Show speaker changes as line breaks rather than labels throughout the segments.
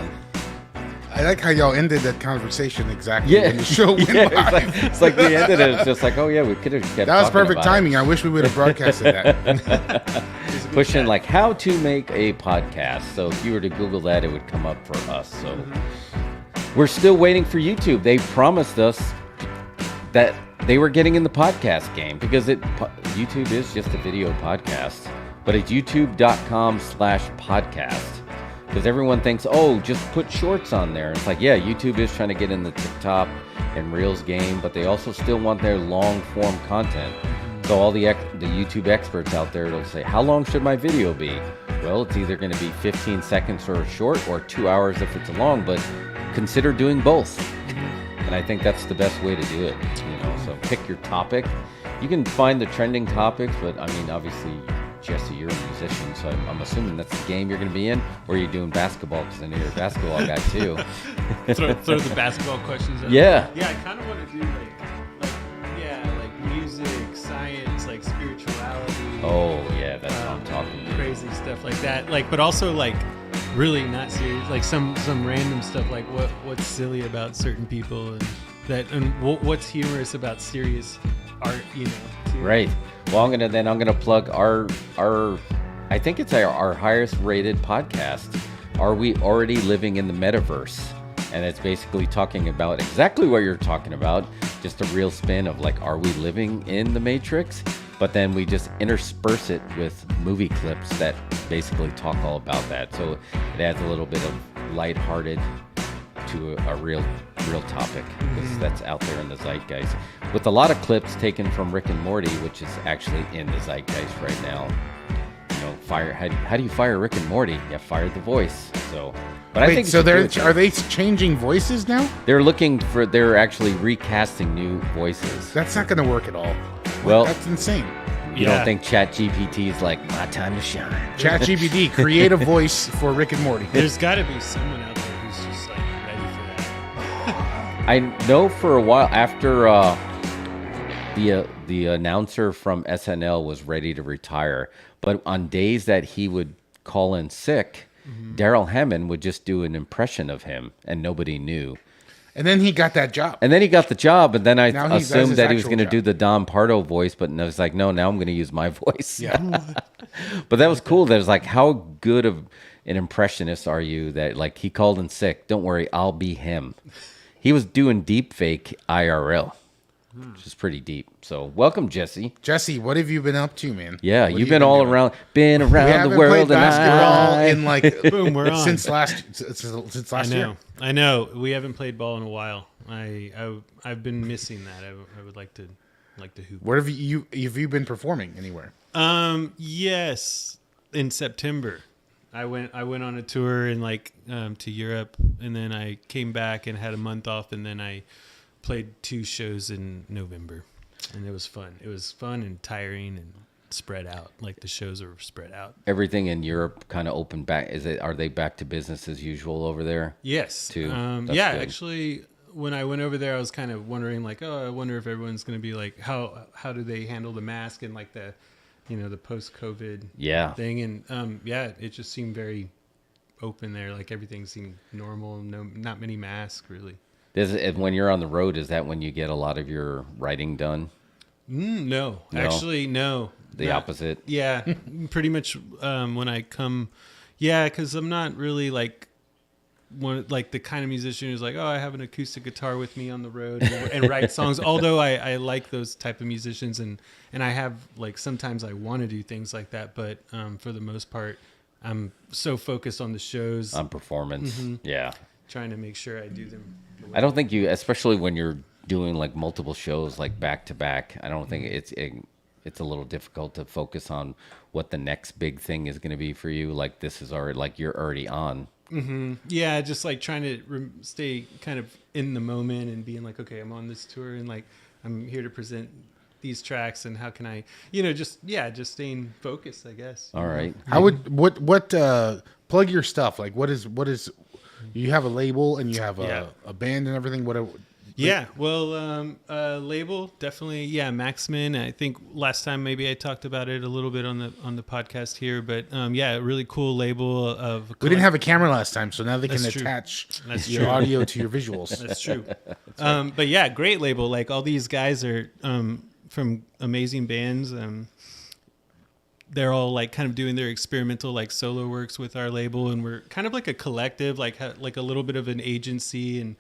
man.
I like how y'all ended that conversation exactly when the show went by.
It's like we ended it. It's just like, oh yeah, we could have kept.
That was
talking
perfect
about
timing.
it.
I wish we would have broadcasted that.
Pushing like how to make a podcast. So if you were to Google that, it would come up for us. So we're still waiting for YouTube. They promised us that they were getting in the podcast game because YouTube is just a video podcast, but it's youtube.com/podcast. Because everyone thinks, oh, just put shorts on there. It's like, yeah, YouTube is trying to get in the TikTok and Reels game, but they also still want their long-form content. So all the YouTube experts out there will say, how long should my video be? Well, it's either going to be 15 seconds for a short or 2 hours if it's long, but consider doing both. And I think that's the best way to do it. So pick your topic. You can find the trending topics, but I mean, obviously, Jesse, you're a musician, so I'm assuming that's the game you're going to be in, or are you doing basketball? Because I know you're a basketball guy too.
throw the basketball questions out.
Yeah.
Yeah, I kind of want to do like music, science, like spirituality.
Oh yeah, that's what I'm talking about.
Crazy stuff like that. Like, but also like really not serious. Like some random stuff. Like what's silly about certain people and what's humorous about serious art.
Right. Well, I'm gonna plug our I think it's our highest rated podcast. Are we already living in the metaverse? And it's basically talking about exactly what you're talking about, just a real spin of like, are we living in the Matrix? But then we just intersperse it with movie clips that basically talk all about that. So it adds a little bit of lighthearted to a real topic, because that's out there in the zeitgeist, with a lot of clips taken from Rick and Morty, which is actually in the zeitgeist right now. How do you fire Rick and Morty? You fire the voice. So, but I think
so. Are they changing voices now?
They're actually recasting new voices.
That's not going to work at all.
Well,
that's insane.
You don't think ChatGPT is like, my time to shine?
ChatGPT, create a voice for Rick and Morty.
There's got to be someone out there who's just like ready for that.
I know for a while after the announcer from SNL was ready to retire, but on days that he would call in sick, Daryl Hammond would just do an impression of him, and nobody knew.
And then he got that job.
And then he got the job, and then I assumed that he was going to
job.
do the Don Pardo voice, but I was like, no, now I'm going to use my voice.
Yeah.
But that was cool. That was like, how good of an impressionist are you that like he called in sick? Don't worry, I'll be him. He was doing deep fake IRL, which is pretty deep. So welcome, Jesse.
Jesse, what have you been up to, man?
Yeah,
What
you've
have
been all
doing?
around the world,
played basketball
and
in like
Boom, we're on.
since last year.
I know. We haven't played ball in a while. I've been missing that. I would like to hoop.
Where have you been performing anywhere?
Yes, in September. I went on a tour in to Europe, and then I came back and had a month off, and then I played 2 shows in November, and it was fun. It was fun and tiring and spread out. Like the shows are spread out.
Everything in Europe kind of opened back. Are they back to business as usual over there?
Yes.
Too.
Yeah,
Good.
actually, when I went over there, I was kind of wondering, like, I wonder if everyone's going to be like, how do they handle the mask and like the post-COVID thing, and it just seemed very open there. Like everything seemed normal. Not many masks really.
When you're on the road, is that when you get a lot of your writing done?
No, actually, no.
The opposite.
Yeah, pretty much when I come. Yeah, because I'm not really like the kind of musician who's like, oh, I have an acoustic guitar with me on the road and write songs. Although I like those type of musicians, and I have like sometimes I want to do things like that, but for the most part, I'm so focused on the shows,
on performance. Yeah,
trying to make sure I do them.
I don't think you, especially when you're doing like multiple shows like back to back, I don't think it's a little difficult to focus on what the next big thing is going to be for you. Like this is already like you're already on.
Yeah, just like trying to stay kind of in the moment and being like, okay, I'm on this tour and like I'm here to present these tracks, and how can I, just staying focused, I guess.
All right.
How would plug your stuff? Like what is you have a label and you have a band and everything.
Yeah, well, label definitely. Yeah, Maxman. I think last time maybe I talked about it a little bit on the podcast here, but yeah, a really cool label of.
We didn't have a camera last time, so now they can
That's true.
attach
That's
your
true.
audio to your visuals.
That's true. But yeah, great label. Like all these guys are from amazing bands. They're all like kind of doing their experimental like solo works with our label, and we're kind of like a collective, like a little bit of an agency and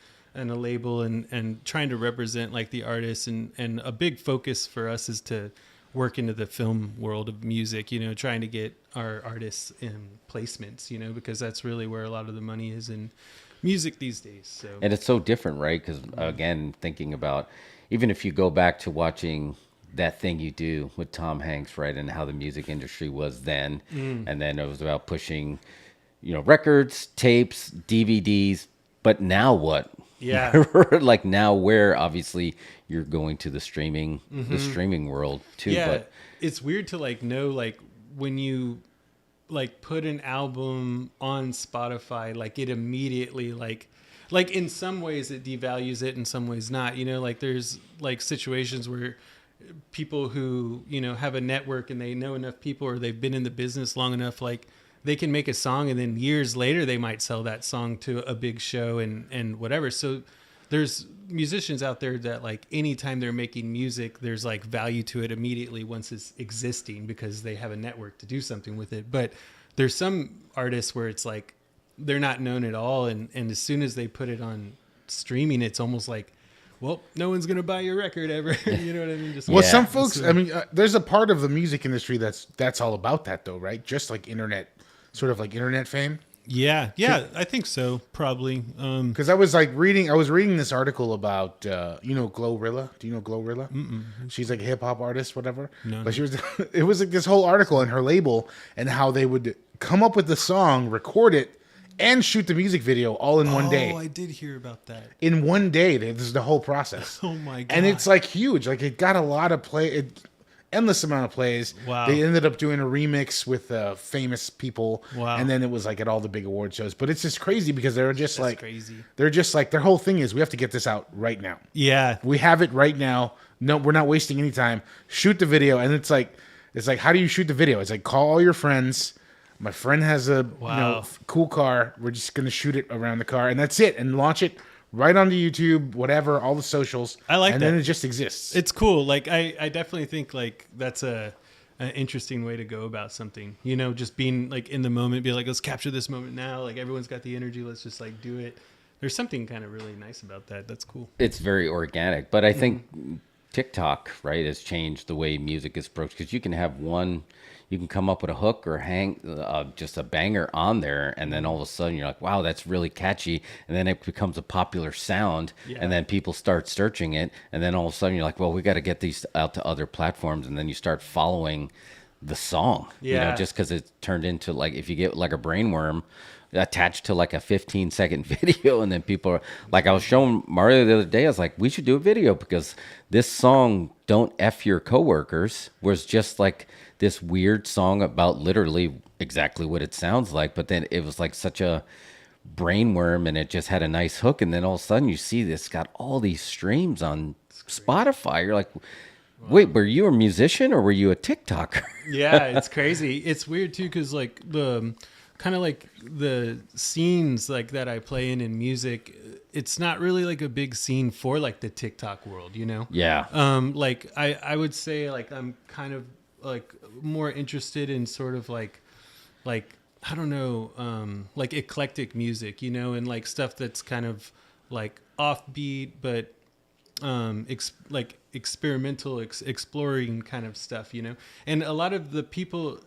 a label, and trying to represent like the artists, and a big focus for us is to work into the film world of music, you know, trying to get our artists in placements, you know, because that's really where a lot of the money is in music these days. So
And it's so different, right? Because again, thinking about, even if you go back to watching That Thing You Do with Tom Hanks, right, and how the music industry was then, and then it was about pushing, you know, records, tapes, DVDs, but now what?
Yeah.
Like now, where obviously you're going to the streaming world too.
yeah,
But
it's weird to like know like when you like put an album on Spotify, like it immediately like in some ways it devalues it, in some ways not, you know, like there's like situations where people who, you know, have a network and they know enough people, or they've been in the business long enough, like they can make a song and then years later they might sell that song to a big show and whatever. So there's musicians out there that like anytime they're making music, there's like value to it immediately once it's existing because they have a network to do something with it. But there's some artists where it's like they're not known at all, and as soon as they put it on streaming, it's almost like, well, no one's gonna buy your record ever. You know what I mean? Just
Well,
Yeah.
some folks, I mean, there's a part of the music industry that's all about that, though, right? Just like internet, sort of like internet fame.
yeah, I think so, probably.
Because I was reading this article about, you know, Glorilla. Do you know Glorilla? She's like a hip hop artist, whatever.
No.
But it was like this whole article in her label and how they would come up with the song, record it, and shoot the music video all in one day.
Oh, I did hear about that.
In one day, this is the whole process.
Oh my god!
And it's like huge. Like it got a lot of endless amount of plays.
Wow.
They ended up doing a remix with famous people.
Wow.
And then it was like at all the big award shows. But it's just crazy because they're just
That's
like
crazy.
They're just like their whole thing is we have to get this out right now.
Yeah,
We have it right now. No, we're not wasting any time. Shoot the video. And it's like how do you shoot the video? It's like call all your friends. My friend has a
Wow.
cool car. We're just gonna shoot it around the car, and that's it. And launch it right onto YouTube, whatever, all the socials.
I like
and
that.
then it just exists.
it's cool. Like I definitely think like that's an interesting way to go about something. You know, just being like in the moment, be like, let's capture this moment now. Like everyone's got the energy. Let's just like do it. There's something kind of really nice about that. That's cool.
it's very organic. But I think TikTok, right, has changed the way music is approached, because you can have you can come up with a hook or hang just a banger on there, and then all of a sudden you're like, wow, that's really catchy, and then it becomes a popular sound,
Yeah.
and then people start searching it, and then all of a sudden you're like, well, we got to get these out to other platforms, and then you start following the song, you know,
Yeah.
just because it turned into, like, if you get like a brainworm attached to like a 15-second video, and then people are like, I was showing Mario the other day, I was like, we should do a video because this song, Don't F Your Coworkers, was just like this weird song about literally exactly what it sounds like, but then it was like such a brainworm, and it just had a nice hook, and then all of a sudden you see this got all these streams on Spotify. You're like, wait, were you a musician or were you a TikToker?
Yeah, it's crazy. It's weird too, because like the kind of like the scenes like that I play in music, it's not really like a big scene for like the TikTok world, you know?
Yeah.
Like I would say like I'm kind of like more interested in sort of like I don't know, like eclectic music, you know, and like stuff that's kind of like offbeat, but like experimental, exploring kind of stuff, you know. And a lot of the people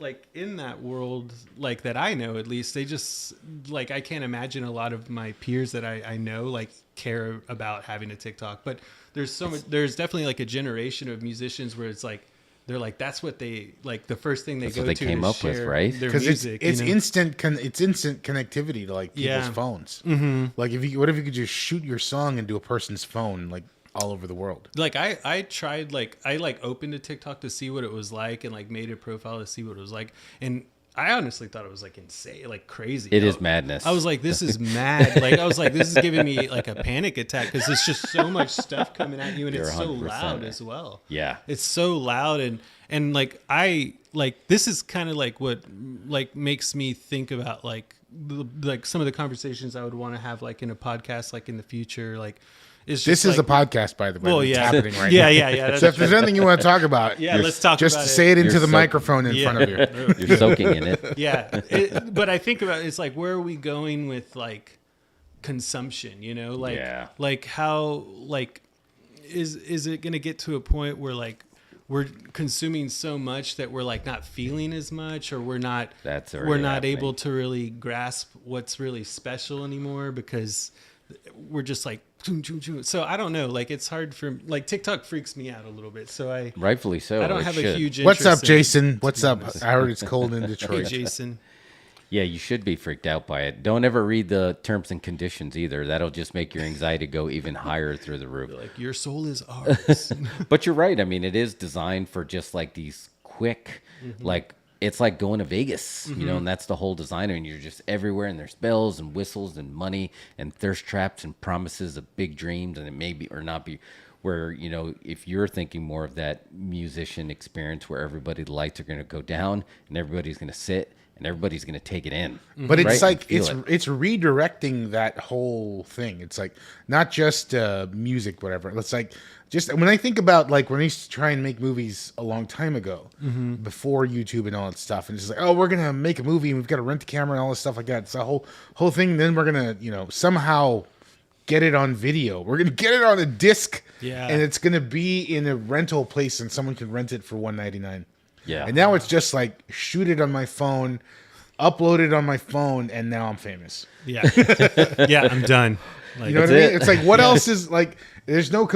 like in that world, like that I know at least, they just like, I can't imagine a lot of my peers that I know like care about having a TikTok, but there's there's definitely like a generation of musicians where it's like they're like, that's what they like, the first thing they
That's
go
what they
to
came up with,
share
right?
their
Because
music,
it's
you know?
instant connectivity to like people's
Yeah.
phones. Mm-hmm. Like what if you could just shoot your song into a person's phone like all over the world?
Like I tried, like I like opened a TikTok to see what it was like and like made a profile to see what it was like, and I honestly thought it was like insane, like crazy.
It is madness.
I was like, this is mad. Like I was like, this is giving me like a panic attack because there's just so much stuff coming at you, and it's so
100%
loud as well.
Yeah.
It's so loud, and like I like this is kind of like what like makes me think about like some of the conversations I would want to have like in a podcast like in the future. Like it's just
This is
like,
a podcast, by the way.
well,
It's
yeah,
happening right
yeah,
now.
yeah.
So if there's anything you want to talk about,
yeah, let's talk
just
about it.
say it into
You're
the
so-
microphone in front of you.
You're soaking in it.
Yeah, but I think about it's like where are we going with like consumption? You know, like
Yeah.
like how like is it going to get to a point where like we're consuming so much that we're like not feeling as much, or we're not
That's
we're
already
not
happening.
able to really grasp what's really special anymore because we're just like choom, choom, choom. So I don't know, like it's hard for like TikTok freaks me out a little bit. So
Rightfully so.
I don't
it
have
should.
a huge
What's up,
interest in-
Jason? What's up? I heard it's cold in
Hey
Detroit.
Jason.
Yeah, you should be freaked out by it. Don't ever read the terms and conditions either. That'll just make your anxiety go even higher through the roof.
Like your soul is ours.
But you're right. I mean, it is designed for just like these quick, like it's like going to Vegas, you know, and that's the whole design. And you're just everywhere, and there's bells and whistles and money and thirst traps and promises of big dreams, and it may be or not be. Where, you know, if you're thinking more of that musician experience where everybody, the lights are going to go down and everybody's going to sit and everybody's going to take it in.
But it's
right?
like
And feel
it's
it.
redirecting that whole thing. It's like not just music, whatever. It's like just when I think about like when I used to try and make movies a long time ago, before YouTube and all that stuff, and it's just like, oh, we're gonna make a movie and we've got to rent the camera and all this stuff like that. It's a whole thing. Then we're gonna somehow get it on video. We're gonna get it on a disc,
Yeah.
and it's gonna be in a rental place and someone can rent it for $1.99.
Yeah.
And now it's just like shoot it on my phone, upload it on my phone, and now I'm famous.
Yeah. Yeah, I'm done. Like,
You know what I
That's
mean?
it.
It's like what else is like? There's no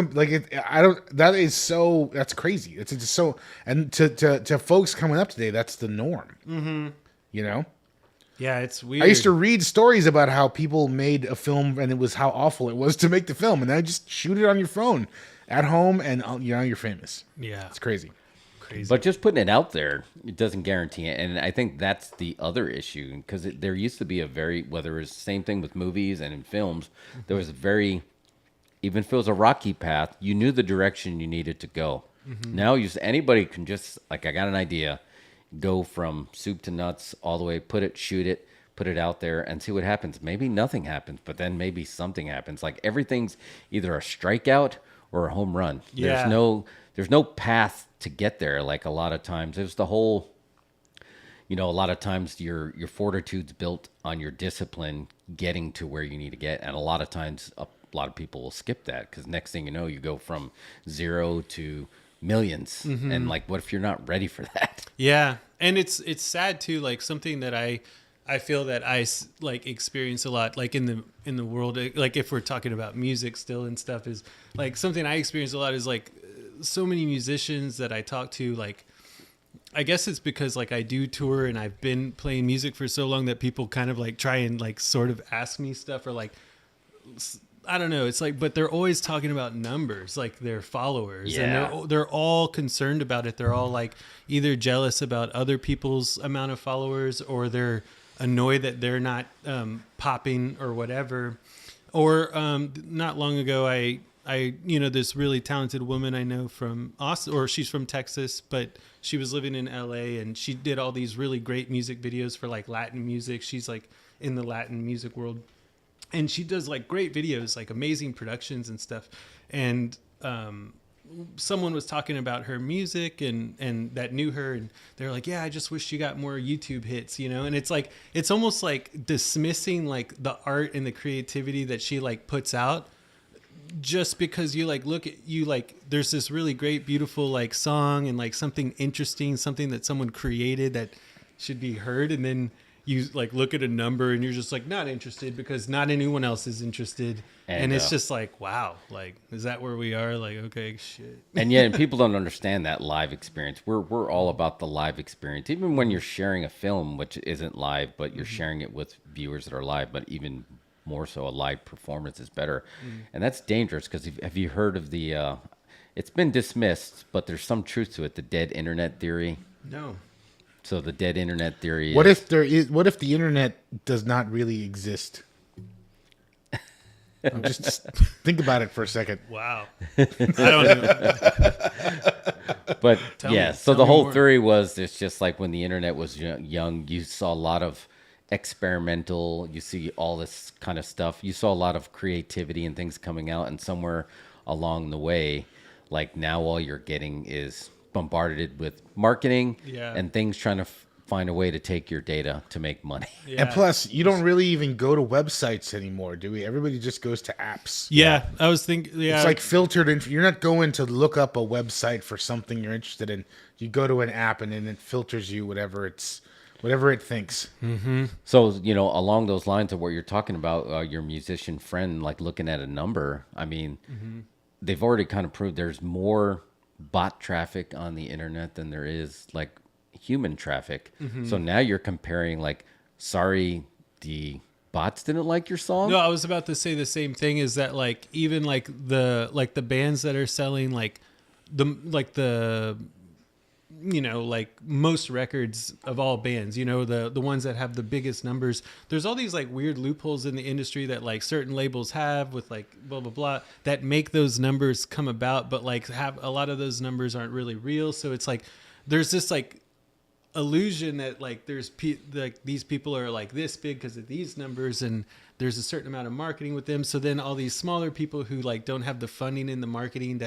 I don't. That is so. That's crazy. It's just so. And to folks coming up today, that's the norm. Mm-hmm. You know,
yeah, it's weird.
I used to read stories about how people made a film and it was how awful it was to make the film, and now just shoot it on your phone at home, and you're famous.
Yeah.
It's crazy.
Crazy.
But just putting it out there, it doesn't guarantee it. And I think that's the other issue, because there used to be a very, whether it's the same thing with movies and in films, there was a very, even if it was a rocky path, you knew the direction you needed to go. Now anybody can just, like, I got an idea, go from soup to nuts all the way, shoot it, put it out there and see what happens. Maybe nothing happens, but then maybe something happens. Like everything's either a strikeout or a home run.
Yeah.
There's no path to get there. Like a lot of times there's the whole, a lot of times your fortitude's built on your discipline getting to where you need to get. And a lot of times a lot of people will skip that, because next thing you know, you go from 0 to millions. And like, what if you're not ready for that?
Yeah, and it's sad too. Like something that I feel that I like experience a lot, like in the world. Like if we're talking about music still and stuff, is like something I experience a lot is like so many musicians that I talk to. Like I guess it's because like I do tour and I've been playing music for so long that people kind of like try and like sort of ask me stuff, or like I don't know. It's like, but they're always talking about numbers, like their followers,
Yeah.
and they're all concerned about it. They're all like either jealous about other people's amount of followers, or they're annoyed that they're not popping or whatever. Or not long ago, I this really talented woman I know from Austin, or she's from Texas, but she was living in LA, and she did all these really great music videos for like Latin music. She's like in the Latin music world. And she does like great videos, like amazing productions and stuff. And someone was talking about her music and that knew her, and they're like, yeah, I just wish she got more YouTube hits, And it's like, it's almost like dismissing like the art and the creativity that she like puts out, just because you like look at you like there's this really great, beautiful like song and like something interesting, something that someone created that should be heard, and then you like look at a number and you're just like not interested because not anyone else is interested. And it's just like, wow, like, is that where we are? Like, okay, shit.
And people don't understand that live experience. We're all about the live experience. Even when you're sharing a film, which isn't live, but you're sharing it with viewers that are live, but even more so, a live performance is better. And that's dangerous, because have you heard of the, it's been dismissed, but there's some truth to it, the dead internet theory?
No.
So the dead internet theory
What
is,
if there is? What if the internet does not really exist? Just think about it for a second.
Wow. I don't know.
but
Tell
yeah,
me-
so
tell
the
me
whole
more.
theory was it's just like when the internet was young, you saw a lot of experimental, you see all this kind of stuff. You saw a lot of creativity and things coming out, and somewhere along the way, like now all you're getting is bombarded with marketing
Yeah.
and things trying to find a way to take your data to make money.
Yeah.
And plus, you don't really even go to websites anymore, do we? Everybody just goes to apps.
Yeah, I was thinking. Yeah,
It's like filtered in. You're not going to look up a website for something you're interested in. You go to an app and then it filters you whatever it thinks.
So, along those lines of what you're talking about, your musician friend, like looking at a number, I mean, they've already kind of proved there's more bot traffic on the internet than there is like human traffic. So now you're comparing like, sorry, the bots didn't like your song?
No, I was about to say the same thing. Is that like even like the bands that are selling like the like most records of all bands, the ones that have the biggest numbers. There's all these like weird loopholes in the industry that like certain labels have with like blah blah blah that make those numbers come about, but like have a lot of those numbers aren't really real. So it's like there's this like illusion that like there's like these people are like this big because of these numbers, and there's a certain amount of marketing with them. So then all these smaller people who like don't have the funding in the marketing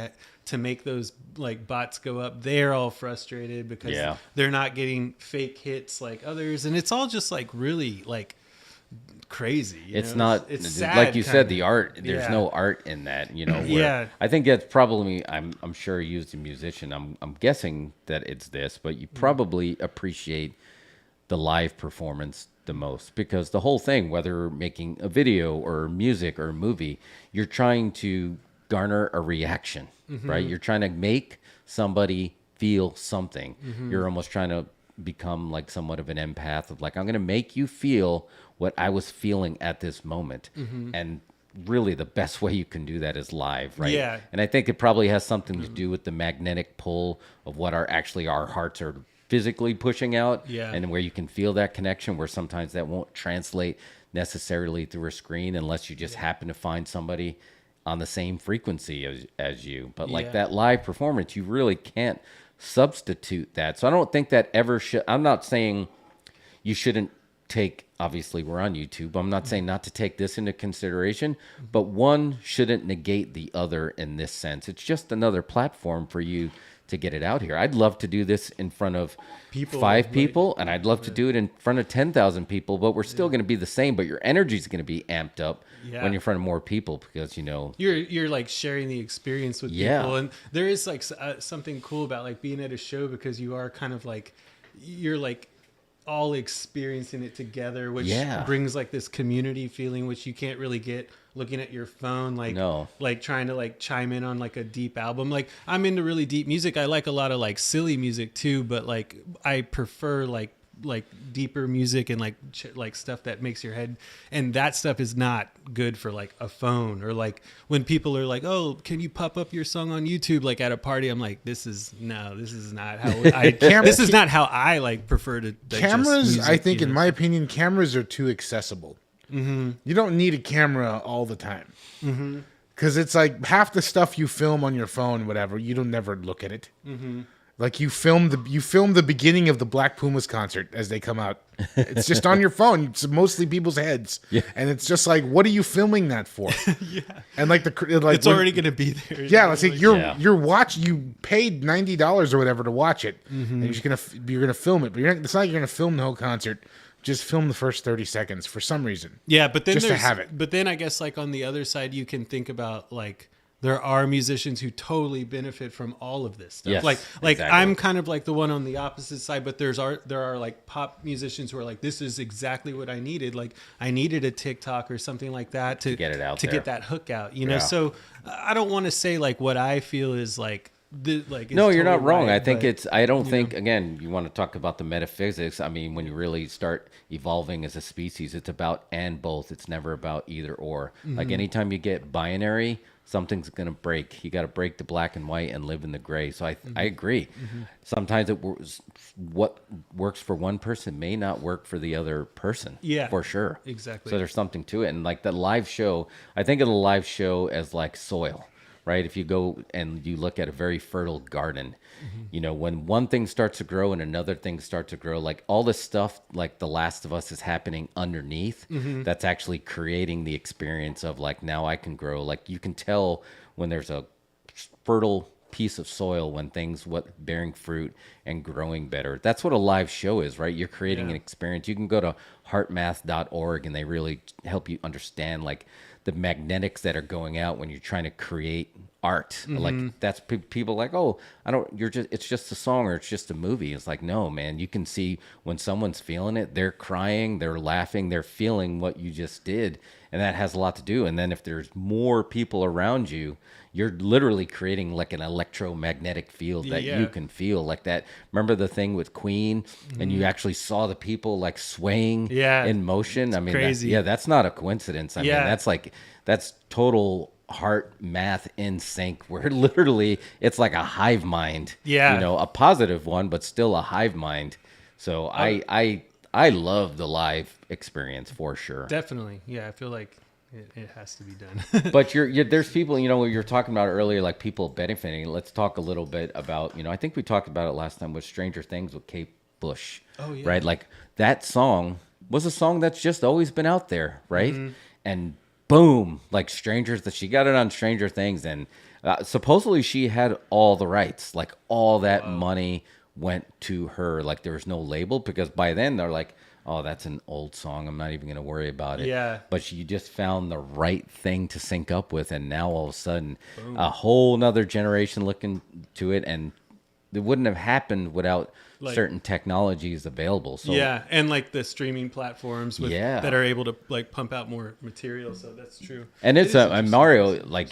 to make those like bots go up, they're all frustrated because they're not getting fake hits like others, and it's all just like really like crazy.
It's not,
it's sad,
like you said,
kinda.
the art, there's
Yeah.
no art in that, where
Yeah.
I think that's probably, I'm sure you as a musician, I'm guessing that it's this, but you probably appreciate the live performance the most, because the whole thing, whether making a video or music or a movie, you're trying to garner a reaction, right? You're trying to make somebody feel something. You're almost trying to become like somewhat of an empath of like, I'm going to make you feel what I was feeling at this moment. And really the best way you can do that is live, right?
Yeah.
And I think it probably has something to do with the magnetic pull of what our hearts are physically pushing out,
Yeah.
and where you can feel that connection, where sometimes that won't translate necessarily through a screen unless you just happen to find somebody on the same frequency as you. But like
Yeah.
that live performance, you really can't substitute that. So I don't think that ever should. I'm not saying you shouldn't take, obviously we're on YouTube, I'm not saying not to take this into consideration, but one shouldn't negate the other in this sense. It's just another platform for you to get it out here. I'd love to do this in front of
People,
5
right.
people, and I'd love to do it in front of 10,000 people, but we're still going to be the same, but your energy is going to be amped up
Yeah.
when you're in front of more people, because
you're like sharing the experience with
Yeah.
people, and there is like something cool about like being at a show, because you are kind of like you're like all experiencing it together, which
Yeah.
brings like this community feeling, which you can't really get looking at your phone, like
No.
like trying to like chime in on like a deep album. Like I'm into really deep music. I like a lot of like silly music too, but like I prefer like deeper music and like like stuff that makes your head, and that stuff is not good for like a phone, or like when people are like, oh, can you pop up your song on YouTube like at a party? I'm like, this is not how I this is not how I like prefer to digest
Cameras,
music,
I think,
you
in
know?
my opinion, cameras are too accessible. You don't need a camera all the time. Because it's like half the stuff you film on your phone, whatever, you don't never look at it. Like you film the beginning of the Black Pumas concert as they come out. It's just on your phone. It's mostly people's heads, and it's just like, what are you filming that for? And like
It's already going to be there.
Yeah, let's say
Yeah.
you paid $90 or whatever to watch it, and you're gonna film it, but it's not like you're gonna film the whole concert. Just film the first 30 seconds for some reason.
Yeah, but then
just to
there's
have it.
But then I guess like on the other side, you can think about like there are musicians who totally benefit from all of this stuff.
Yes,
like
exactly.
I'm kind of like the one on the opposite side, but there are like pop musicians who are like, this is exactly what I needed. Like I needed a TikTok or something like that to
get it out
to
there.
get that hook out. You know,
Yeah.
so I don't want to say like what I feel is like
No, you're not wrong.
right,
I think
but,
I don't think, again, you want to talk about the metaphysics. I mean, when you really start evolving as a species, it's about and both. It's never about either or. Like anytime you get binary, something's going to break. You got to break the black and white and live in the gray. So I agree. Sometimes what works for one person may not work for the other person.
Yeah,
for sure.
exactly.
So there's something to it. And like the live show, I think of the live show as like soil. Right? If you go and you look at a very fertile garden, you know, when one thing starts to grow and another thing starts to grow, like all this stuff, like The Last of Us is happening underneath, that's actually creating the experience of like, now I can grow. Like you can tell when there's a fertile piece of soil, when things bearing fruit and growing better. That's what a live show is, right? You're creating an experience. You can go to heartmath.org and they really help you understand like the magnetics that are going out when you're trying to create art. Like that's people like, oh, it's just a song or it's just a movie. It's like, no, man, you can see when someone's feeling it, they're crying, they're laughing, they're feeling what you just did. And that has a lot to do. And then if there's more people around you, you're literally creating like an electromagnetic field that you can feel like that. Remember the thing with Queen and you actually saw the people like swaying in motion? I mean,
crazy.
That's not a coincidence. I mean, that's total heart math in sync where literally it's like a hive mind.
Yeah.
You know, a positive one, but still a hive mind. So I love the live experience for sure.
Definitely. Yeah, I feel like it has to be done.
But there's people, you know, you're talking about earlier, like people benefiting. Let's talk a little bit about, you know, I think we talked about it last time with Stranger Things with Kate Bush. Oh, yeah. Right? Like that song was a song that's just always been out there, right? And boom, like she got it on Stranger Things. And supposedly she had all the rights, like all that money went to her. Like there was no label because by then they're like, oh, that's an old song. I'm not even going to worry about it. Yeah. But she just found the right thing to sync up with. And now all of a sudden, a whole nother generation looking to it. And it wouldn't have happened without certain technologies available. So
and like the streaming platforms that are able to like pump out more material. So that's true.
And it's and Mario, like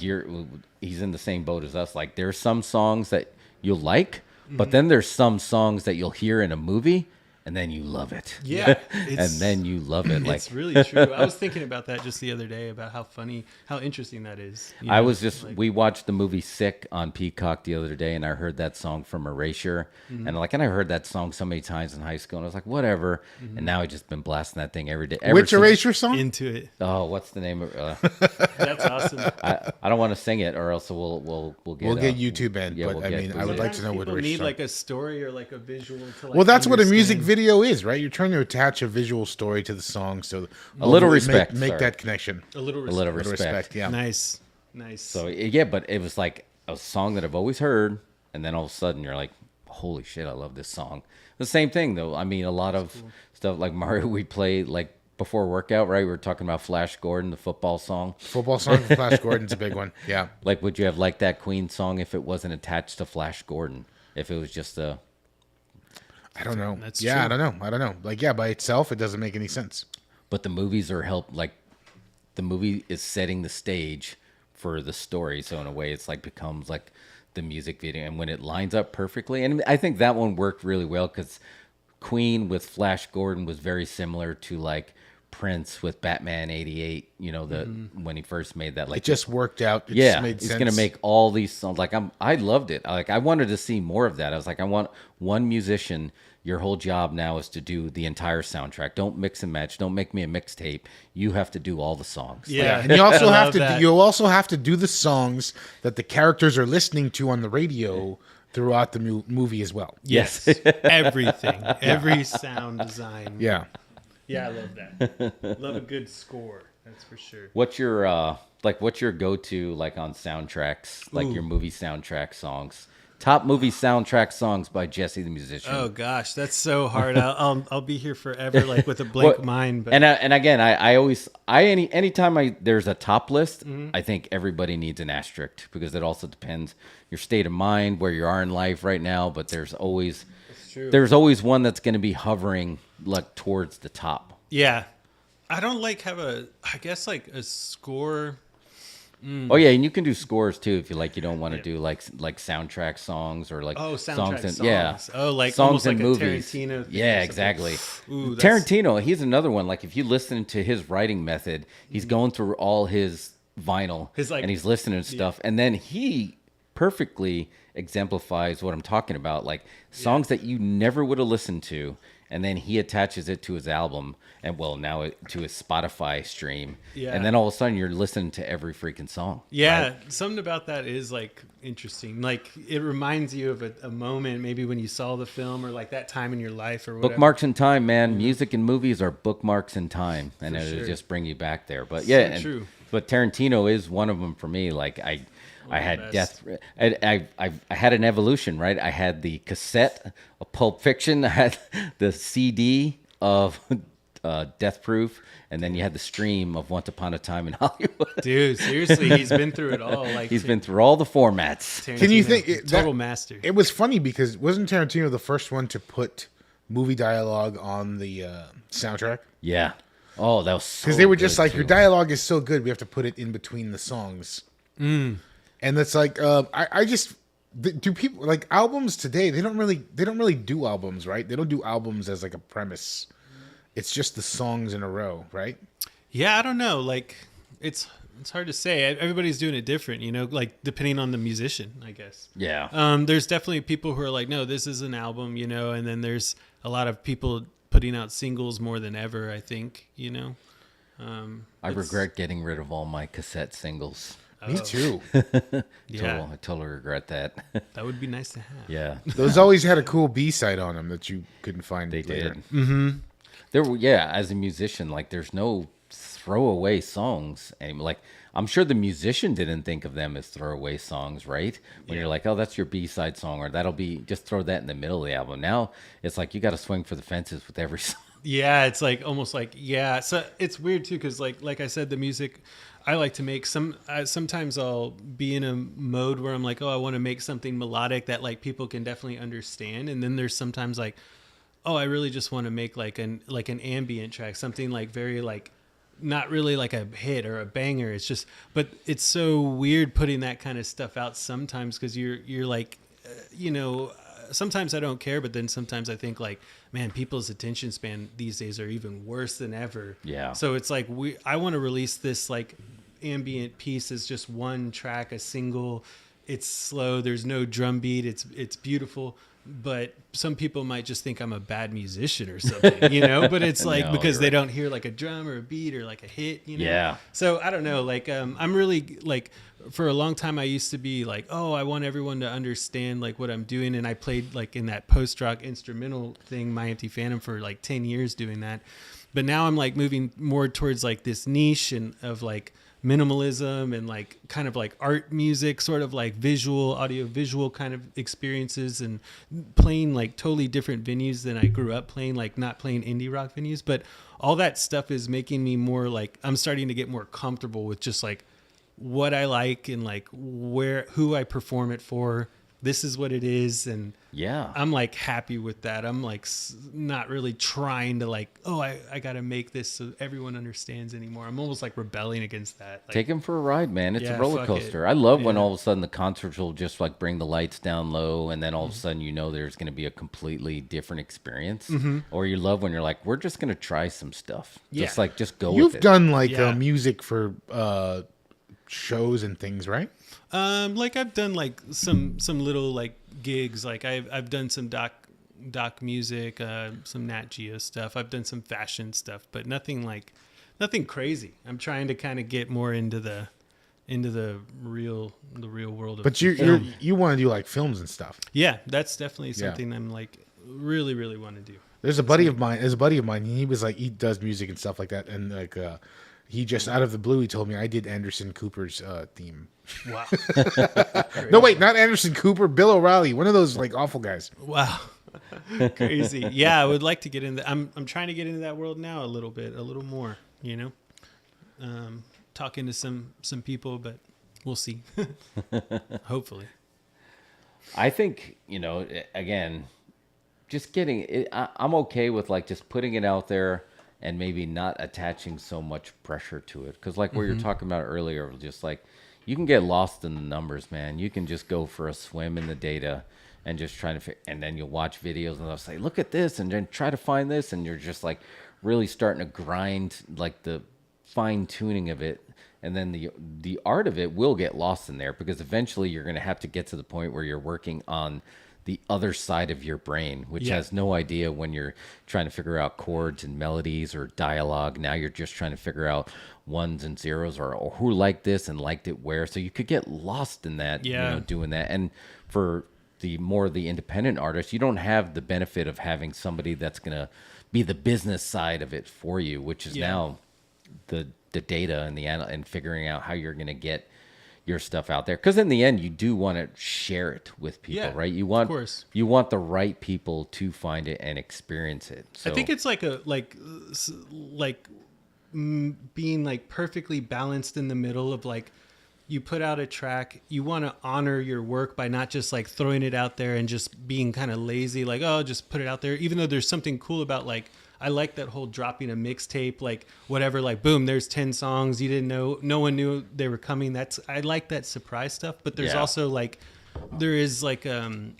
he's in the same boat as us. Like there's some songs that you'll like, but then there's some songs that you'll hear in a movie and then you love it.
Yeah.
And then you love it. Like
it's really true. I was thinking about that just the other day about how interesting that is.
I was just, we watched the movie Sick on Peacock the other day and I heard that song from Erasure. And I heard that song so many times in high school and I was like, whatever. And now I've just been blasting that thing every day.
Which Erasure song?
Into it.
Oh, what's the name of
That's awesome.
I don't want to sing it or else we'll get
YouTube in.
Yeah,
but I mean, I would like to know what Erasure
need
song.
like a story or like a visual to like.
Well, that's what a music video is, right? You're trying to attach a visual story to the song, so
a little respect,
make that connection.
A little
respect.
Yeah,
nice.
So yeah, but it was like a song that I've always heard, and then all of a sudden you're like, holy shit, I love this song. The same thing though. I mean, a lot of stuff like Mario, we play like before workout, right? We were talking about Flash Gordon, the football song.
Flash Gordon's a big one. Yeah.
Like, would you have liked that Queen song if it wasn't attached to Flash Gordon? If it was just a
I don't know.
That's
true. I don't know. Like, by itself, it doesn't make any sense.
But the movies the movie is setting the stage for the story. So in a way, it's like becomes like the music video. And when it lines up perfectly, and I think that one worked really well because Queen with Flash Gordon was very similar to like Prince with Batman '88. You know, when he first made that, like
it just worked out. It just made sense.
He's gonna make all these songs. Like I loved it. Like I wanted to see more of that. I was like, I want one musician. Your whole job now is to do the entire soundtrack. Don't mix and match. Don't make me a mixtape. You have to do all the songs.
Yeah, and you also have to do the songs that the characters are listening to on the radio throughout the movie as well.
Yes, everything, every sound design.
Yeah,
I love that. Love a good score. That's for sure.
What's your go-to like on soundtracks, like your movie soundtrack songs? Top movie soundtrack songs by Jesse the Musician.
Oh gosh, that's so hard. I'll be here forever, like with a blank mind. But.
And again, anytime there's a top list, I think everybody needs an asterisk because it also depends your state of mind, where you are in life right now. But there's always one that's going to be hovering like towards the top.
Yeah, I don't like have a. I guess like a score.
Oh yeah, and you can do scores too if you like. You don't want to do like soundtrack songs or like
soundtrack songs.
Yeah,
like
songs
almost
and
like
movies.
a Tarantino thing
Yeah,
or
exactly.
Ooh,
Tarantino, he's another one. Like if you listen to his writing method, he's going through all his vinyl and he's listening to stuff, and then he perfectly exemplifies what I'm talking about. Like songs that you never would have listened to. And then he attaches it to his album, and to his Spotify stream. Yeah. And then all of a sudden, you're listening to every freaking song.
Yeah,
right?
Something about that is like interesting. Like it reminds you of a moment, maybe when you saw the film, or like that time in your life, or whatever.
Bookmarks in time, man. Music and movies are bookmarks in time, and it'll just bring you back there. But yeah,
true.
But Tarantino is one of them for me. Like I had I had an evolution, right? I had the cassette of Pulp Fiction. I had the CD of Death Proof, and then you had the stream of Once Upon a Time in Hollywood.
Dude, seriously, he's been through it all. Like
he's been through all the formats.
Tarantino,
Can you think
total master?
It was funny because wasn't Tarantino the first one to put movie dialogue on the soundtrack?
Yeah. Oh, that was
because they were just like, your dialogue is so good, we have to put it in between the songs. And that's like, I just do people like albums today? They don't really do albums, right? They don't do albums as like a premise. It's just the songs in a row, right?
Yeah, I don't know. Like it's hard to say. Everybody's doing it different, like depending on the musician, I guess.
Yeah.
There's definitely people who are like, no, this is an album, and then there's a lot of people putting out singles more than ever, I think,
I regret getting rid of all my cassette singles.
Me too.
Yeah.
I totally regret that.
That would be nice to have.
Yeah.
Those always had a cool B-side on them that you couldn't find
They
later.
did. Mm-hmm. As a musician, like there's no throwaway songs anymore. Like I'm sure the musician didn't think of them as throwaway songs, right? When you're like, oh, that's your B-side song, or that'll be, just throw that in the middle of the album. Now it's like you got to swing for the fences with every song.
Yeah, it's like almost like, yeah. So it's weird too, because like I said, the music I like to make sometimes I'll be in a mode where I'm like, oh, I want to make something melodic that like people can definitely understand, and then there's sometimes like, oh, I really just want to make like an ambient track, something like very like not really like a hit or a banger. It's just, but it's so weird putting that kind of stuff out sometimes, because you're like, sometimes I don't care, but then sometimes I think like, man, people's attention span these days are even worse than ever.
Yeah.
So it's like I want to release this like ambient piece as just one track, a single. It's slow. There's no drum beat. It's beautiful. But some people might just think I'm a bad musician or something, but it's like, because they don't hear like a drum or a beat or like a hit,
Yeah.
So I don't know. Like, I'm really like, for a long time I used to be like, oh, I want everyone to understand like what I'm doing. And I played like in that post-rock instrumental thing, My Empty Phantom, for like 10 years doing that. But now I'm like moving more towards like this niche and of like minimalism and like kind of like art music, sort of like audio visual kind of experiences, and playing like totally different venues than I grew up playing, like not playing indie rock venues. But all that stuff is making me more like, I'm starting to get more comfortable with just like what I like and like who I perform it for. This is what it is. And
yeah,
I'm like happy with that. I'm like not really trying to like, oh, I got to make this so everyone understands anymore. I'm almost like rebelling against that. Like,
take him for a ride, man. It's a roller coaster.
It.
I love when all of a sudden the concerts will just like bring the lights down low, and then all of a sudden there's going to be a completely different experience. Mm-hmm. Or you love when you're like, we're just going to try some stuff.
Yeah.
Just go
You've
with it.
done like music for shows and things, right?
Like I've done like some little like gigs. Like I've done some doc music, some Nat Geo stuff. I've done some fashion stuff, but nothing crazy. I'm trying to kind of get more into the real world of.
But you want to do like films and stuff.
Yeah, that's definitely something I'm like really really want to do.
There's a buddy of mine. He was like, he does music and stuff like that, and like he just out of the blue he told me, I did Anderson Cooper's theme.
Wow.
No, wait, not Anderson Cooper, Bill O'Reilly, one of those like awful guys.
Wow. Crazy. Yeah, I would like to get into I'm trying to get into that world now a little more, talking to some people, but we'll see. Hopefully.
I think, again, just getting it, I'm okay with like just putting it out there and maybe not attaching so much pressure to it. Because like what you're talking about earlier, just like, you can get lost in the numbers, man. You can just go for a swim in the data and just trying to and then you'll watch videos and they'll say, look at this, and then try to find this, and you're just like really starting to grind like the fine tuning of it, and then the art of it will get lost in there, because eventually you're going to have to get to the point where you're working on the other side of your brain, which has no idea when you're trying to figure out chords and melodies or dialogue. Now you're just trying to figure out ones and zeros, or who liked this and liked it where. So you could get lost in that, doing that. And for the independent artists, you don't have the benefit of having somebody that's going to be the business side of it for you, which is now the data and figuring out how you're going to get your stuff out there. Because in the end, you do want to share it with people, right? You want the right people to find it and experience it. So
I think it's like being like perfectly balanced in the middle of like, you put out a track, you want to honor your work by not just like throwing it out there and just being kind of lazy, like, oh, just put it out there. Even though there's something cool about like, I like that whole dropping a mixtape, like whatever, like boom, there's 10 songs. You didn't know, no one knew they were coming. I like that surprise stuff, but there's also like, there is like the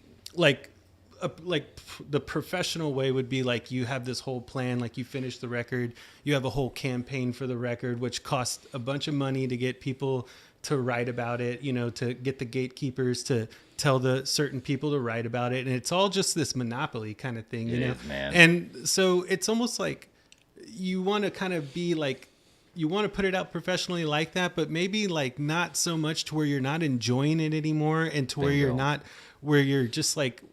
professional way would be like, you have this whole plan, like you finish the record, you have a whole campaign for the record, which costs a bunch of money to get people to write about it, to get the gatekeepers to tell the certain people to write about it. And it's all just this monopoly kind of thing,
It is, man.
And so it's almost like you want to kind of be like, you want to put it out professionally like that, but maybe like not so much to where you're not enjoying it anymore, and to where you're just like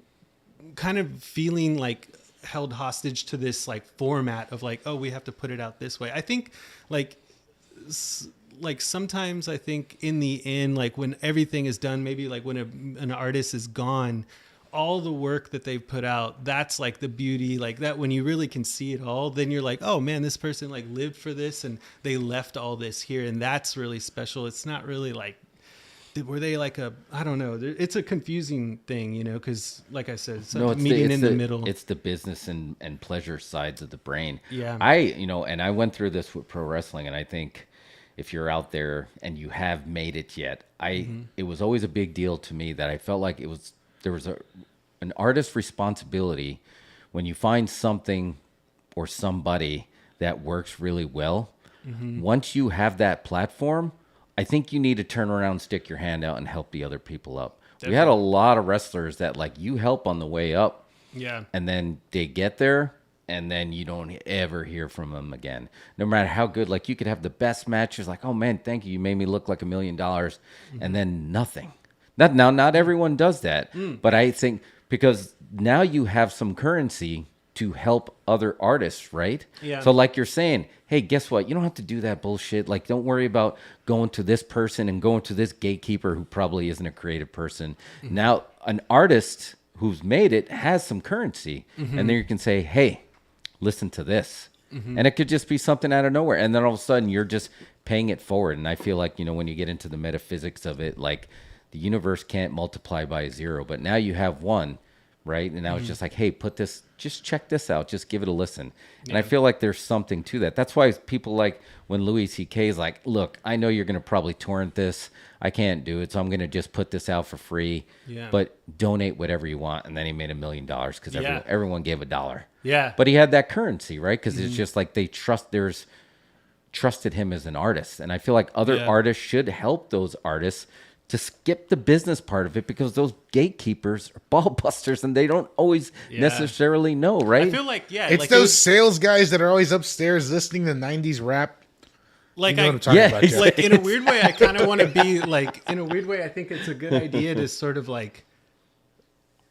kind of feeling like held hostage to this like format of like, oh, we have to put it out this way. I think like sometimes I think in the end, like when everything is done, maybe like when an artist is gone, all the work that they've put out, that's like the beauty, like that when you really can see it all, then you're like, oh man, this person like lived for this and they left all this here. And that's really special. It's not really like, were they like I don't know. It's a confusing thing, because like I said, it's like meeting in the middle.
It's the business and pleasure sides of the brain.
Yeah.
And I went through this with pro wrestling, and I think if you're out there and you have made it yet, it was always a big deal to me that I felt like there was an artist's responsibility when you find something or somebody that works really well. Once you have that platform, I think you need to turn around, stick your hand out, and help the other people up. Definitely. We had a lot of wrestlers that like you help on the way up, and then they get there, and then you don't ever hear from them again. No matter how good, like you could have the best matches, like, oh man, thank you, you made me look like $1 million, and then nothing. Not everyone does that, but I think because now you have some currency to help other artists, right? Yeah. So like you're saying, hey, guess what? You don't have to do that bullshit. Like, don't worry about going to this person and going to this gatekeeper who probably isn't a creative person. Now, an artist who's made it has some currency, and then you can say, hey, listen to this. And it could just be something out of nowhere. And then all of a sudden you're just paying it forward. And I feel like, when you get into the metaphysics of it, like the universe can't multiply by 0, but now you have 1, right? And now it's just like, hey, just check this out. Just give it a listen. And I feel like there's something to that. That's why people like when Louis C.K. is like, look, I know you're going to probably torrent this. I can't do it. So I'm going to just put this out for free, but donate whatever you want. And then he made $1 million because everyone gave $1. Yeah. But he had that currency, right? Because it's just like trusted him as an artist. And I feel like other artists should help those artists to skip the business part of it, because those gatekeepers are ball busters and they don't always necessarily know, right?
I feel like,
it's like those sales guys that are always upstairs listening to 90s rap.
Like,
you know what I'm talking about,
like in a weird way, I kind of want to be like, in a weird way, I think it's a good idea to sort of like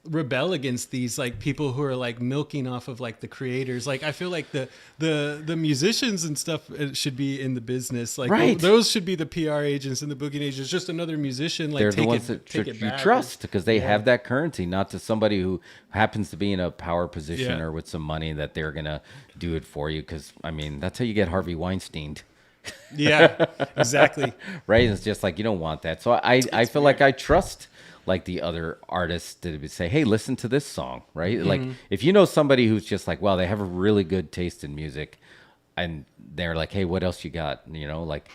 rebel against these like people who are like milking off of like the creators. Like I feel like the musicians and stuff should be in the business. Like those should be the PR agents and the booking agents. Just another musician. Like
they're the ones that you trust because they have that currency, not to somebody who happens to be in a power position or with some money that they're gonna do it for you. Because I mean, that's how you get Harvey Weinstein.
Yeah, exactly.
Right. It's just like you don't want that. So I feel like I trust like the other artists to say, hey, listen to this song, right? Like if you know somebody who's just like, wow, they have a really good taste in music, and they're like, hey, what else you got? Like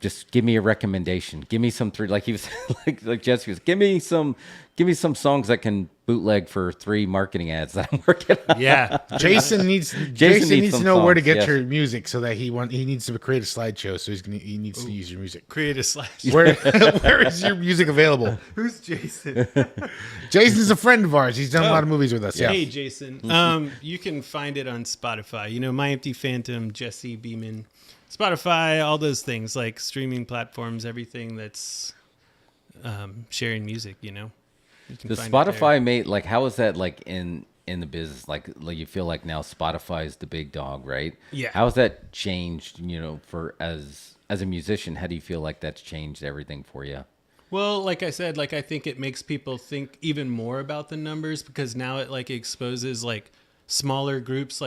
just give me a recommendation. Give me some three, like he was, like Jesse was. Give me some songs that can bootleg for 3 marketing ads that I'm working on.
Yeah.
Jason needs to
some
know where to
songs,
get
yes.
your music so that he needs to create a slideshow. So he needs to use your music.
Create a slash.
Where is your music available?
Who's Jason?
Jason's a friend of ours. He's done a lot of movies with us. Yeah.
Hey, Jason. You can find it on Spotify. My Empty Phantom, Jesse Beeman, Spotify, all those things like streaming platforms, everything that's sharing music. You can
Does
find it there.
Spotify made like how is that like in the business? Like you feel like now Spotify is the big dog, right?
Yeah.
How has that changed? For as a musician, how do you feel like that's changed everything for you?
Well, like I said, I think it makes people think even more about the numbers because now it exposes smaller groups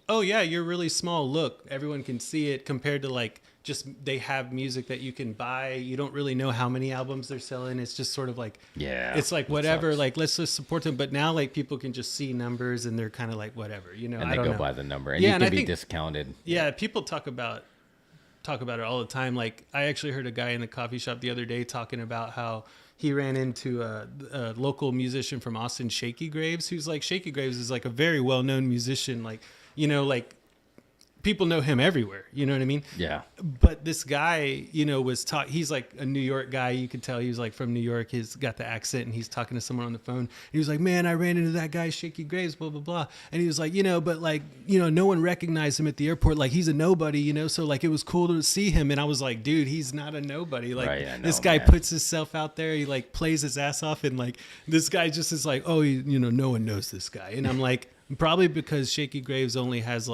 oh yeah, you're really small. Look, everyone can see it compared to just they have music that you can buy. You don't really know how many albums they're selling. It's just sort of
yeah,
it's
it
whatever.
sucks.
Let's just support them. But now people can just see numbers and they're kind of whatever.
And
I
they
don't
go
know.
by the number, and
Yeah,
you
and
can
I
be
think-
discounted.
Yeah, people talk about it all the time. I actually heard a guy in the coffee shop the other day talking about how he ran into a local musician from Austin, Shaky Graves, who's Shaky Graves is a very well-known musician. People know him everywhere. You know what I mean?
Yeah.
But this guy, was he's a New York guy. You could tell he was from New York. He's got the accent and he's talking to someone on the phone. And he was like, man, I ran into that guy, Shaky Graves, blah, blah, blah. And he was like, but no one recognized him at the airport. He's a nobody, so it was cool to see him. And I was like, dude, he's not a nobody.
Right, I know,
this guy
man.
puts himself out there. He plays his ass off. And this guy just is oh, no one knows this guy. And I'm probably because Shaky Graves only has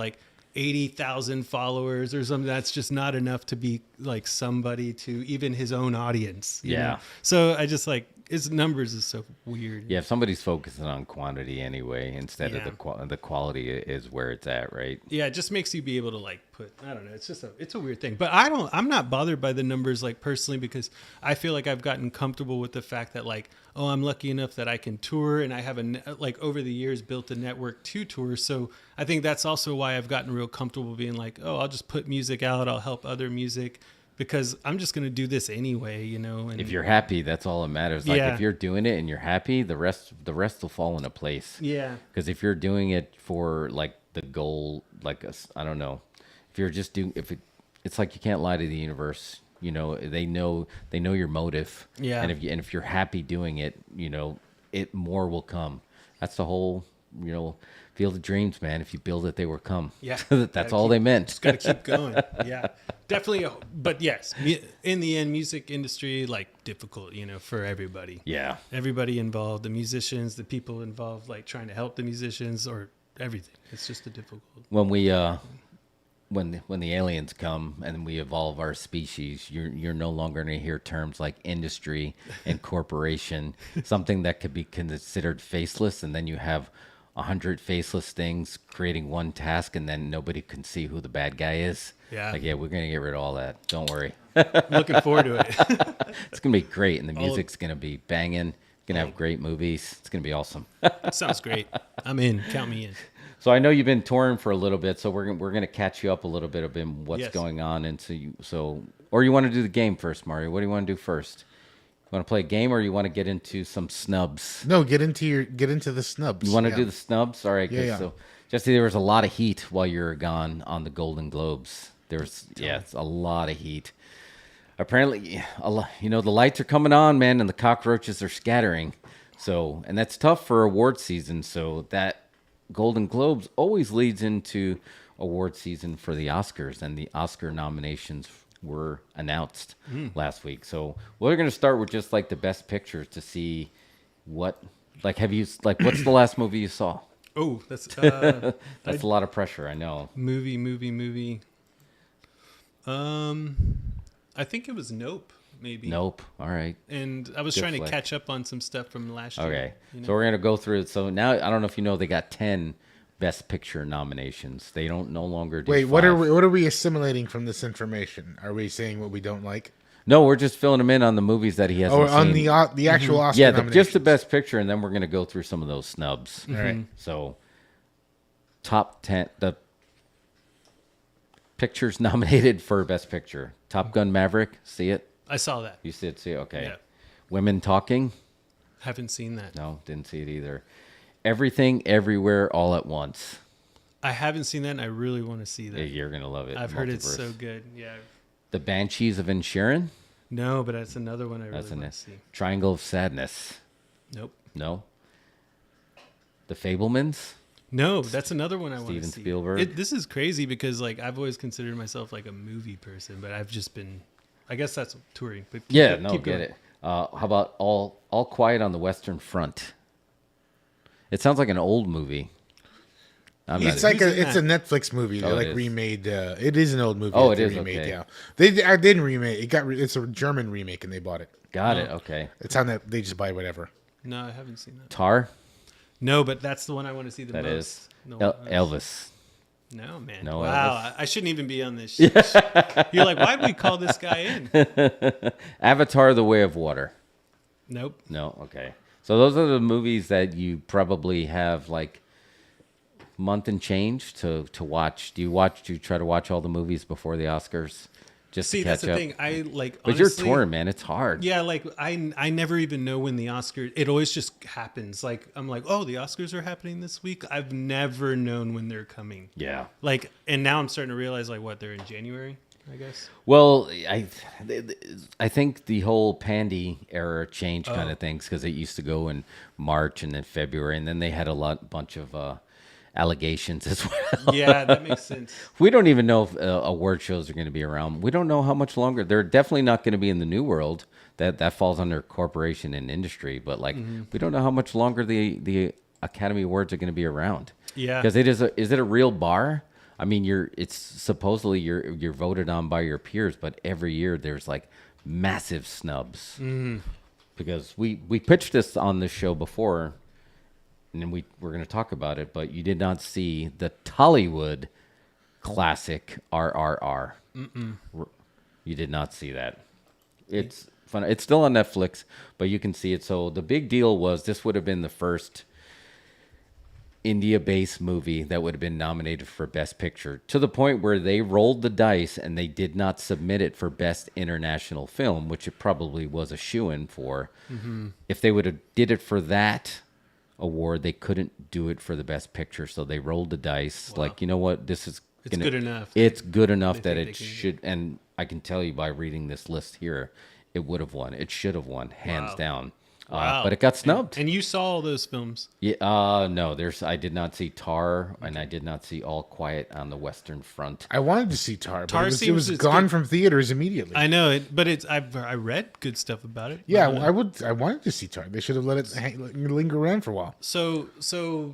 80,000 followers or something. That's just not enough to be somebody to even his own audience. you
Yeah.
know? So I just his numbers is so weird.
Yeah, if somebody's focusing on quantity anyway, instead of
Yeah.
the quality is where it's at, right?
Yeah, it just makes you be able to put, I don't know, it's a weird thing. But I'm not bothered by the numbers personally because I feel I've gotten comfortable with the fact that oh, I'm lucky enough that I can tour and I have over the years built a network to tour. So I think that's also why I've gotten real comfortable being oh, I'll just put music out, I'll help other music because I'm just going to do this anyway, and
If you're happy, that's all that matters.
Yeah.
If you're doing it and you're happy, the rest will fall into place.
yeah.
Because if you're doing it for the goal, I don't know, if you're just doing, it's you can't lie to the universe. They know your motive.
Yeah.
And if you're happy doing it, it more will come. That's the whole, field of dreams, man. If you build it, they will come.
Yeah.
That's all they meant.
Just got to keep going. Yeah, definitely. But yes, in the end, music industry, difficult, for everybody.
Yeah.
Everybody involved, the musicians, the people involved, trying to help the musicians or everything. It's just a difficult.
When we when the aliens come and we evolve our species, you're no longer going to hear terms like industry and corporation, something that could be considered faceless, and then you have 100 faceless things creating one task, and then nobody can see who the bad guy is.
Yeah.
Yeah, we're going to get rid of all that. Don't worry.
Looking forward to it.
It's going to be great, and the music's going to be banging. Going to have great movies. It's going to be awesome.
Sounds great. I'm in. Count me in.
So I know you've been touring for a little bit, so we're going to catch you up a little bit of what's
Yes.
going on, and or you want to do the game first, Mario? What do you want to do first? You want to play a game, or you want to get into some snubs?
No, get into the snubs.
You want to
Yeah.
do the snubs? All right.
Yeah, yeah.
So, Jesse, there was a lot of heat while you were gone on the Golden Globes. It's a lot of heat. Apparently, the lights are coming on, man, and the cockroaches are scattering. So, and that's tough for award season. So that Golden Globes always leads into award season for the Oscars, and the Oscar nominations were announced last week. So we're going to start with just the best pictures to see what, what's the last movie you saw?
Oh, that's
That's a lot of pressure, I know.
movie. I think it was Nope, maybe.
Nope. All right.
And I was
Good
trying to
flick.
catch up on some stuff from last year.
Okay.
you know?
So we're going to go through it. So now, I don't know if you know, they got 10 Best Picture nominations. They don't no longer do
Wait,
5.
what are we assimilating from this information? Are we saying what we don't like?
No, we're just filling them in on the movies that he hasn't
Or on
seen.
the actual Oscar
Yeah,
nominations?
just the Best Picture, and then we're going to go through some of those snubs.
All right.
So, top 10, the pictures nominated for Best Picture. Top Gun Maverick, see it?
I saw that.
You did see it? Okay.
Yeah.
Women Talking?
Haven't seen that.
No, didn't see it either. Everything, Everywhere, All at Once.
I haven't seen that, and I really want to see that.
You're going to love it.
I've heard it's
Multiverse.
so good. Yeah.
The Banshees of Inisherin?
No, but that's another one I really
That's
want
an
to see.
Triangle of Sadness.
Nope.
No. The Fablemans?
No, that's another one I want to
Steven
see.
Spielberg.
This is crazy because like I've always considered myself like a movie person, but I've just been. I guess that's touring. But
Yeah,
keep
get
going.
it. How about All Quiet on the Western Front? It sounds like an old movie.
It's
Who's in
it's a
that?
Netflix movie. They
Oh, it
like
is.
remade. It is an old movie.
Oh,
that
it
they
is,
remade.
okay.
Yeah, they didn't remake. It's a German remake, and they bought it.
Got it. Okay.
It's on that. They just buy whatever.
No, I haven't seen that.
Tar?
No, but that's the one I want to see the
That
most.
is.
No,
Elvis.
No, man.
No,
wow, I shouldn't even be on this. Shit. You're like, why'd we call this guy in?
Avatar: The Way of Water.
Nope.
No. Okay. So those are the movies that you probably have like month and change to watch. Do you try to watch all the movies before the Oscars? Just
See,
to catch
that's the
up?
thing. I like.
But
honestly,
you're touring, man. It's hard.
Yeah, like I never even know when the Oscars. It always just happens. Like I'm like, oh, the Oscars are happening this week. I've never known when they're coming.
Yeah.
Like, and now I'm starting to realize like what they're in January, I guess.
Well, I think the whole Pandy era changed kind of things because it used to go in March and then February, and then they had bunch of allegations as well.
Yeah, that makes sense.
We don't even know if award shows are going to be around. We don't know how much longer. They're definitely not going to be in the new world. That falls under corporation and industry. But like, we don't know how much longer the Academy Awards are going to be around.
Yeah.
Because is it a real bar? I mean, it's supposedly you're voted on by your peers, but every year there's like massive snubs. Because we pitched this on this show before, and then we're going to talk about it, but you did not see the Tollywood classic RRR. You did not see that. It's fun. It's still on Netflix, but you can see it. So the big deal was this would have been the first India-based movie that would have been nominated for Best Picture, to the point where they rolled the dice and they did not submit it for Best International Film, which it probably was a shoo-in for. If they would have did it for that award, they couldn't do it for the Best Picture, so they rolled the dice. Like, you know what, this is
Good enough.
It's good enough
They
that
think
it
they can-
should, and I can tell you by reading this list here, it would have won. It should have won, hands
Wow.
down.
Wow.
But it got snubbed.
And you saw all those films.
Yeah, no, I did not see Tar, and I did not see All Quiet on the Western Front.
I wanted to see Tar, but
Tar
it was
seems it's
gone
good.
from theaters immediately.
I know it, but I read good stuff about it.
yeah,
But,
I wanted to see Tar. They should have let it linger around for a while.
So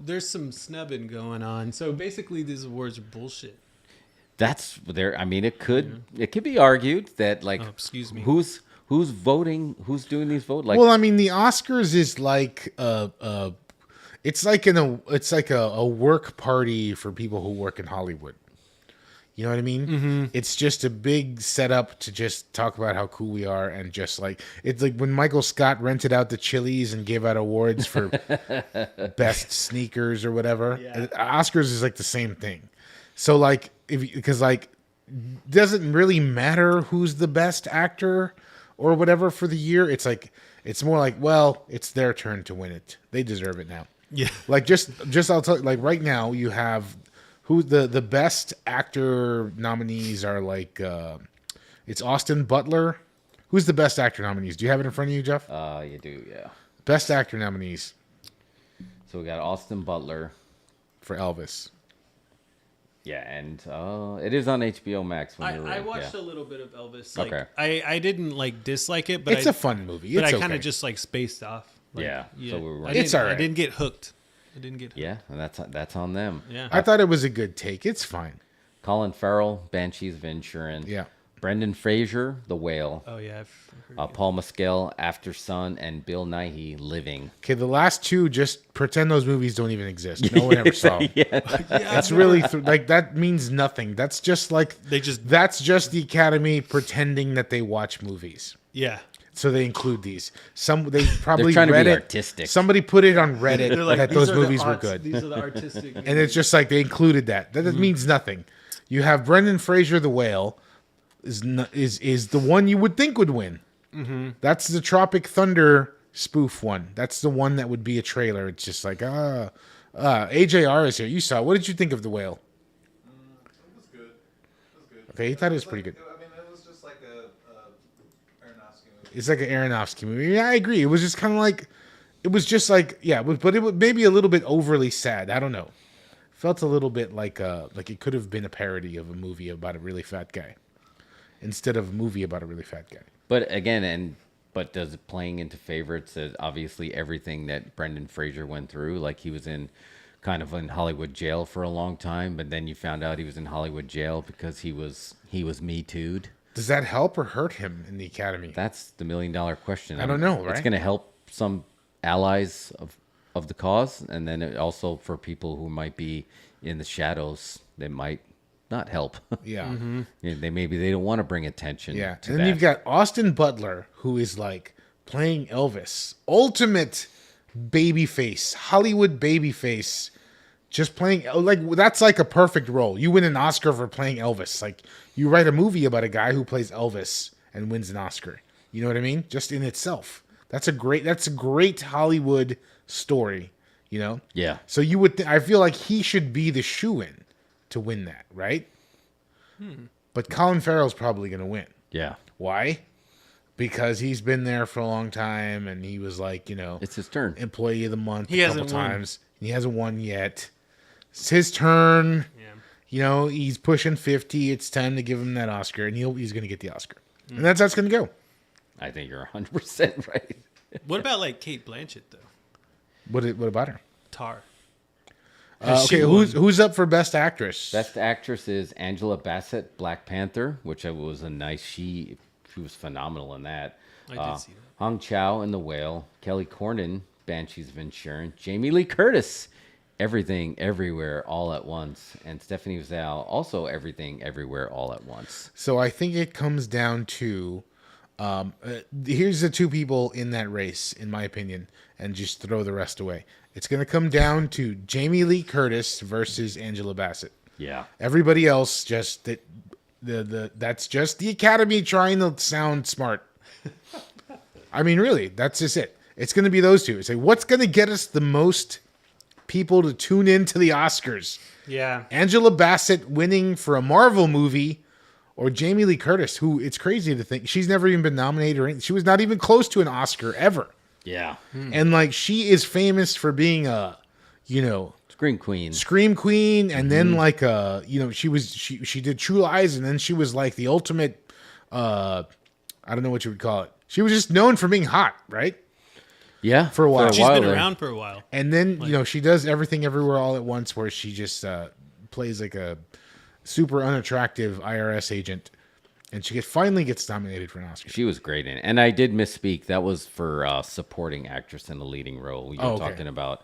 there's some snubbing going on. So basically, these awards are bullshit.
That's there. I mean, it could be argued that like,
Oh, excuse me.
who's voting, who's doing these votes? Like,
Well, I mean, the Oscars is like it's like a work party for people who work in Hollywood. You know what I mean?
Mm-hmm.
It's just a big setup to just talk about how cool we are, and just like it's like when Michael Scott rented out the Chili's and gave out awards for best sneakers or whatever.
Yeah.
Oscars is like the same thing. So like because like doesn't really matter who's the best actor or whatever for the year. It's like it's more like, well, it's their turn to win it. They deserve it now.
Yeah.
Like just I'll tell you, like right now you have who the best actor nominees are like it's Austin Butler. Who's the best actor nominees? Do you have it in front of you, Jeff?
you do, yeah.
Best actor nominees
So we got Austin Butler.
for Elvis.
Yeah, and it is on HBO Max.
I watched a little bit of Elvis. Like,
Okay.
I didn't like dislike it, but
It's a fun movie.
But
It's
I kind
okay.
of just like spaced off. Like,
Yeah, so we were-
I didn't,
It's all right.
I didn't get hooked. I didn't get hooked.
Yeah, and that's on them.
Yeah.
I thought it was a good take. It's fine.
Colin Farrell, Banshees of Inisherin.
Yeah.
Brendan Fraser, The Whale.
Oh yeah. I've heard
Paul Mescal, After Sun, and Bill Nighy, Living.
Okay, the last two, just pretend those movies don't even exist. No one ever saw them. It's really like that means nothing. That's just like that's just the Academy pretending that they watch movies.
yeah.
So they include these. They probably
They're trying to be
read it.
artistic.
Somebody put it on Reddit
They're like,
that
"These
those
are the
movies were
arts-
good,
These are the artistic.
and it's just like they included that. That means nothing. You have Brendan Fraser, The Whale, is the one you would think would win. Mm-hmm. That's the Tropic Thunder spoof one. That's the one that would be a trailer. It's just like AJR is here. You saw it. What did you think of The Whale?
It was good. It was good.
Okay, he thought it was pretty good.
I mean, it was just like a Aronofsky movie.
It's like an Aronofsky movie. Yeah, I agree. It was just kind of like, it was just like, yeah, but it was maybe a little bit overly sad. I don't know. Felt a little bit like it could have been a parody of a movie about a really fat guy instead of a movie about a really fat guy.
But again, but does it playing into favorites is obviously everything that Brendan Fraser went through. Like he was in Hollywood jail for a long time, but then you found out he was in Hollywood jail because he was Me Too'd.
Does that help or hurt him in the Academy?
That's the $1 million question.
I don't know, right?
It's going to help some allies of the cause, and then it also for people who might be in the shadows, they might not help.
Yeah.
Mm-hmm.
They don't want to bring attention.
Yeah.
to
And then
that.
you've got Austin Butler, who is like playing Elvis. Ultimate babyface. Hollywood babyface. Just playing, like, that's like a perfect role. You win an Oscar for playing Elvis. Like, you write a movie about a guy who plays Elvis and wins an Oscar. You know what I mean? Just in itself. That's a great Hollywood story, you know?
Yeah.
So you would, I feel like he should be the shoo-in to win that, right? But Colin Farrell's probably going to win.
Yeah.
Why? Because he's been there for a long time and he was like, you know,
It's his turn.
employee of the month
He
a couple
hasn't won.
times. He hasn't won yet. It's his turn.
Yeah.
You know, he's pushing 50. It's time to give him that Oscar, and he's going to get the Oscar. And that's how it's going to go.
I think you're 100% right.
What about like Kate Blanchett though?
What about her?
Tar.
Okay,
She
who's up for Best Actress?
Best actress is Angela Bassett, Black Panther, which was a nice. She was phenomenal in that.
I did see that.
Hong Chow in The Whale, Kelly Cornyn, Banshees of Inisherin, Jamie Lee Curtis, Everything Everywhere All at Once, and Stephanie Zhao, also Everything Everywhere All at Once.
So I think it comes down to here's the two people in that race, in my opinion, and just throw the rest away. It's going to come down to Jamie Lee Curtis versus Angela Bassett.
Yeah.
Everybody else just that's just the Academy trying to sound smart. I mean, really, that's just it. It's going to be those two. It's like, what's going to get us the most people to tune into the Oscars?
Yeah.
Angela Bassett winning for a Marvel movie, or Jamie Lee Curtis, who it's crazy to think she's never even been nominated or anything. She was not even close to an Oscar ever.
Yeah.
And like, she is famous for being a, you know,
Scream Queen.
Scream Queen, and then like you know, she did True Lies, and then she was like the ultimate I don't know what you would call it. She was just known for being hot, right?
Yeah.
For a while.
She's been
there.
around for a while.
And then, you know, she does Everything Everywhere All at Once, where she just plays like a super unattractive IRS agent, and she finally gets nominated for an Oscar.
She was great in it. And I did misspeak. That was for supporting actress in the leading role. We were
okay.
talking about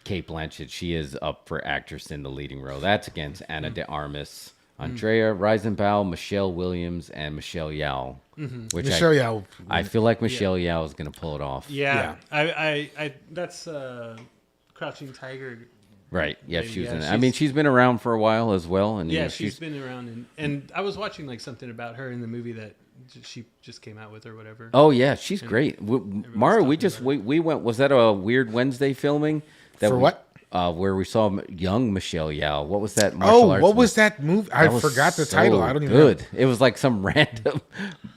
Kate Blanchett. She is up for actress in the leading role. That's against Ana de Armas, Andrea Riseborough, Michelle Williams, and Michelle Yeoh. Which
Michelle Yeoh.
I feel like Michelle Yeoh is going to pull it off.
Yeah. I that's Crouching Tiger.
Right. Yeah, she was
Yeah,
in it. I mean, she's been around for a while as well. And you
Yeah,
know,
she's been around, and I was watching like something about her in the movie that she just came out with or whatever.
Oh yeah, she's great. Mara, we went. Was that a Weird Wednesday filming?
For what?
Where we saw young Michelle Yeoh. What was that? Martial arts
What was that movie? I
was
forgot the
so
title. I don't even
good.
know.
It was like some random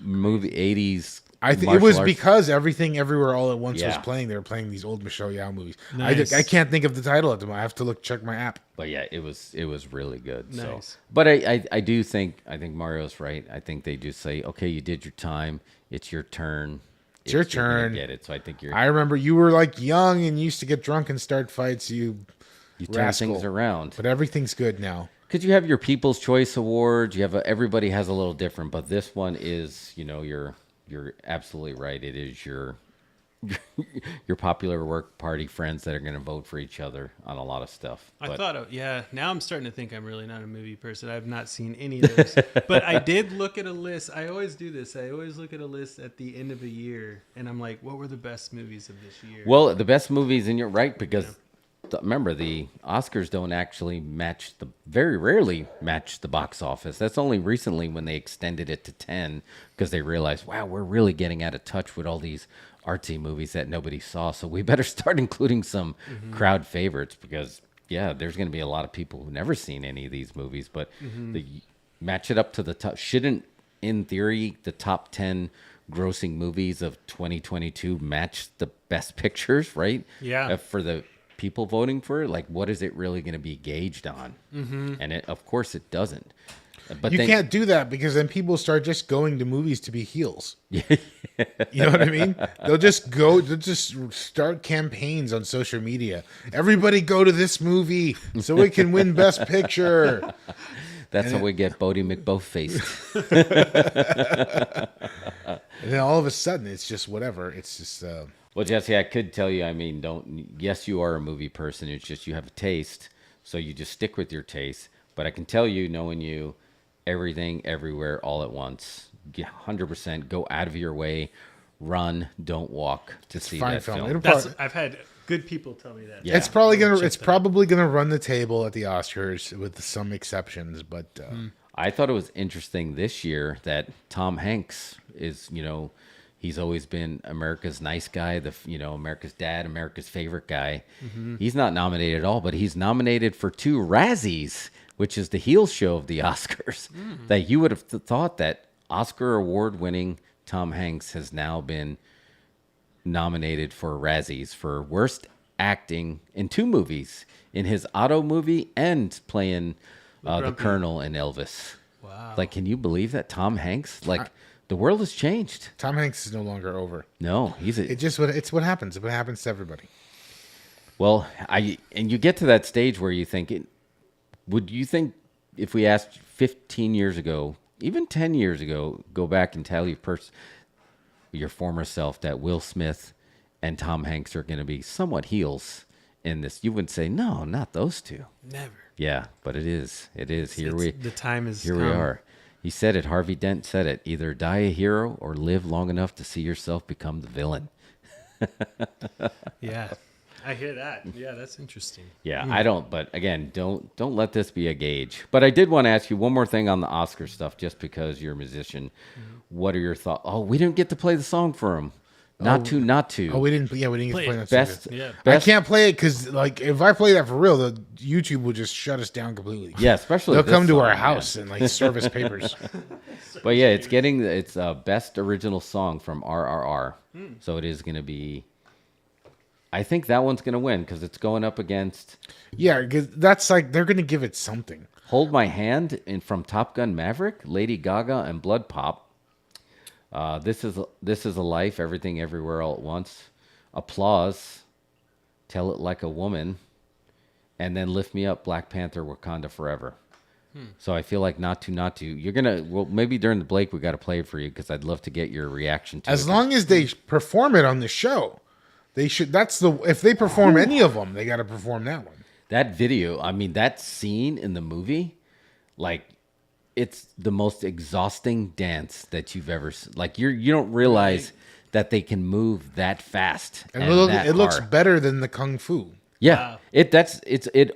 movie, 80s.
I think it
martial
was
arts.
because Everything Everywhere All at Once was
Yeah.
playing. They were playing these old Michelle Yeoh movies.
Nice.
I can't think of the title at the moment. I have to check my app.
But yeah, it was really good. So.
Nice.
But I do think Mario's right. I think they just say, okay, you did your time. It's your turn.
It's your
you're gonna
turn.
Get it. So I think you're.
I remember you were like young and you used to get drunk and start fights. You
turn
rascal.
things around.
But everything's good now.
Because you have your People's Choice Awards, you have everybody has a little different, but this one is, you know, you're absolutely right. It is your popular work party friends that are going to vote for each other on a lot of stuff.
I
But
thought, now I'm starting to think I'm really not a movie person. I've not seen any of those. But I did look at a list. I always do this. I always look at a list at the end of a year, and I'm like, what were the best movies of this year?
well, the best movies, and you're right, because remember the Oscars don't actually very rarely match the box office. That's only recently when they extended it to 10 because they realized, wow, we're really getting out of touch with all these artsy movies that nobody saw. So we better start including some crowd favorites because, yeah, there's going to be a lot of people who've never seen any of these movies, but match it up to the top. Shouldn't, in theory, the top 10 grossing movies of 2022 match the best pictures, right?
Yeah.
For the people voting for it, like, what is it really going to be gauged on? And of course it doesn't. But
you
then,
can't do that because then people start just going to movies to be heels. You know what I mean? They'll just start campaigns on social media. Everybody go to this movie so we can win Best Picture.
That's how we get Bodie McBoth-faced.
And then all of a sudden, it's just whatever. It's just...
Well, Jesse, I could tell you, I mean, yes, you are a movie person. It's just you have a taste, so you just stick with your taste. But I can tell you, knowing you, everything, everywhere, all at once. 100% go out of your way. Run, don't walk to see
fine
that
film.
film.
I've had good people tell me that.
Yeah.
It's probably gonna run the table at the Oscars with some exceptions, but
I thought it was interesting this year that Tom Hanks is, he's always been America's nice guy, America's dad, America's favorite guy. He's not nominated at all, but he's nominated for 2 Razzies, which is the heel show of the Oscars. That you would have thought that Oscar award-winning Tom Hanks has now been nominated for Razzies for worst acting in 2 movies, in his Otto movie and playing the Colonel in Elvis.
Wow.
Like, can you believe that Tom Hanks? The world has changed.
Tom Hanks is no longer over.
No,
It's what happens. What happens to everybody.
Well, and you get to that stage where you think, would you think if we asked 15 years ago, even 10 years ago, go back and tell your former self that Will Smith and Tom Hanks are going to be somewhat heels in this, you wouldn't say, no, not those 2.
Never.
Yeah, but it is. It is.
The time is
Here
come.
we are. He said it. Harvey Dent said it. Either die a hero or live long enough to see yourself become the villain.
Yeah, I hear that. Yeah, that's interesting.
Yeah, I don't. But again, don't let this be a gauge. But I did want to ask you one more thing on the Oscar stuff, just because you're a musician. What are your thoughts? Oh, we didn't get to play the song for him. Not to.
Oh, we didn't get to play that.
Best.
Yeah.
I can't play it because, if I play that for real, the YouTube will just shut us down completely.
Yeah, especially
they'll
this
come to
song,
our
man.
house and serve us papers.
But yeah, it's best original song from RRR. So it is going to be. I think that one's going to win because it's going up against
Yeah, because that's they're going to give it something.
Hold My Hand from Top Gun Maverick, Lady Gaga, and Blood Pop. This is a Life, Everything Everywhere All at Once. Applause, Tell It Like a Woman, and then Lift Me Up, Black Panther, Wakanda Forever. So I feel like not to. You're gonna maybe during the break we got to play it for you because I'd love to get your reaction to it.
As long as they perform it on the show, they should. If they perform any of them, they got to perform that one.
That video, I mean, that scene in the movie, it's the most exhausting dance that you've ever seen. You don't realize that they can move that fast.
And
it
looks better than the kung fu.
Yeah, it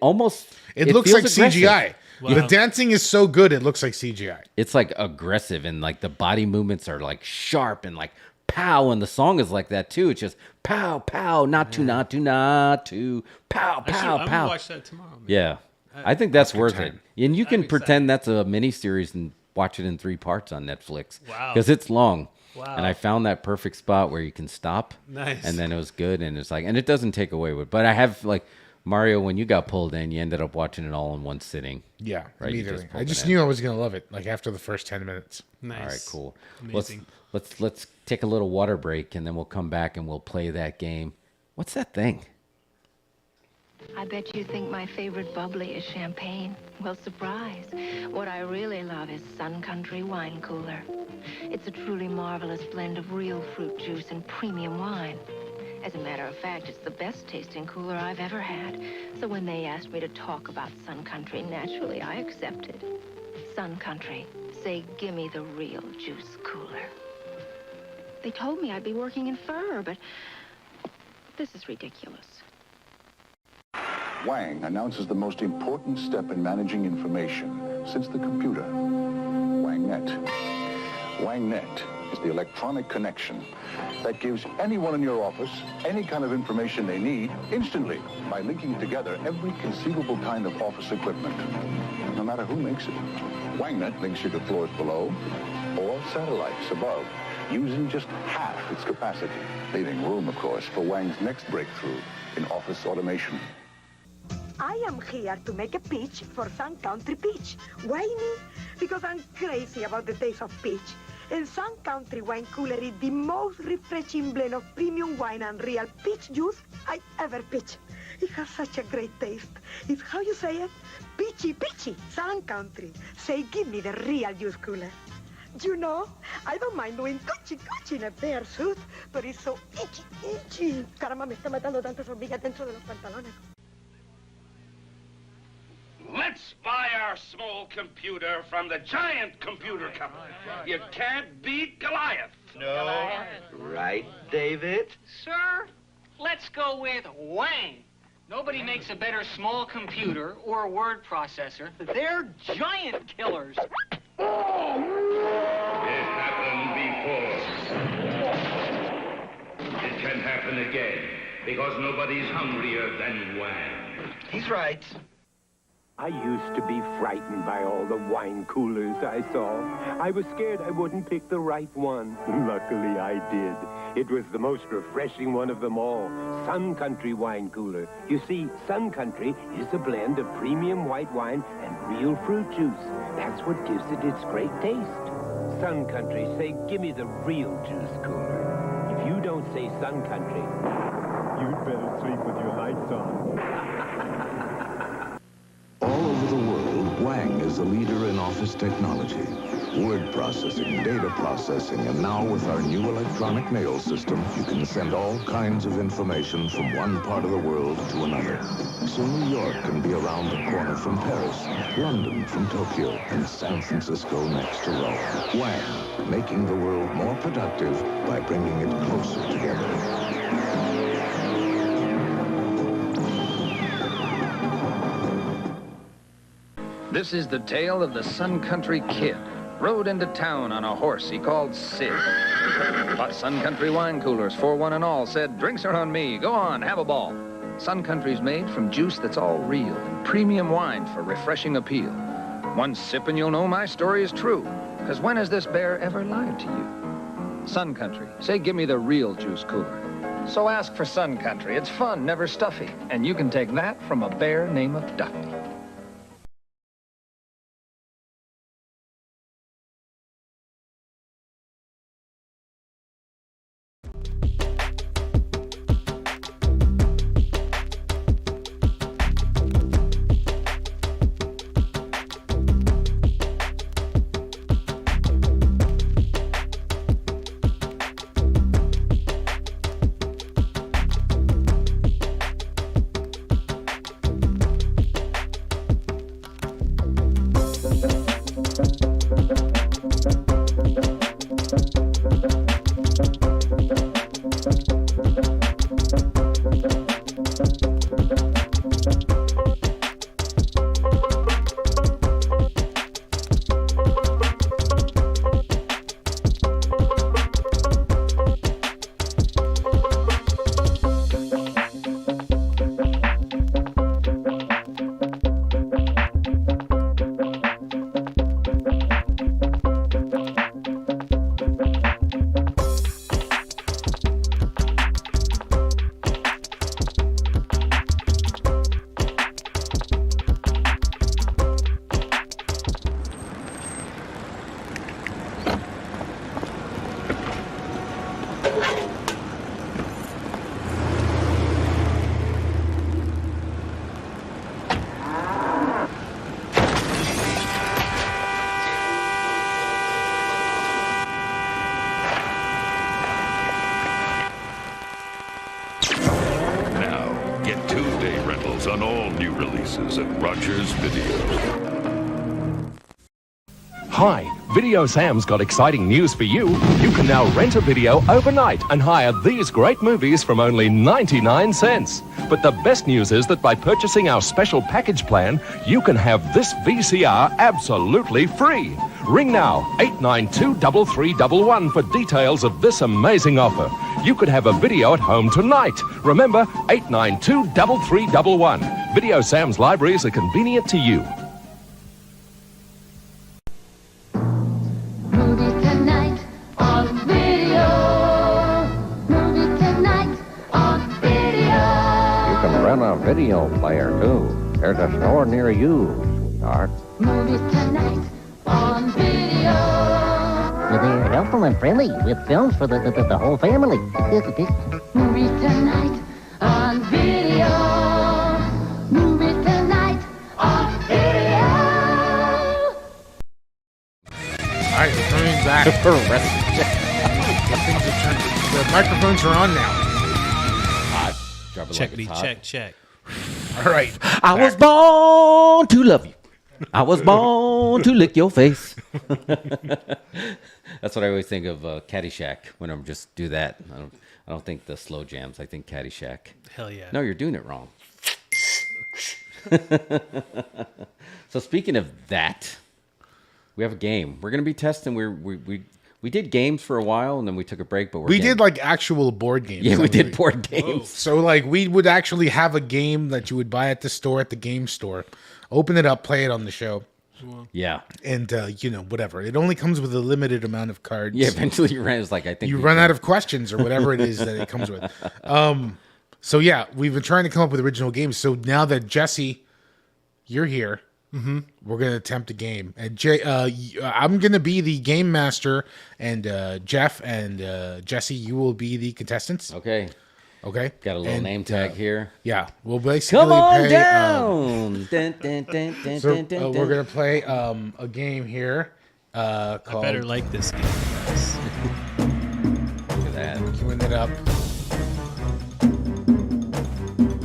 almost
looks
feels
like
aggressive.
CGI.
Wow.
The dancing is so good, it looks like CGI.
It's aggressive and the body movements are sharp and pow, and the song is like that too. It's just pow pow, not to, pow pow
I'm
pow.
gonna watch that tomorrow. Man.
Yeah, I think that's worth it.
time.
And you can
I'm
pretend that's a mini series and watch it in 3 parts on Netflix.
Wow.
Because it's long.
Wow.
And I found that perfect spot where you can stop.
Nice.
And then it was good, and it's and it doesn't take away with. But I have Mario, when you got pulled in, you ended up watching it all in one sitting.
Yeah,
Right, you
immediately.
just pulled
I just
it in.
knew I was gonna love it. After the first 10 minutes.
Nice.
All right, cool.
Amazing.
Let's take a little water break, and then we'll come back and we'll play that game. What's that thing?
I bet you think my favorite bubbly is champagne. Well, surprise. What I really love is Sun Country Wine Cooler. It's a truly marvelous blend of real fruit juice and premium wine. As a matter of fact, it's the best tasting cooler I've ever had. So when they asked me to talk about Sun Country, naturally I accepted. Sun Country. Say, gimme the real juice cooler. They told me I'd be working in fur, but this is ridiculous.
Wang announces the most important step in managing information since the computer, WangNet. WangNet is the electronic connection that gives anyone in your office any kind of information they need instantly by linking together every conceivable kind of office equipment, no matter who makes it. WangNet links you to floors below or satellites above, using just half its capacity, leaving room, of course, for Wang's next breakthrough in office automation.
I am here to make a pitch for Sun Country Peach. Why me? Because I'm crazy about the taste of peach. And Sun Country Wine Cooler is the most refreshing blend of premium wine and real peach juice I ever pitched. It has such a great taste. It's how you say it? Peachy, peachy. Sun Country. Say, give me the real juice cooler. You know, I don't mind doing cuchi in a bear suit, but it's so itchy. Caramba, me está matando tantas hormigas dentro de los pantalones.
Let's buy our small computer from the giant computer company. You can't beat Goliath.
No.
Right, David?
Sir, let's go with Wang. Nobody makes a better small computer or word processor. They're giant killers.
It happened before. It can happen again, because nobody's hungrier than Wang.
He's right.
I used to be frightened by all the wine coolers I saw. I was scared I wouldn't pick the right one. Luckily, I did. It was the most refreshing one of them all, Sun Country Wine Cooler. You see, Sun Country is a blend of premium white wine and real fruit juice. That's what gives it its great taste. Sun Country, say, give me the real juice cooler. If you don't say Sun Country, you'd better sleep with your lights on.
All over the world, Wang is a leader in office technology. Word processing, data processing, and now with our new electronic mail system, you can send all kinds of information from one part of the world to another. So New York can be around the corner from Paris, London from Tokyo, and San Francisco next to Rome. Wang, making the world more productive by bringing it closer together.
This is the tale of the Sun Country Kid. Rode into town on a horse he called Sid. Bought Sun Country wine coolers for one and all. Said, drinks are on me. Go on, have a ball. Sun Country's made from juice that's all real and premium wine for refreshing appeal. One sip and you'll know my story is true. Because when has this bear ever lied to you? Sun Country, say give me the real juice cooler. So ask for Sun Country. It's fun, never stuffy. And you can take that from a bear named Duffy.
On all new releases at Rogers Video.
Hi,
Video Sam's got exciting news for you. You can now rent a video overnight and hire these great movies from only 99 cents. But the best news is that by purchasing our special package plan, you can have this VCR absolutely free. Ring now, 892-3311 for details of this amazing offer. You could have a video at home tonight. Remember, 892-3311. Video Sam's libraries are convenient to you.
Movies tonight on video. Movies tonight on video.
You can rent a video player, too. There's a store near you, sweetheart.
Movies tonight on video.
They're helpful and friendly with films for the whole family.
Movies tonight on video. Movies tonight on video.
All right, we're coming back. The microphones are on now.
Drop it like
Checkity
it's hot.
check.
All right.
I was born to love you. I was born to lick your face. That's what I always think of Caddyshack when I'm just do that. I don't think the slow jams. I think Caddyshack.
Hell yeah.
No, you're doing it wrong. So speaking of that, we have a game. We're gonna be testing. We did games for a while and then we took a break, but
we did like actual board games.
Yeah, we did board games.
Whoa. So like we would actually have a game that you would buy at the store, at the game store, open it up, play it on the show.
Yeah.
And whatever. It only comes with a limited amount of cards.
Yeah, eventually you run. It's like I think
you run out of questions or whatever it is that it comes with. So yeah, we've been trying to come up with original games. So now that Jesse, you're here, we're gonna attempt a game. And I'm gonna be the game master, and Jeff and Jesse, you will be the contestants.
Okay.
Okay.
Got a little name tag here.
Yeah. We'll basically
Come on
play,
down.
We're gonna play a game here called.
I better like this game, guys.
Look at that.
Queuing it up.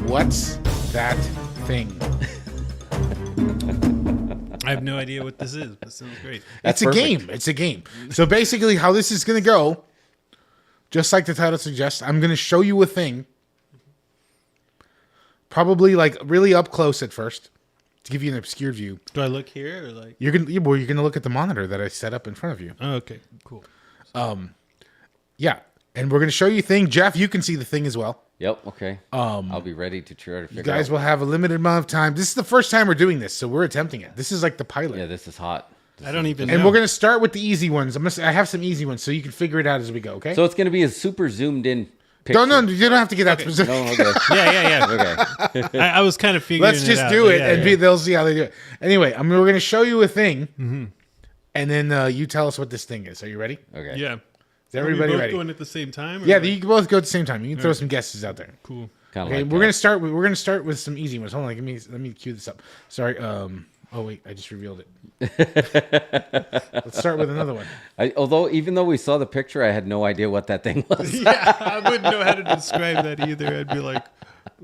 What's that thing?
I have no idea what this is, but it sounds great.
It's a game. It's a game. So basically, how this is gonna go, just like the title suggests, I'm gonna show you a thing. Probably like really up close at first, to give you an obscured view.
Do I look here or like?
You're gonna look at the monitor that I set up in front of you.
Oh, okay, cool.
Yeah, and we're gonna show you a thing. Jeff, you can see the thing as well.
Yep. Okay. I'll be ready to try to figure.
You guys
out.
will have a limited amount of time. This is the first time we're doing this, so we're attempting it. This is like the pilot.
Yeah, this is hot.
I don't even.
And
know.
we're gonna start with the easy ones. I have some easy ones, so you can figure it out as we go. Okay.
So it's gonna be a super zoomed in picture.
No, you don't have to get that specific.
No, okay.
Yeah. Okay. I was kind of figuring.
Let's just
it out,
do it,
yeah,
and
yeah.
they'll see how they do it. Anyway, we're gonna show you a thing, and then you tell us what this thing is. Are you ready?
Okay.
Yeah.
Is everybody
Are we both
ready?
going at the same time? Or
Yeah,
like-
you can both go at the same time. You can throw some guesses out there.
Cool.
Kinda
Okay,
like
we're
that.
gonna start with some easy ones. Hold on, let me cue this up. Sorry. Oh wait, I just revealed it. Let's start with another one.
Even though we saw the picture, I had no idea what that thing was.
Yeah, I wouldn't know how to describe that either. I'd be like,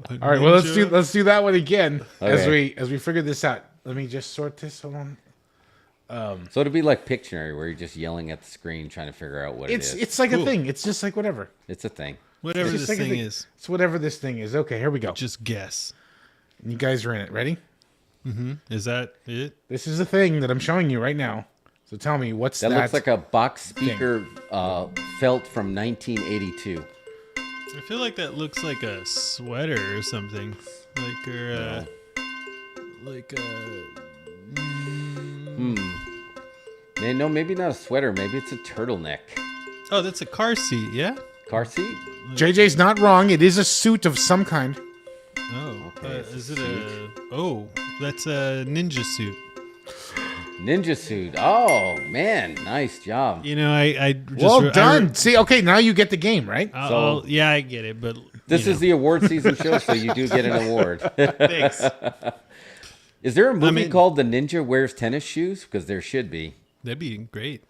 all right, well let's do that one again
Okay.
as we figure this out. Let me just sort this. Hold on.
So it'd be like Pictionary, where you're just yelling at the screen trying to figure out what it is.
It's like a thing. It's just like whatever.
It's a thing.
Whatever
It's
this
just like a
thing is.
It's whatever this thing is. Okay, here we go.
Just guess.
And you guys are in it. Ready?
Is that it?
This is the thing that I'm showing you right now. So tell me, what's that?
That looks like a box speaker felt from 1982.
I feel like that looks like a sweater or something.
No, maybe not a sweater. Maybe it's a turtleneck.
Oh, that's a car seat, yeah?
Car seat?
JJ's not wrong. It is a suit of some kind.
Oh, is it a... Oh, that's a ninja suit.
Ninja suit. Oh, man. Nice job.
You know, I just...
Well done. See, okay, now you get the game, right?
Yeah, I get it, but...
This is the award season show, so you do get an award.
Thanks.
Is there a movie called The Ninja Wears Tennis Shoes? Because there should be.
That'd be great.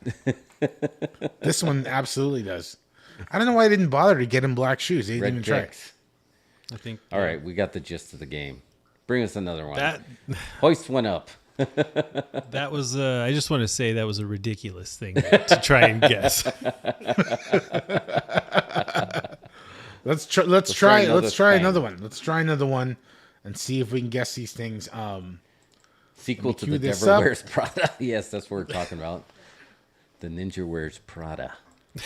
This one absolutely does. I don't know why I didn't bother to get him black shoes. They didn't
Red
even try.
bricks.
I think...
All right, we got the gist of the game. Bring us another one.
That-
Hoist one up.
That was. I just want to say that was a ridiculous thing to try and guess.
Let's try another one. Let's try another one and see if we can guess these things.
Sequel to The Devil Wears Prada. Yes, that's what we're talking about. The Ninja Wears Prada.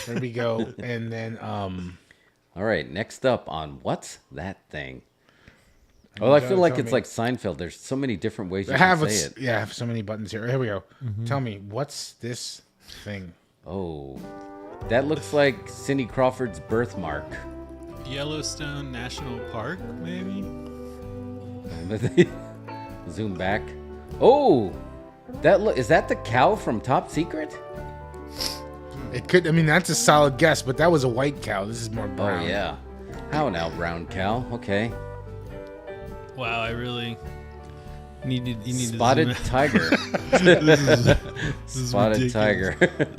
There we go. And then
all right, next up on What's That Thing? Oh, I feel like it's like Seinfeld. There's so many different ways you can say it.
Yeah, I have so many buttons here. Here we go. Tell me, what's this thing?
Oh, that looks like Cindy Crawford's birthmark.
Yellowstone National Park, maybe?
Zoom back. Oh, is that the cow from Top Secret?
It could. I mean, that's a solid guess, but that was a white cow. This is more brown.
Oh yeah. How now, brown cow? Okay.
Wow, I really needed. You need
Spotted
to
tiger.
this is
Spotted
ridiculous.
tiger.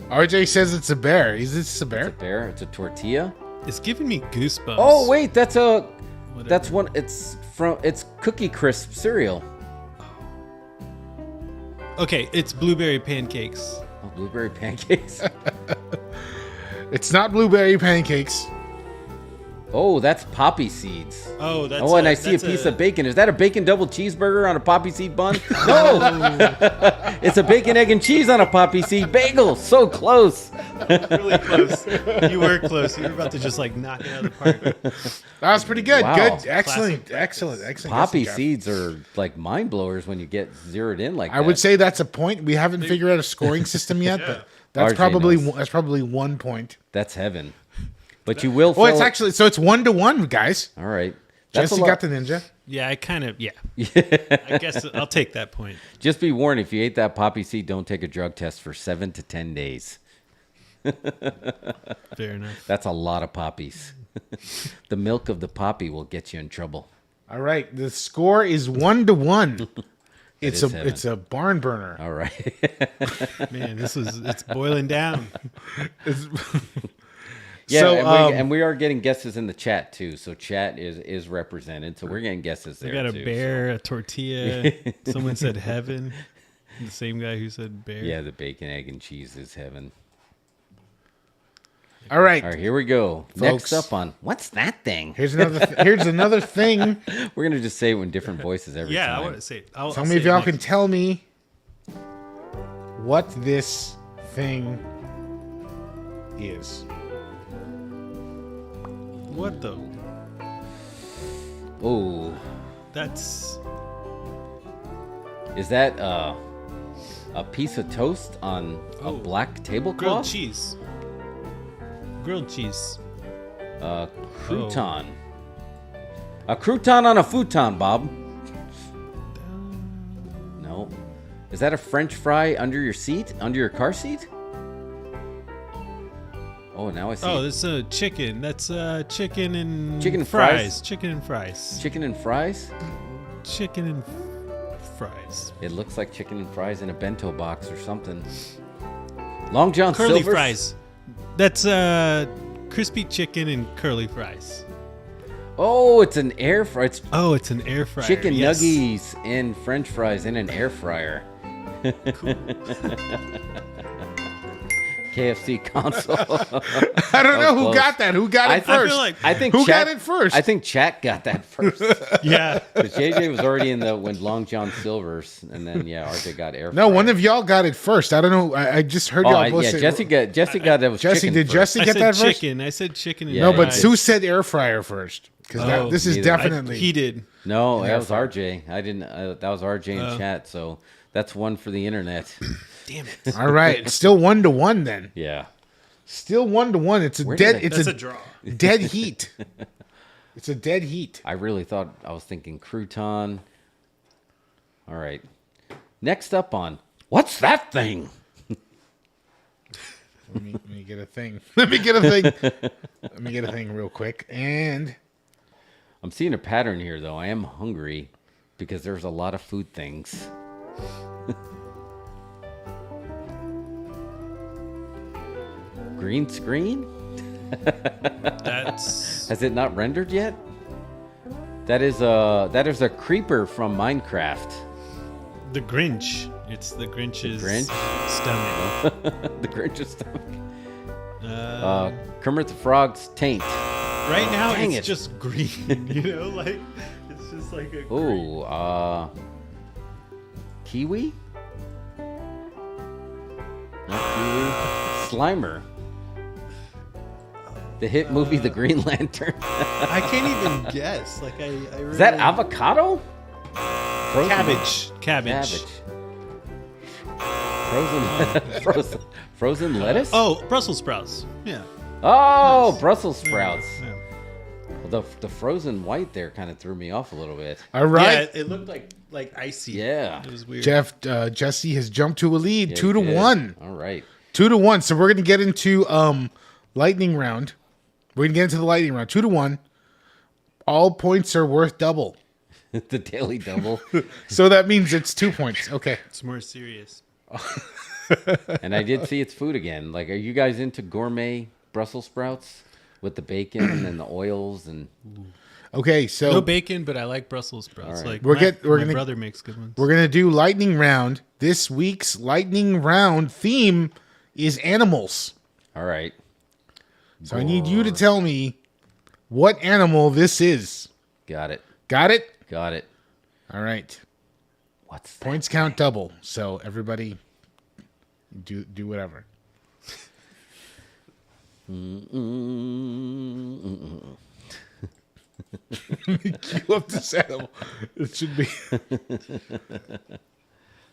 RJ says it's a bear. Is this a bear?
It's a bear. It's a tortilla.
It's giving me goosebumps.
Oh wait, that's one. It's Cookie Crisp cereal.
Okay, it's blueberry pancakes.
Oh, blueberry pancakes.
It's not blueberry pancakes.
Oh, that's poppy seeds.
Oh, that's.
Oh, and I see a piece of bacon. Is that a bacon double cheeseburger on a poppy seed bun? No, it's a bacon, egg, and cheese on a poppy seed bagel. So close.
Really close. You were close. You were about to just like knock it out of the park.
That was pretty good.
Wow.
Good. Excellent. Excellent.
Poppy
guessing,
seeds are like mind blowers when you get zeroed in like that.
I would say that's a point. We haven't figured out a scoring system yet, but that's probably 1 point.
That's heaven. But you will.
Oh, it's actually so it's 1-1, guys.
All right.
Jesse got the ninja.
Yeah, I kind of. Yeah. I guess I'll take that point.
Just be warned: if you ate that poppy seed, don't take a drug test for 7 to 10 days.
Fair enough.
That's a lot of poppies. The milk of the poppy will get you in trouble.
All right, the score is 1-1. It's a barn burner.
All right.
Man, it's boiling down.
Yeah,
So,
and we are getting guesses in the chat too. So chat is represented. So we're getting guesses there.
We got a
too,
bear, a tortilla. Someone said heaven. The same guy who said bear.
Yeah, the bacon, egg, and cheese is heaven.
All right.
All right, here we go.
Folks.
Next up on What's That Thing?
Here's another thing.
We're gonna just say it in different voices every time.
Yeah, I want to say it.
Some of y'all can tell me what this thing is.
What the?
Oh,
That's.
is that a piece of toast on a black tablecloth?
Grilled cheese. Grilled cheese.
Crouton. A crouton on a futon, Bob. No. Is that a French fry under your seat? Under your car seat? Oh, now I see.
Oh, this is a chicken. That's chicken and
Chicken
fries. Chicken and fries.
Chicken and fries?
Chicken and fries.
It looks like chicken and fries in a bento box or something. Long John
Curly
Silver's?
fries. That's crispy chicken and curly fries.
Oh, it's an air fry. It's
an air fryer.
chicken
yes.
nuggies and French fries in an air fryer.
Cool.
KFC console.
I don't know who got that. Who got it first?
I think
who
chat,
got it first?
I think chat got that first.
Yeah.
Because JJ was already in when Long John Silver's, and then RJ got air.
No, one of y'all got it first. I don't know. I just heard y'all both say.
Jesse got that. Was
Jesse,
chicken
did
first.
Jesse get that first?
Chicken. I said chicken. And
No, but
fries.
Sue said air fryer first. Because this is definitely.
He did.
No,
an
that
air
was
fryer.
RJ. I didn't. That was RJ in chat. So that's one for the internet.
Damn it.
All right, still 1-1 then.
Yeah.
Still 1-1. It's a
Where
dead.
did
It's
That's a draw.
Dead heat. It's a dead heat.
I really thought I was thinking crouton. All right. Next up on What's That Thing?
Let me get a thing. Let me get a thing real quick. And
I'm seeing a pattern here, though. I am hungry because there's a lot of food things. Green screen?
That's.
Has it not rendered yet? That is a creeper from Minecraft.
The Grinch. It's the Grinch's
Grinch?
stomach.
The Grinch's stomach. Kermit the Frog's taint.
Right now,
Dang
it's
it.
just green. You know, like it's just like a.
Oh, Kiwi? Not Kiwi. Slimer. The hit movie The Green Lantern.
I can't even guess. Like I really...
Is that avocado?
Cabbage.
Frozen lettuce?
Oh, Brussels sprouts. Yeah.
Oh,
Nice.
Brussels sprouts.
Yeah.
Well, the frozen white there kind of threw me off a little bit.
All right.
Yeah, it looked like icy.
Yeah.
It was weird.
Jesse has jumped to a lead,
Yeah,
2-1.
All right.
2-1. So we're gonna get into lightning round. We're gonna get into the lightning round. 2-1. All points are worth double.
The daily double.
So that means it's 2 points. Okay.
It's more serious.
And I did see its food again. Like, are you guys into gourmet Brussels sprouts with the bacon and the oils and?
Okay, so
No bacon, but I like Brussels sprouts.
All right.
Like
my
my brother makes good ones.
We're gonna do lightning round. This week's lightning round theme is animals.
All right.
So I need you to tell me what animal this is.
Got it.
Got it?
Got it.
All right.
What's that?
Points count double. So everybody do whatever. Cue up this animal. It should be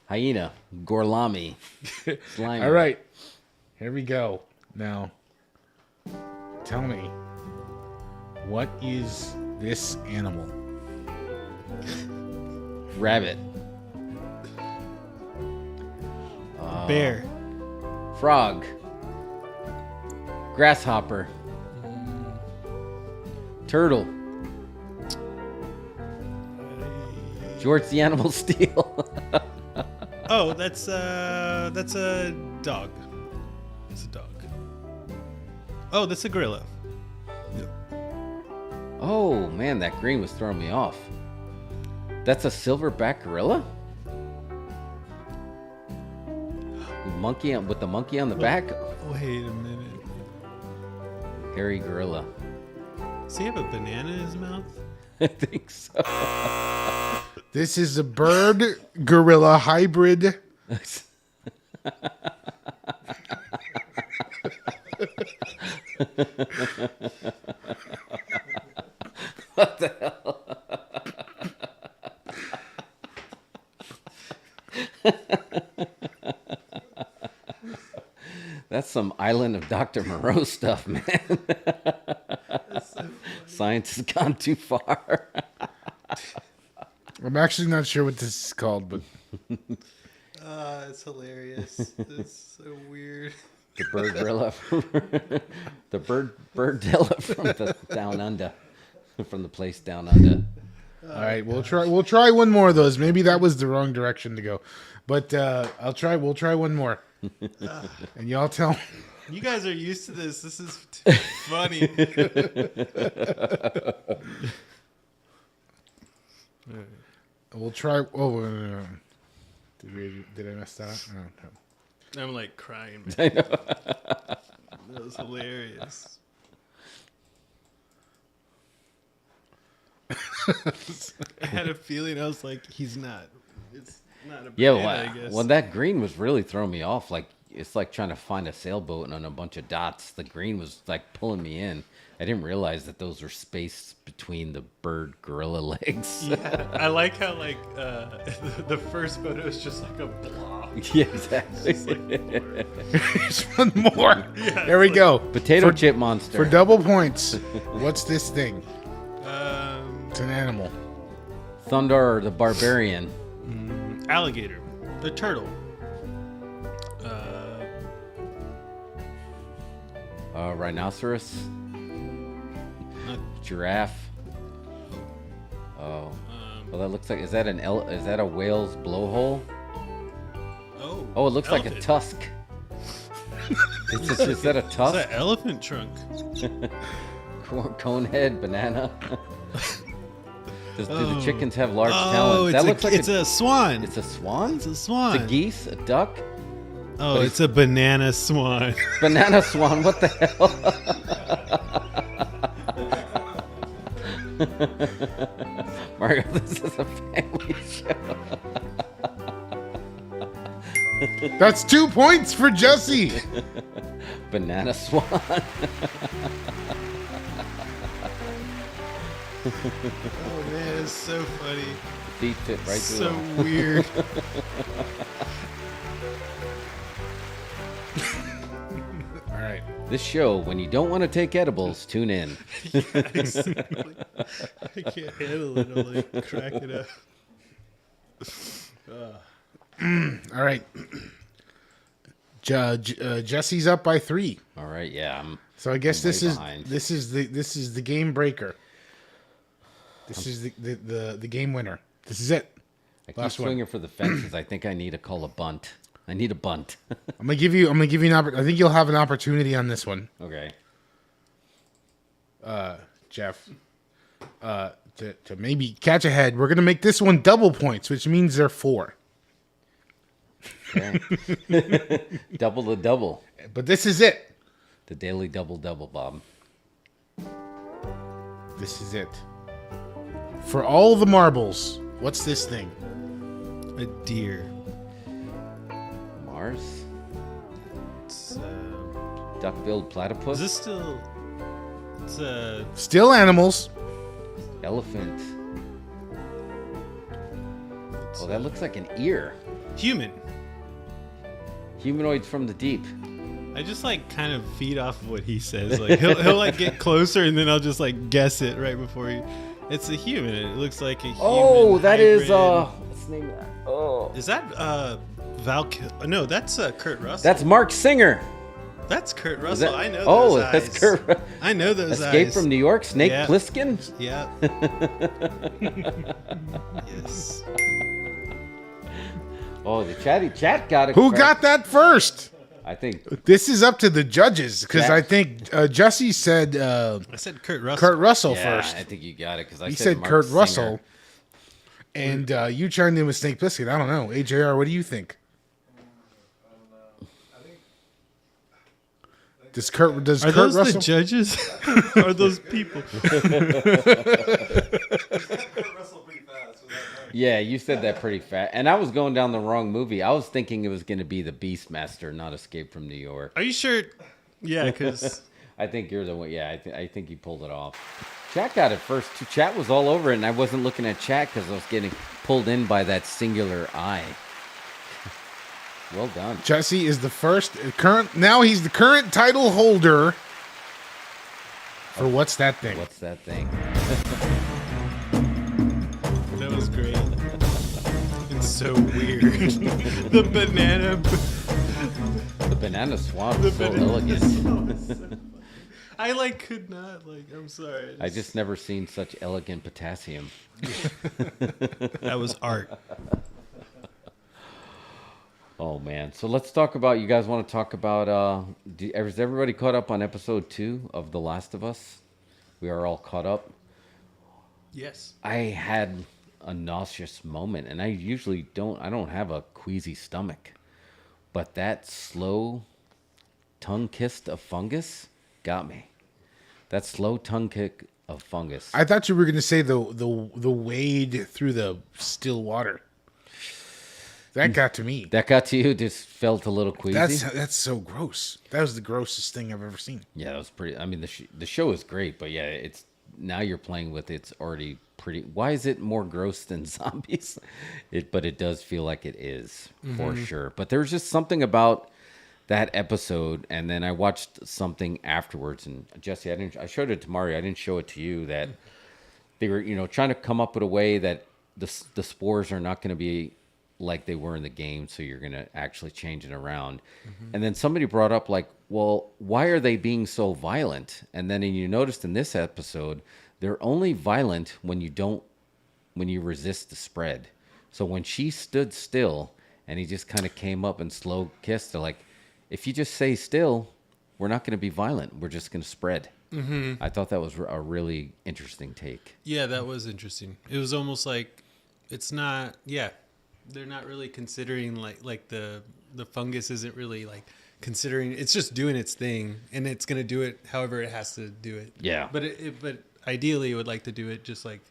hyena, gorlami, slime.
All right. Here we go. Now, tell me, what is this animal?
Rabbit.
Bear.
Frog. Grasshopper. Turtle. George the Animal Steel.
Oh, that's a dog. It's a dog. Oh, that's a gorilla.
Oh man, that green was throwing me off. That's a silverback gorilla? With the monkey on the back?
Wait a minute.
Hairy gorilla.
Does he have a banana in his mouth?
I think so.
This is a bird gorilla hybrid.
What the hell? That's some Island of Dr. Moreau stuff, man. Science has gone too far.
I'm actually not sure what this is called, but
It's hilarious. It's so weird.
The bird gorilla. The bird-dilla from the down under. From the place down under.
all right, we'll try one more of those. Maybe that was the wrong direction to go. But we'll try one more. And y'all tell me.
You guys are used to this. This is too funny.
We'll try. Oh, no. Did I mess that up? No.
I'm like crying.
I know.
That was hilarious. I had a feeling. I was like, he's not. It's not a
Yeah,
banana, I guess.
well, that green was really throwing me off. Like, it's like trying to find a sailboat on a bunch of dots. The green was like pulling me in. I didn't realize that those were spaced between the bird gorilla legs.
Yeah, I like how like the first photo is just like a blob.
Yeah, exactly.
It's just like,
Here's one more.
Yeah,
there we go.
Potato chip monster.
For double points. What's this thing? It's an animal.
Thundar the barbarian.
Alligator. The turtle.
Rhinoceros. Giraffe. Oh. Well, that looks like, is that a whale's blowhole? Oh, it looks like a tusk. Is that a tusk?
It's an elephant trunk.
Cone head, banana. Do the chickens have large talons?
That looks like it's a swan.
It's a swan?
It's a swan.
It's a geese? A duck?
Oh, it's a banana swan.
Banana swan, what the hell? Mario, this is a family show.
That's 2 points for Jesse.
Banana swan.
Oh man, it's so funny.
Feet fit right through
So
them.
weird.
All right.
This show, when you don't want to take edibles, tune in.
I can't handle it. I'm like, crack it up.
All right. Jesse's up by 3.
All right, yeah.
So I guess
I'm
this
way
is
behind.
this is the game breaker. This is the game winner. This is it.
I keep
Last
swinging
one.
for the fences. I think I need to call a bunt. I need a bunt.
I'm gonna give you an I think you'll have an opportunity on this one.
Okay.
Jeff. To maybe catch ahead, we're gonna make this one double points, which means they're 4.
Okay. Double the double.
But this is it.
The daily double Bob.
This is it. For all the marbles, what's this thing?
A deer.
Mars?
It's,
Duck-billed platypus?
is this still? It's a
Still animals.
Elephant. Oh, that looks like an ear.
human.
Humanoids from the deep.
I just like kind of feed off of what he says. Like he'll like get closer, and then I'll just like guess it right before he. It's a human. It looks like a human.
Oh, that is
hybrid.
what's the name of that? Oh.
Is that No, that's Kurt Russell.
That's Mark Singer.
That's Kurt
Is
Russell.
that-
I know
Oh,
those eyes.
that's Kurt.
I know those
Escape
eyes.
from New York, Snake
Yeah.
Plissken?
Yeah. Yes.
Oh, the chat got it.
Who
correct.
got that first?
I think
This is up to the judges because
Jack.
I think Jesse said
I said Kurt Russell.
Kurt Russell
yeah,
first.
I think you got it because I
He
said,
said
Mark
Kurt
Singer.
Russell, and you chimed in with Snake Plissken. I don't know. AJR, what do you think? Does Kurt
Are
Kurt
those
Russell?
the judges? Are those people?
Yeah, you said that pretty fast, and I was going down the wrong movie. I was thinking it was going to be the Beastmaster, not Escape from New York.
Are you sure? Yeah, because
I think you're the one. Yeah, I think you pulled it off. Chat got it first. Chat was all over it, and I wasn't looking at chat because I was getting pulled in by that singular eye. Well done.
Jesse is the first current. Now he's the current title holder for what's that thing?
What's that thing?
that was great. It's so weird. The banana.
The banana swamp
The
is so
banana
elegant.
swamp is so- I like could not like. I'm sorry.
I just never seen such elegant potassium.
That was art.
Oh man! So let's talk about. You guys want to talk about? Is everybody caught up on episode 2 of The Last of Us? We are all caught up.
Yes.
I had a nauseous moment, and I usually don't. I don't have a queasy stomach, but that slow tongue kiss of fungus got me. That slow tongue kick of fungus.
I thought you were going to say the wade through the still water. That got to me.
That got to you. Just felt a little queasy.
That's so gross. That was the grossest thing I've ever seen.
Yeah, that was pretty. I mean, the show is great, but yeah, it's now you're playing with it's already pretty. Why is it more gross than zombies? But it does feel like it is for sure. But there's just something about that episode, and then I watched something afterwards. And Jesse, I showed it to Mario. I didn't show it to you. That they were, trying to come up with a way that the spores are not going to be like they were in the game, so you're going to actually change it around. And then somebody brought up like, well, why are they being so violent? And then you noticed in this episode, they're only violent when you resist the spread. So when she stood still and he just kind of came up and slow kissed her, like, if you just stay still, we're not going to be violent. We're just going to spread.
Mm-hmm.
I thought that was a really interesting take.
Yeah, that was interesting. It was almost like it's not. Yeah, they're not really considering like the fungus isn't really like considering. It's just doing its thing, and it's gonna do it however it has to do it.
Yeah.
But ideally, it would like to do it just like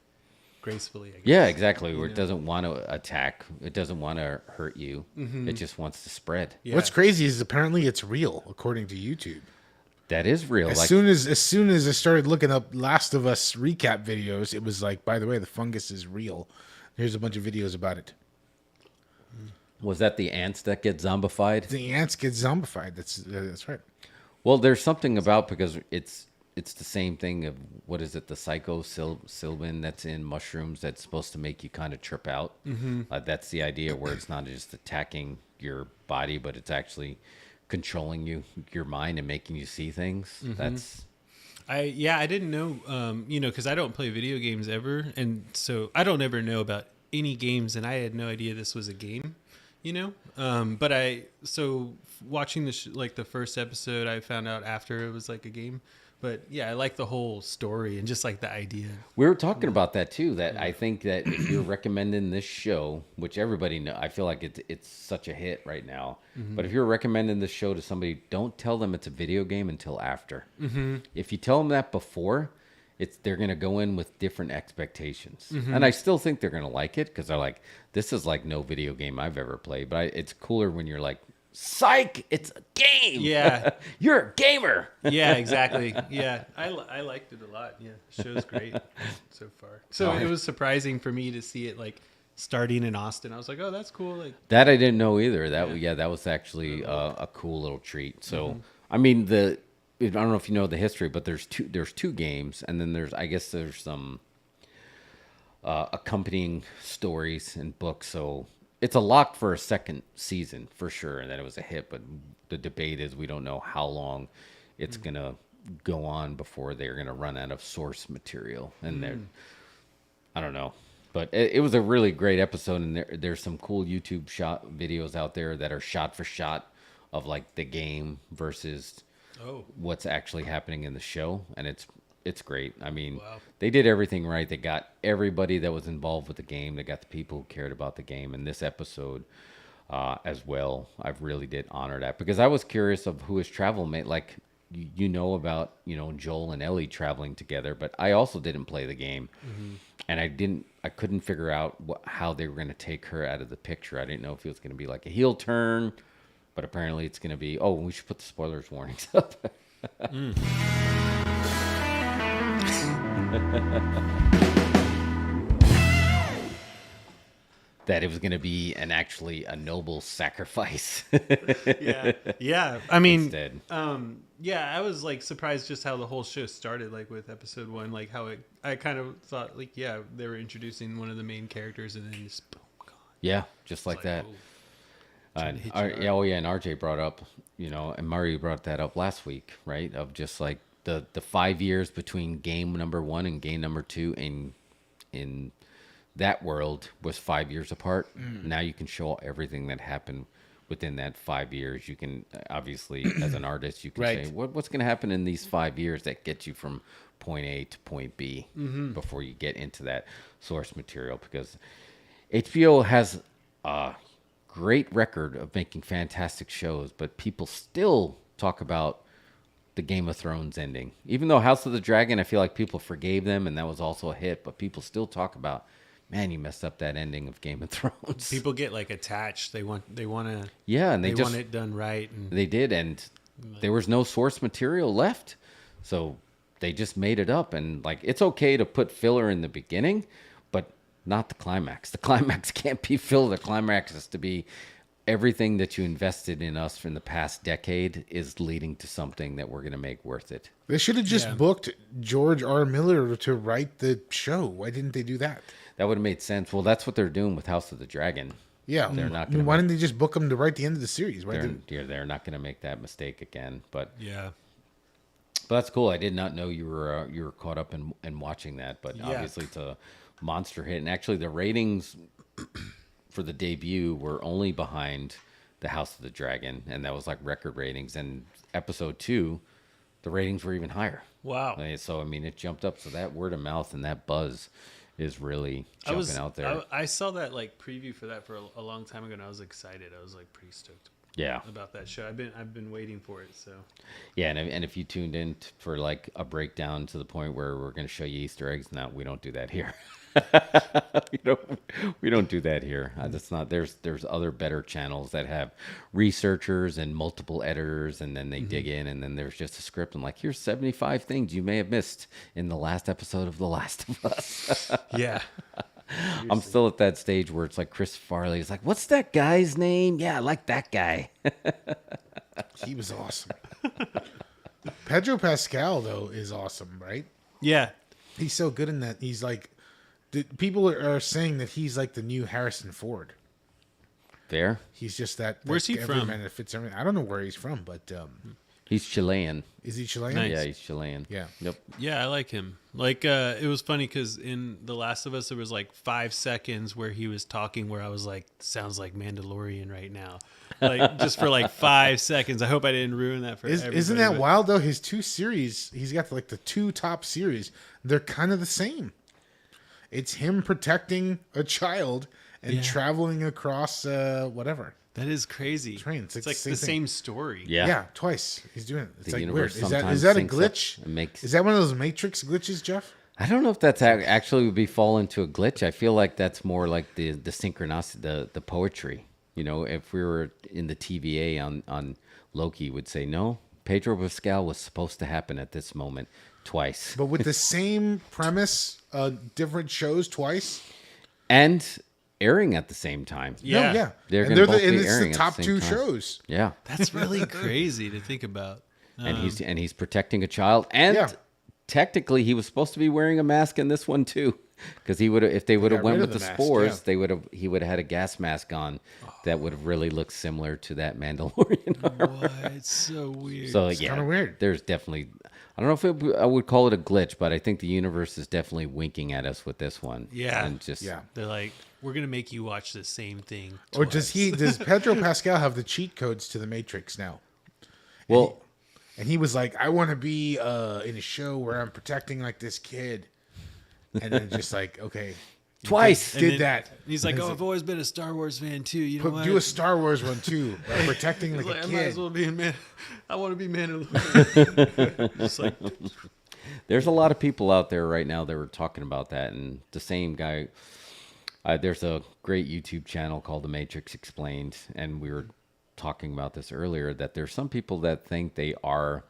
gracefully. I guess.
Yeah, exactly. Where it doesn't want to attack. It doesn't want to hurt you.
Mhm.
It just wants to spread.
Yeah.
What's crazy is apparently it's real, according to YouTube.
That is real.
As soon as I started looking up Last of Us recap videos, it was like, by the way, the fungus is real. Here's a bunch of videos about it.
Was that the ants that get zombified?
The ants get zombified. That's right.
Well, there's something about, because it's the same thing of, what is it, the psilocybin that's in mushrooms that's supposed to make you kind of trip out.
Mhm.
That's the idea, where it's not just attacking your body, but it's actually controlling your mind and making you see things.
Mhm.
That's
I didn't know, because I don't play video games ever, and so I don't ever know about any games, and I had no idea this was a game, but watching the first episode, I found out after it was like a game. But yeah, I like the whole story and just like the idea.
We were talking about that too. That I think that if you're recommending this show, which everybody know, I feel like it's such a hit right now.
Mhm.
But if you're recommending this show to somebody, don't tell them it's a video game until after.
Mhm.
If you tell them that before, they're gonna go in with different expectations,
Mhm.
and I still think they're gonna like it, because they're like, this is like no video game I've ever played. But it's cooler when you're like, psych, it's a game.
Yeah.
You're a gamer.
Yeah, exactly. Yeah, I liked it a lot. Yeah, the show's great so far. So it was surprising for me to see it like starting in Austin. I was like, oh, that's cool. Like
That I didn't know either. That was actually a cool little treat. So
Mhm.
I mean, I don't know if you know the history, but there's two games, and then there's some accompanying stories and books. So it's a lock for a second season for sure, and that it was a hit. But the debate is, we don't know how long it's gonna go on before they're gonna run out of source material, and I don't know. But it was a really great episode, and there's some cool YouTube shot videos out there that are shot for shot of like the game versus what's actually happening in the show, and it's great. I mean, they did everything right. They got everybody that was involved with the game. They got the people who cared about the game, and this episode as well. I really did honor that, because I was curious of who his travel mate. Like, about Joel and Ellie traveling together, but I also didn't play the game.
Mhm.
And I couldn't figure out how they were going to take her out of the picture. I didn't know if it was going to be like a heel turn, but apparently it's going to be, we should put the spoilers warnings up. That it was going to be actually a noble sacrifice.
Yeah. I mean,
Instead.
I was like surprised just how the whole show started, like with episode 1, like how I kind of thought like, they were introducing one of the main characters, and then just boom, gone.
Yeah, just like that. And RJ brought up, and Murray brought that up last week, right? Of just like the 5 years between game number 1 and game number 2 in that world was 5 years apart. Now you can show everything that happened within that 5 years. You can obviously, as an artist, you can say what's going to happen in these 5 years that gets you from point A to point B before you get into that source material, because HBO has a great record of making fantastic shows, but people still talk about the Game of Thrones ending. Even though House of the Dragon, I feel like people forgave them, and that was also a hit, but people still talk about, man, you messed up that ending of Game of Thrones.
People get like attached. They want to.
Yeah, and they
want it done right. And
they did, and there was no source material left, so they just made it up. And like, it's okay to put filler in the beginning, but not the climax. The climax can't be filler. The climax has to be everything that you invested in us from the past decade is leading to something that we're going to make worth it.
They should have just booked George R. Miller to write the show. Why didn't they do that?
That would have made sense. Well, that's what they're doing with House of the Dragon.
Yeah,
they're not.
Why didn't they just book him to write the end of the series?
They're not going to make that mistake again. But
yeah,
but that's cool. I did not know you were caught up in watching that. But obviously, it's a monster hit. And actually, the ratings for the debut were only behind the House of the Dragon, and that was like record ratings. And episode 2 the ratings were even higher.
Wow.
So I mean, it jumped up. So that word of mouth and that buzz is really jumping out there.
I saw that like preview for that for a long time ago, and I was excited. I was like pretty stoked.
Yeah.
About that show. I've been waiting for it. So.
Yeah, and if you tuned in for like a breakdown to the point where we're going to show you Easter eggs, no, we don't do that here. we don't do that here. That's not. There's other better channels that have researchers and multiple editors, and then they dig in, and then there's just a script and like, here's 75 things you may have missed in the last episode of The Last of Us.
Yeah.
I'm still at that stage where it's like Chris Farley is like, what's that guy's name? Yeah, I like that guy.
He was awesome. Pedro Pascal, though, is awesome, right?
Yeah.
He's so good in that. He's like, people are saying that he's like the new Harrison Ford.
Fair.
He's just that.
Where's he from?
That fits everything. I don't know where he's from, but
he's Chilean.
Is he Chilean?
Nice.
Yeah, he's Chilean.
Yeah.
Yep.
Yeah, I like him. Like, it was funny because in The Last of Us, there was like 5 seconds where he was talking where I was like, sounds like Mandalorian right now. Like, just for like 5 seconds. I hope I didn't ruin that for everybody.
Isn't that wild, though? His 2 series, he's got like the 2 top series. They're kind of the same. It's him protecting a child and traveling across whatever.
That is crazy.
Trains.
It's like the same story.
Yeah.
Twice. He's doing it. It's
The
like
universe
weird. Is that
sometimes
a
syncs
glitch?
up and makes-
Is that one of those Matrix glitches, Jeff?
I don't know if that's actually would be fall into a glitch. I feel like that's more like the synchronicity, the poetry. You know, if we were in the TVA on Loki, would say no. Pedro Pascal was supposed to happen at this moment twice,
But with the same premise, different shows twice.
and airing at the same time.
Yeah.
No, yeah.
They're
And
going to both
and
be
it's
airing
the
at
top
the
2
same time.
shows.
Yeah,
That's really crazy to think about.
and he's protecting a child, and technically he was supposed to be wearing a mask in this one too, because he would have, if they would have
got
went
rid
with
of
the
the mask,
spores,
yeah.
he would have had a gas mask on that would have really looked similar to that Mandalorian armor.
What? It's so weird.
So
It's
yeah,
kinda weird.
There's definitely, I don't know if I would call it a glitch, but I think the universe is definitely winking at us with this one.
Yeah.
and just
They're like, we're going to make you watch the same thing.
Or
twice.
does Pedro Pascal have the cheat codes to the Matrix now?
Well,
And he was like, I want to be in a show where I'm protecting like this kid. And then just like, okay. you
Twice.
Did
And then
that.
He's like,
And
oh,
it's
I've always been a Star Wars fan too. You know what?
do a Star Wars one too. Protecting
He's
like a
I might as
kid.
well be in Man. I want to be Mandalorian. Just like,
there's a lot of people out there right now that were talking about that, and the same guy. There's a great YouTube channel called The Matrix Explained, and we were talking about this earlier, that there's some people that think they are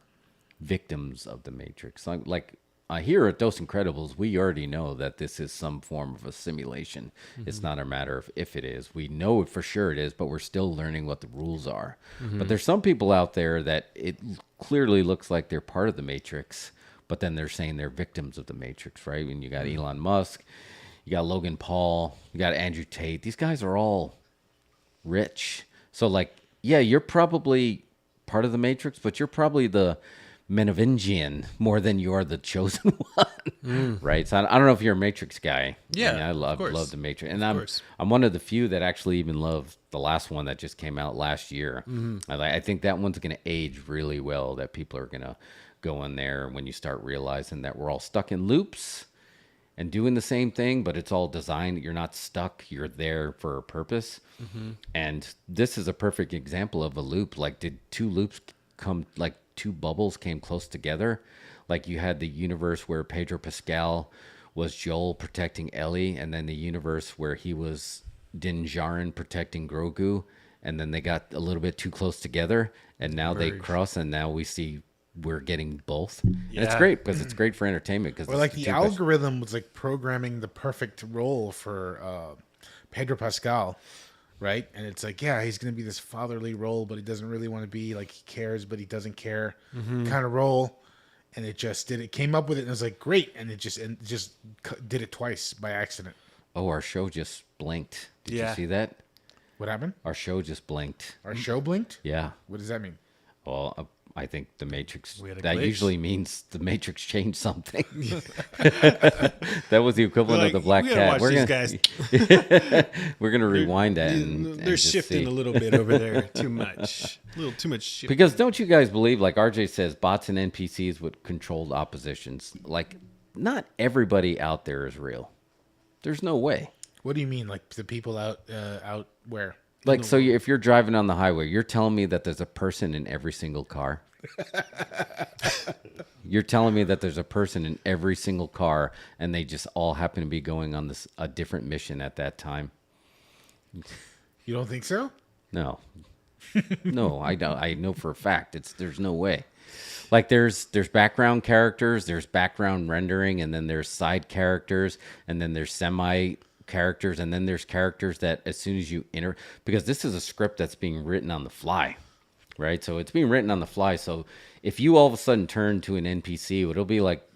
victims of the Matrix. Like here at Dos Incredibles, we already know that this is some form of a simulation. It's not a matter of if it is. We know for sure it is, but we're still learning what the rules are. But there's some people out there that it clearly looks like they're part of the Matrix, but then they're saying they're victims of the Matrix, right? And you got Elon Musk, you got Logan Paul, you got Andrew Tate. These guys are all rich. So like, yeah, you're probably part of the Matrix, but you're probably the Merovingian more than you are the chosen one, right? So I don't know if you're a Matrix guy.
Yeah,
I mean, I love the Matrix, and I'm one of the few that actually even love the last one that just came out last year. I think that one's going to age really well. That people are going to go in there when you start realizing that we're all stuck in loops and doing the same thing, but it's all designed. You're not stuck. You're there for a purpose. And this is a perfect example of a loop. Like, did 2 loops come, like 2 bubbles came close together? Like, you had the universe where Pedro Pascal was Joel protecting Ellie, and then the universe where he was Din Djarin protecting Grogu, and then they got a little bit too close together, and now they cross, and now we're getting both. And it's great because it's great for entertainment. Because
Or like the algorithm was like programming the perfect role for Pedro Pascal, right? And it's like, yeah, he's going to be this fatherly role, but he doesn't really want to be like, he cares, but he doesn't care kind of role. And it just came up with it, and it was like, great. And it just did it twice by accident.
Oh, our show just blinked. Did you see that?
What happened?
Our show just blinked.
Our show blinked?
Yeah.
What does that mean?
Well, I think the Matrix,
We had a
that
glitch.
usually means the Matrix changed something. That was the equivalent of the black
we gotta
cat.
watch these guys.
We're going to rewind that. And
They're
just
shifting
see.
a little bit over there. Too much. A little too much shifting.
Because don't you guys believe, like RJ says, bots and NPCs with controlled oppositions? Like, not everybody out there is real. There's no way.
What do you mean? Like the people out where?
Like, so if you're driving on the highway, you're telling me that there's a person in every single car? You're telling me that there's a person in every single car and they just all happen to be going on a different mission at that time?
You don't think so?
No. No, I don't. I know for a fact there's no way. Like there's background characters, there's background rendering, and then there's side characters, and then there's semi characters, and then there's characters that as soon as you enter, because this is a script that's being written on the fly, right? So it's being written on the fly. So if you all of a sudden turn to an NPC, it'll be like,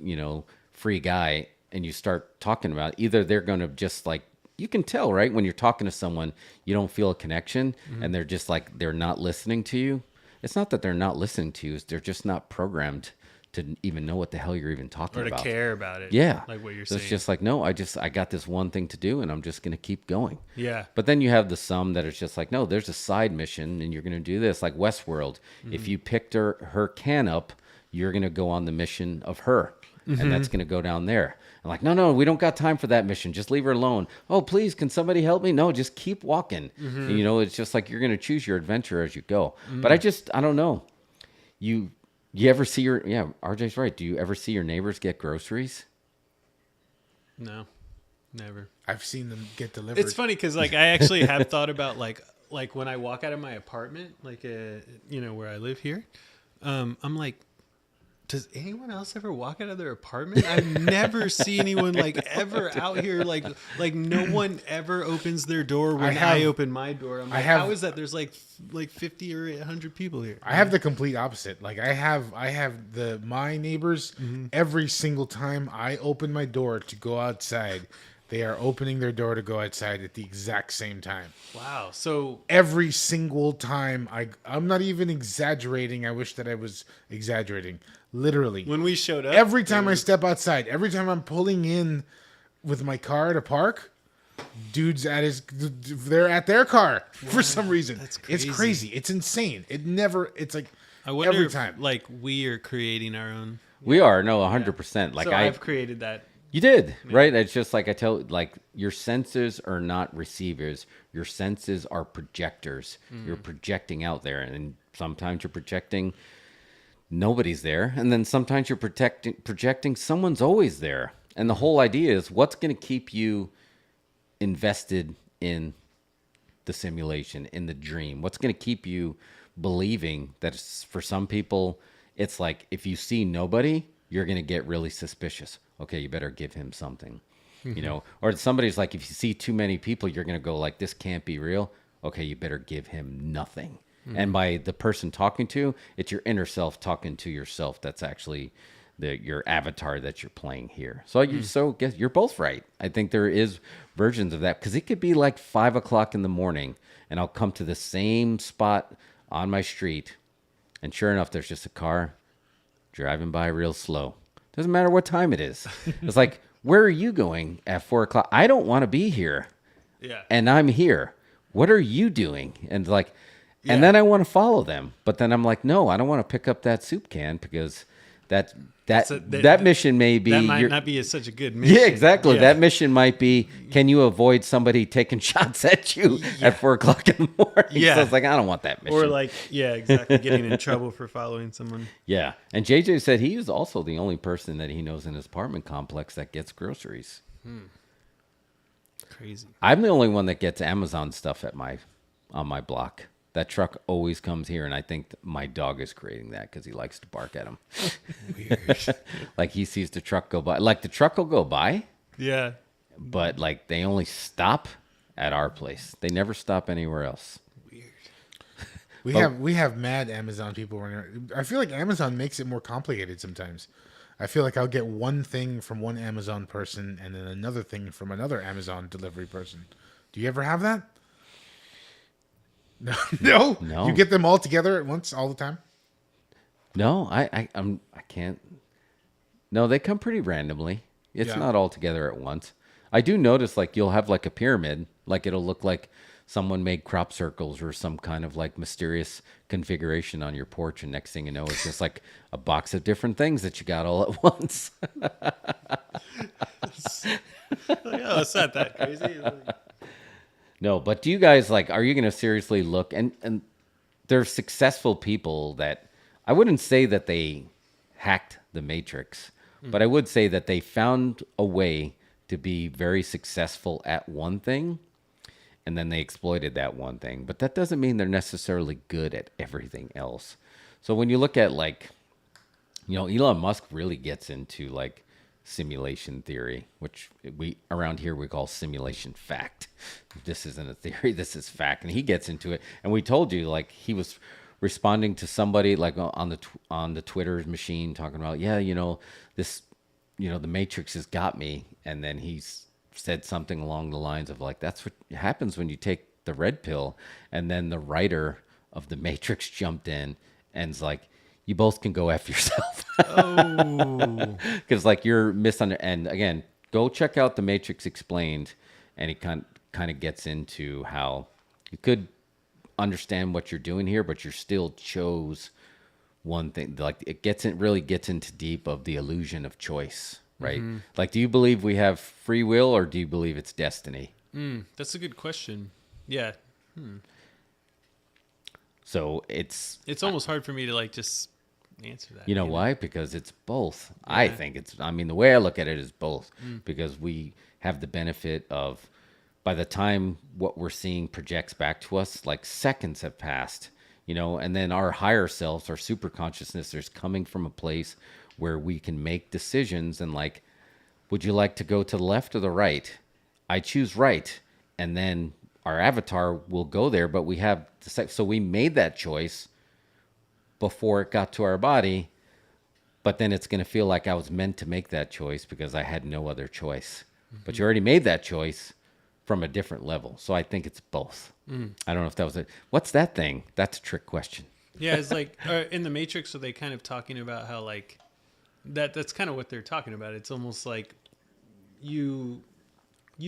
free guy, and you start talking about, either they're going to just like, you can tell, right? When you're talking to someone, you don't feel a connection, and they're just like, they're not listening to you. It's not that they're not listening to you, they're just not programmed to even know what the hell you're even talking
Or to
about.
care about it.
Yeah.
Like what you're
So
saying.
it's just like, no, I got this one thing to do and I'm just going to keep going.
Yeah.
But then you have the some that is just like, no, there's a side mission and you're going to do this. Like Westworld. If you picked her can up, you're going to go on the mission of her. And that's going to go down there. I'm like, no, we don't got time for that mission. Just leave her alone. Oh, please, can somebody help me? No, just keep walking. And, it's just like you're going to choose your adventure as you go. But I don't know. You ever see RJ's right. Do you ever see your neighbors get groceries?
No, never.
I've seen them get delivered.
It's funny because like I actually have thought about like when I walk out of my apartment, like where I live here, I'm like, does anyone else ever walk out of their apartment? I never see anyone like ever out here. Like no one ever opens their door when I open my door. I'm like, how is that? There's like 50 or 100 people here.
I have the complete opposite. Like I have my neighbors every single time I open my door to go outside, they are opening their door to go outside at the exact same time.
Wow. So
every single time, I'm not even exaggerating. I wish that I was exaggerating. Literally.
When we showed up,
every time I step outside, every time I'm pulling in with my car to park, dude's they're at their car for some reason.
That's crazy.
It's crazy. It's insane. It's like
I wonder
every
if,
time.
like we are creating our own.
We are, no, 100%. Like
so I've created that.
You did, right? It's just like I tell, like your senses are not receivers. Your senses are projectors. You're projecting out there, and sometimes you're projecting nobody's there, and then sometimes you're projecting someone's always there. And the whole idea is what's going to keep you invested in the simulation, in the dream? What's going to keep you believing that for some people, it's like if you see nobody, you're going to get really suspicious. Okay, you better give him something, or somebody's like, if you see too many people, you're going to go like, this can't be real. Okay, you better give him nothing. And by the person talking to, it's your inner self talking to yourself. That's actually your avatar that you're playing here. So guess you're both right. I think there is versions of that because it could be like 5 o'clock in the morning and I'll come to the same spot on my street. And sure enough, there's just a car driving by real slow. Doesn't matter what time it is. It's like, where are you going at 4 o'clock? I don't want to be here.
Yeah.
And I'm here. What are you doing? And like, and then I want to follow them. But then I'm like, no, I don't want to pick up that soup can because that mission may be...
That might not be such a good mission.
Yeah, exactly. Yeah. That mission might be, can you avoid somebody taking shots at you at 4 o'clock in the morning?
Yeah.
So it's like, I don't want that mission.
Or like, yeah, exactly. Getting in trouble for following someone.
Yeah. And JJ said he is also the only person that he knows in his apartment complex that gets groceries.
Crazy.
I'm the only one that gets Amazon stuff on my block. That truck always comes here, and I think my dog is creating that because he likes to bark at him.
Weird.
Like he sees the truck go by. Like the truck will go by.
Yeah.
But like they only stop at our place. They never stop anywhere else.
Weird. We have mad Amazon people. I feel like Amazon makes it more complicated sometimes. I feel like I'll get one thing from one Amazon person and then another thing from another Amazon delivery person. Do you ever have that? No.
No.
You get them all together at once all the time?
No, I can't. No, they come pretty randomly. It's not all together at once. I do notice like you'll have like a pyramid, like it'll look like someone made crop circles or some kind of like mysterious configuration on your porch, and next thing you know, it's just like a box of different things that you got all at once.
Oh, it's not that crazy.
No, but do you guys like? Are you going to seriously look? And there's successful people that I wouldn't say that they hacked the Matrix, but I would say that they found a way to be very successful at one thing, and then they exploited that one thing. But that doesn't mean they're necessarily good at everything else. So when you look at like, Elon Musk really gets into like simulation theory, which we around here we call simulation fact. This isn't a theory, this is fact. And he gets into it. And we told you like he was responding to somebody like on the Twitter machine talking about, the Matrix has got me. And then he's said something along the lines of like, that's what happens when you take the red pill. And then the writer of the Matrix jumped in and's like, you both can go F yourself.
Oh.
Because like you're and again, go check out the Matrix Explained, and he kind of gets into how you could understand what you're doing here, but you still chose one thing. Like really gets into deep of the illusion of choice, right?
Mm-hmm.
Like, do you believe we have free will, or do you believe it's destiny?
That's a good question. Yeah.
So it's
almost hard for me to like just answer that.
You know why? Because it's both. Yeah. I think the way I look at it is both. Because we have the benefit of, by the time what we're seeing projects back to us, like seconds have passed, and then our higher selves, our super consciousness, is coming from a place where we can make decisions and like, would you like to go to the left or the right? I choose right. And then our avatar will go there, but we have, so we made that choice before it got to our body, but then it's going to feel like I was meant to make that choice because I had no other choice. But you already made that choice from a different level. So I think it's both. I don't know if that was it. What's that thing? That's a trick question.
Yeah, it's like in the Matrix, are they kind of talking about how like that's kind of what they're talking about. It's almost like you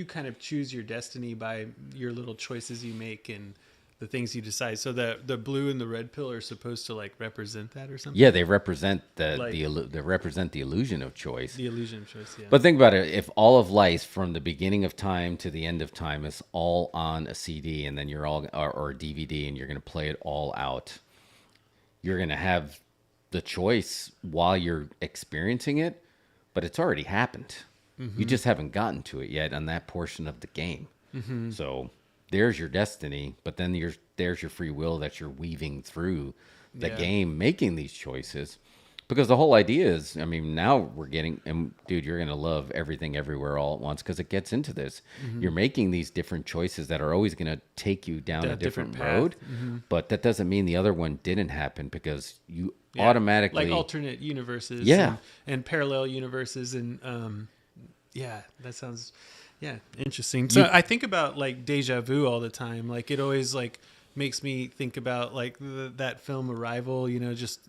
kind of choose your destiny by your little choices you make and the things you decide. So the blue and the red pill are supposed to like represent that or something.
Yeah, they represent they represent the illusion of choice.
The illusion of choice. Yeah.
But think about it: if all of life, from the beginning of time to the end of time, is all on a CD, and then you're all or a DVD, and you're going to play it all out, you're going to have the choice while you're experiencing it, but it's already happened. You just haven't gotten to it yet on that portion of the game. So there's your destiny, but then there's your free will that you're weaving through the game, making these choices. Because the whole idea is, now we're getting, and dude, you're going to love Everything Everywhere All at Once because it gets into this. You're making these different choices that are always going to take you down a different road, but that doesn't mean the other one didn't happen because you automatically...
Like alternate universes and parallel universes and... that sounds, interesting. So I think about like deja vu all the time. Like it always like makes me think about like that film Arrival, just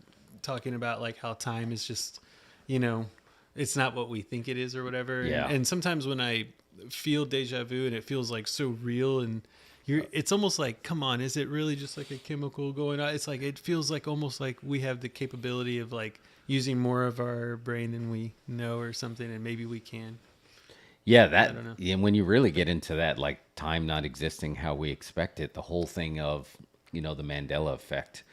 talking about like how time is just, it's not what we think it is or whatever.
Yeah.
And sometimes when I feel deja vu and it feels like so real and it's almost like, come on, is it really just like a chemical going on? It's like, it feels like almost like we have the capability of like using more of our brain than we know or something. And maybe we can.
Yeah, and when you really get into that, like time not existing how we expect it, the whole thing of, the Mandela effect.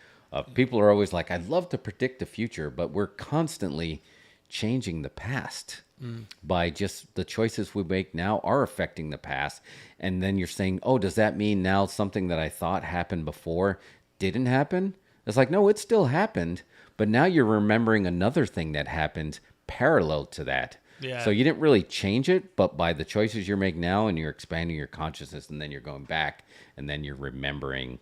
People are always like, I'd love to predict the future, but we're constantly changing the past by just the choices we make now are affecting the past. And then you're saying, oh, does that mean now something that I thought happened before didn't happen? It's like, no, it still happened, but now you're remembering another thing that happened parallel to that.
Yeah.
So you didn't really change it, but by the choices you're making now and you're expanding your consciousness and then you're going back and then you're remembering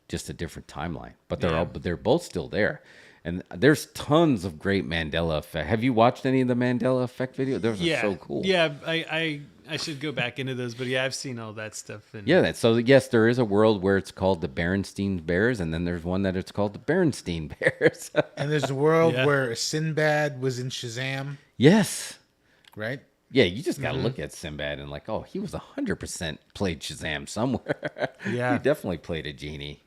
just a different timeline. But they're both still there. And there's tons of great Mandela effect. Have you watched any of the Mandela effect video? Those are so cool.
Yeah, I I should go back into those, but yeah, I've seen all that stuff. And
Yeah, so yes, there is a world where it's called the Berenstein Bears, and then there's one that it's called the Berenstein Bears.
And there's a world
Yeah.
where Sinbad was in Shazam,
Yes.
right?
Yeah, you just got to look at Sinbad and like, oh, he was 100% played Shazam somewhere.
Yeah.
He definitely played a genie.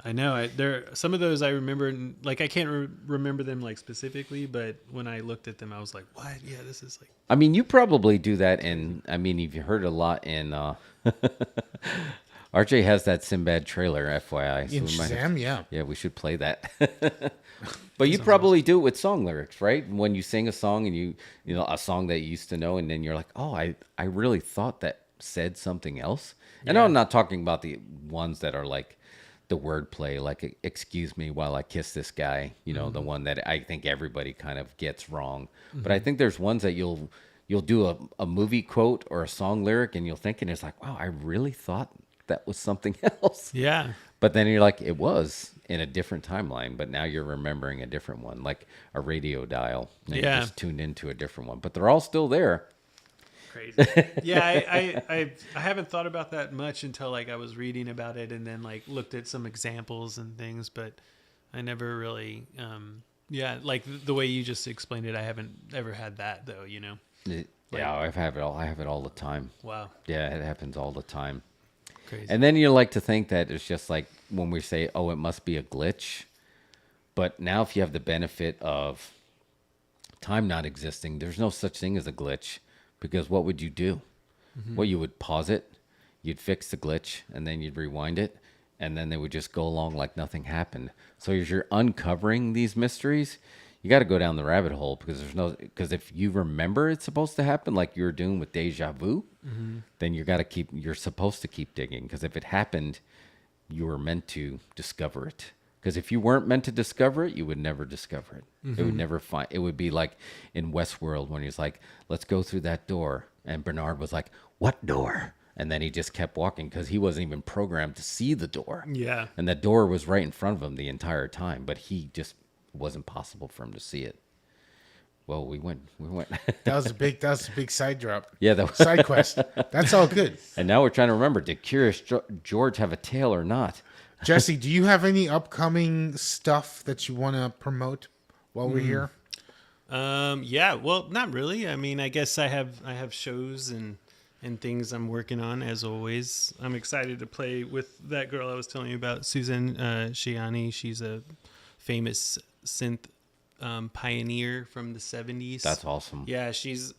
I know some of those I remember, and, like I can't remember them like specifically, but when I looked at them, I was like, "What? Yeah, this is like."
I mean, you probably do that, and I mean, you've heard a lot in. RJ has that Sinbad trailer, FYI.
In
we might
Shazam, yeah.
Yeah, we should play that. But you probably do it with song lyrics, right? When you sing a song and you know, a song that you used to know, and then you're like, oh, I really thought that said something else. And I'm not talking about the ones that are like the wordplay, like "excuse me while I kiss this guy," you know, the one that I think everybody kind of gets wrong. But I think there's ones that you'll do a movie quote or a song lyric, and you'll think, and it's like, wow, I really thought that was something else.
Yeah.
But then you're like, it was in a different timeline, but now you're remembering a different one, like a radio dial. And you just tuned into a different one, but they're all still there.
Crazy. Yeah, I haven't thought about that much until like I was reading about it and then like looked at some examples and things, but I never really, like the way you just explained it, I haven't ever had that though, you know?
Yeah, I have it all the time.
Wow.
Yeah, it happens all the time.
Crazy.
And then you like to think that it's just like when we say, oh, it must be a glitch. But now if you have the benefit of time not existing, there's no such thing as a glitch. Because what would you do? Well, you would pause it, you'd fix the glitch, and then you'd rewind it, and then they would just go along like nothing happened. So as you're uncovering these mysteries, you got to go down the rabbit hole because if you remember it's supposed to happen, like you were doing with deja vu, then you're supposed to keep digging. Because if it happened, you were meant to discover it. Because if you weren't meant to discover it, you would never discover it. It would never find. It would be like in Westworld when he's like, "Let's go through that door," and Bernard was like, "What door?" And then he just kept walking because he wasn't even programmed to see the door.
Yeah.
And that door was right in front of him the entire time, but he just wasn't possible for him to see it. Well, we went.
That was a big side drop.
Yeah, that was
side quest. That's all good.
And now we're trying to remember: did Curious George have a tail or not?
Jesse, do you have any upcoming stuff that you want to promote while we're here?
Yeah, well, not really. I mean, I guess I have shows and things I'm working on as always. I'm excited to play with that girl I was telling you about, Susan Shiani. She's a famous synth pioneer from the 70s.
That's awesome.
Yeah, she's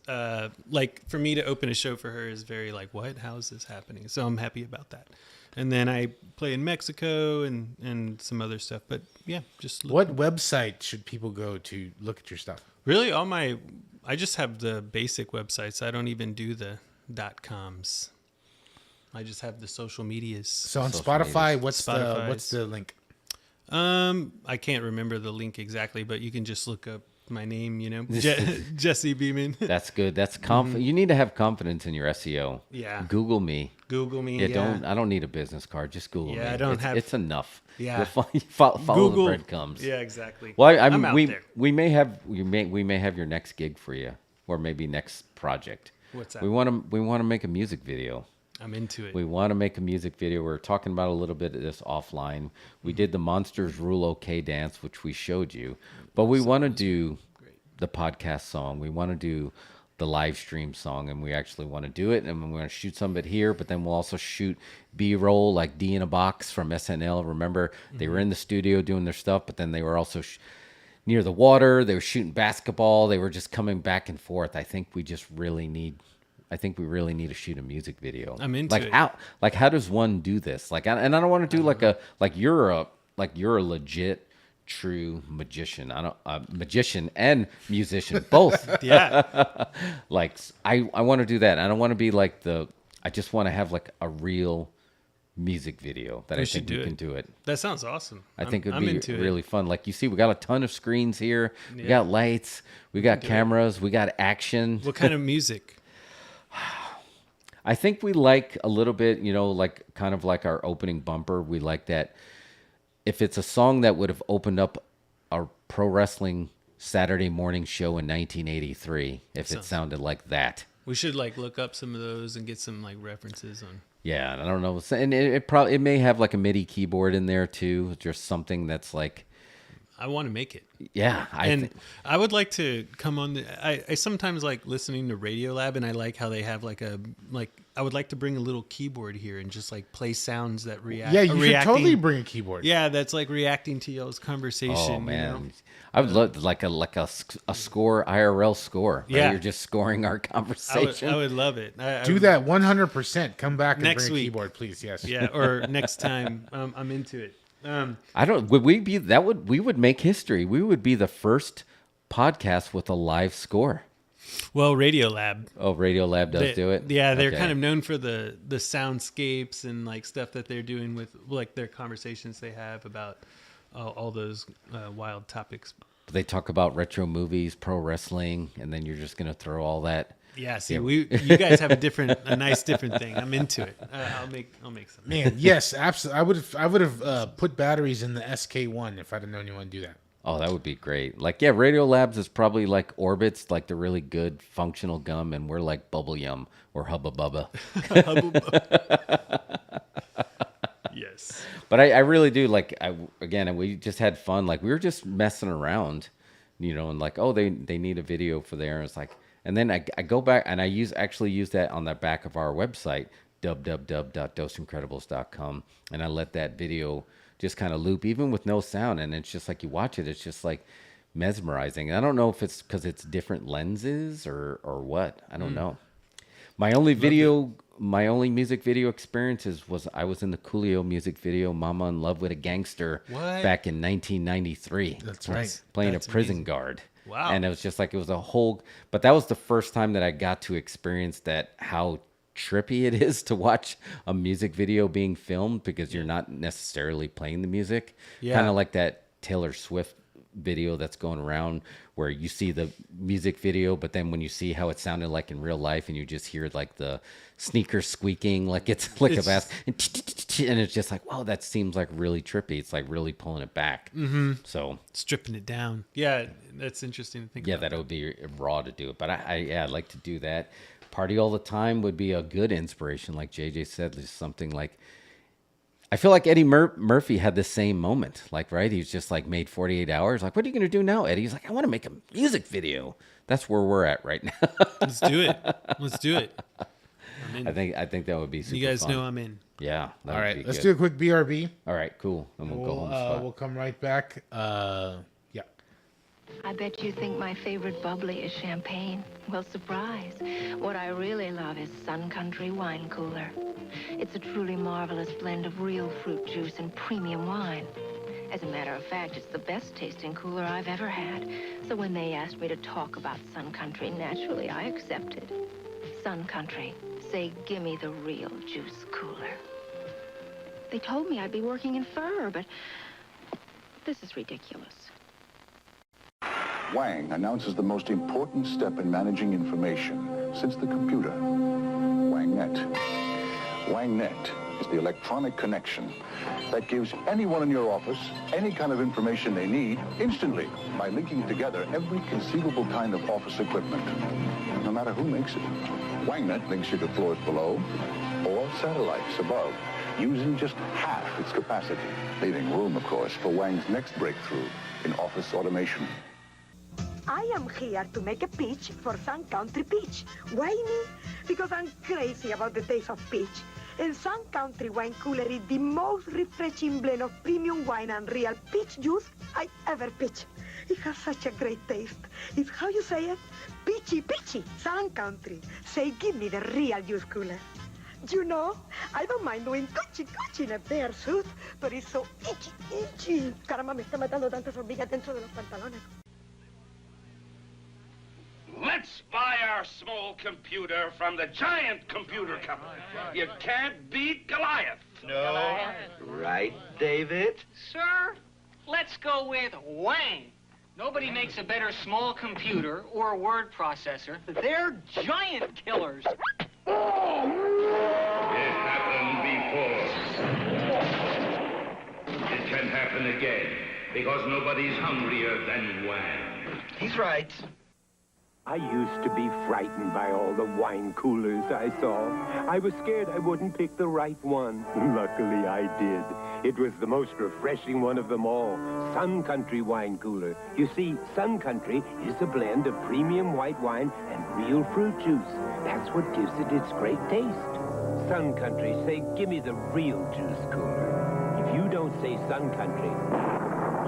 like, for me to open a show for her is very like, what? How is this happening? So I'm happy about that. And then I play in Mexico and some other stuff. But yeah, just
what website should people go to look at your stuff?
Really, I just have the basic websites. I don't even do the .coms. I just have the social medias.
So on Spotify, what's the link?
I can't remember the link exactly, but you can just look up my name, you know, Jesse Beeman.
That's good. That's You need to have confidence in your SEO.
Yeah.
Google me.
Yeah.
I don't need a business card. Just Google me.
I don't have.
It's enough.
Yeah.
Follow
Google,
the breadcrumbs.
Yeah, exactly.
Well,
I'm out there.
we may have your next gig for you, or maybe next project.
What's that?
We want to make a music video.
I'm into it.
We want to make a music video. We're talking about a little bit of this offline. We did the Monsters Rule OK dance, which we showed you. But we want to do the podcast song. We want to do the live stream song, and we actually want to do it. And we're going to shoot some of it here, but then we'll also shoot B-roll like D in a Box from SNL. Remember, they were in the studio doing their stuff, but then they were also near the water. They were shooting basketball. They were just coming back and forth. I think we really need to shoot a music video.
I'm into it.
How does one do this? And I don't want to do you're a legit true magician. Magician and musician both.
Yeah.
I want to do that. I don't want to be I just want to have like a real music video that I think we can do it.
That sounds awesome.
I think it'd be really fun. Like you see, we got a ton of screens here. Yeah. We got lights. We got cameras. We got action.
What kind of music?
I think we like a little bit, kind of like our opening bumper. We like that if it's a song that would have opened up our pro wrestling Saturday morning show in 1983, if it sounded like that.
We should like look up some of those and get some like references on.
Yeah, I don't know. And it may have like a MIDI keyboard in there too, just something that's like.
I want to make it.
Yeah,
I would like to come on. I sometimes like listening to Radiolab, and I like how they have I would like to bring a little keyboard here and just like play sounds that react.
Yeah, you should totally bring a keyboard.
Yeah, that's like reacting to y'all's conversation.
Oh man,
you know?
I would love like a score, IRL score. Right?
Yeah,
you're just scoring our conversation.
I would love it.
Do that 100%. Come back and
next
bring a
week.
keyboard, please. Yes.
Yeah, or next time. I'm into it.
I don't. Would we be that? We would make history. We would be the first podcast with a live score.
Well, Radiolab.
Oh, Radiolab does do it.
Yeah, they're
Okay.
kind of known for the soundscapes and like stuff that they're doing with like their conversations they have about all those wild topics.
They talk about retro movies, pro wrestling, and then you're just gonna throw all that.
Yeah, see, you guys have a nice different thing. I'm into it. I'll make some.
Man, yes, absolutely. I would have put batteries in the SK1 if I'd have known you want to do that.
Oh, that would be great. Like, yeah, Radiolabs is probably like Orbit's, like the really good functional gum, and we're like Bubble Yum or Hubba Bubba.
Yes.
But I really do like. We just had fun. Like we were just messing around, and like, oh, they need a video for there. And it's like. And then I go back and I actually use that on the back of our website, www.doseincredibles.com, and I let that video just kind of loop, even with no sound. And it's just like you watch it, it's just like mesmerizing. And I don't know if it's because it's different lenses or what. I don't know. My only music video experiences was I was in the Coolio music video, "Mama in Love with a Gangster," back in 1993.
That's right.
Playing a prison guard.
Wow.
And it was just like, it was a whole, but that was the first time that I got to experience that, how trippy it is to watch a music video being filmed because you're not necessarily playing the music.
Yeah.
Kind of like that Taylor Swift video that's going around where you see the music video, but then when you see how it sounded like in real life and you just hear like the sneakers squeaking, like it's like a bass, and it's just like, wow, that seems like really trippy. It's like really pulling it back.
Mm-hmm.
So
stripping it down. Yeah, that's interesting to think about.
Yeah, that would be raw to do it. But I'd like to do that. Party All the Time would be a good inspiration. Like JJ said, there's something like, I feel like Eddie Murphy had the same moment. Like, right? He's just like made 48 Hours. Like, what are you going to do now, Eddie? He's like, I want to make a music video. That's where we're at right now.
Let's do it. Let's do it. I'm in.
I think that would be super
You guys
fun.
know I'm in.
Yeah.
All right, let's do a quick BRB.
All right, cool. And we'll go home spot.
We'll come right back. Yeah.
I bet you think my favorite bubbly is champagne. Well, surprise. What I really love is Sun Country Wine Cooler. It's a truly marvelous blend of real fruit juice and premium wine. As a matter of fact, it's the best tasting cooler I've ever had. So when they asked me to talk about Sun Country, naturally I accepted. Sun Country, say, gimme the real juice cooler. They told me I'd be working in fur, but this is ridiculous.
Wang announces the most important step in managing information since the computer, WangNet. WangNet is the electronic connection that gives anyone in your office any kind of information they need instantly by linking together every conceivable kind of office equipment, no matter who makes it. WangNet links you to floors below or satellites above, using just half its capacity, leaving room, of course, for Wang's next breakthrough in office automation.
I am here to make a pitch for Sun Country Peach. Why me? Because I'm crazy about the taste of peach. And Sun Country Wine Cooler is the most refreshing blend of premium wine and real peach juice I ever pitched. It has such a great taste. It's how you say it? Peachy, peachy. Sun Country. Say, give me the real juice cooler. You know, I don't mind doing cuchi in a bear suit, but it's so itchy. Caramba, me está matando tantas hormigas dentro de los pantalones.
Let's buy our small computer from the giant computer company. You can't beat Goliath.
No.
Right, David?
Sir, let's go with Wang. Nobody makes a better small computer or word processor. They're giant killers.
It happened before. It can happen again, because nobody's hungrier than Wang.
He's right.
I used to be frightened by all the wine coolers I saw. I was scared I wouldn't pick the right one. Luckily, I did. It was the most refreshing one of them all, Sun Country Wine Cooler. You see, Sun Country is a blend of premium white wine and real fruit juice. That's what gives it its great taste. Sun Country, say, give me the real juice cooler. If you don't say Sun Country,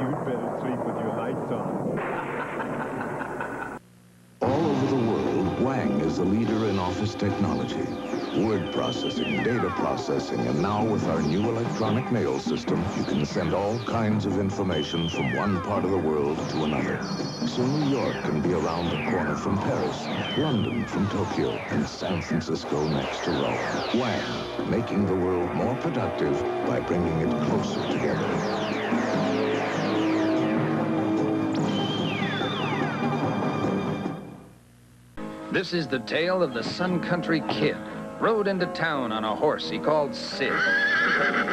you'd better sleep with your lights on.
All over the world, Wang is a leader in office technology. Word processing, data processing, and now with our new electronic mail system, you can send all kinds of information from one part of the world to another. So New York can be around the corner from Paris, London from Tokyo, and San Francisco next to Rome. Wang, making the world more productive by bringing it closer together.
This is the tale of the Sun Country Kid. Rode into town on a horse he called Sid.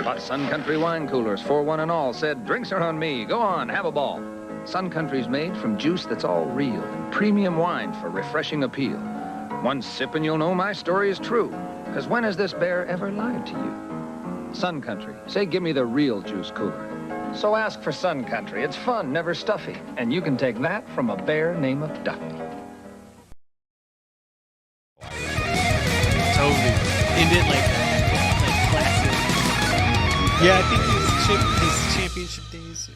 But Sun Country wine coolers, for one and all, said, drinks are on me. Go on, have a ball. Sun Country's made from juice that's all real and premium wine for refreshing appeal. One sip and you'll know my story is true. Because when has this bear ever lied to you? Sun Country, say give me the real juice cooler. So ask for Sun Country. It's fun, never stuffy. And you can take that from a bear named Duffy.
Totally. Ended like classic. Yeah, I think his championship days.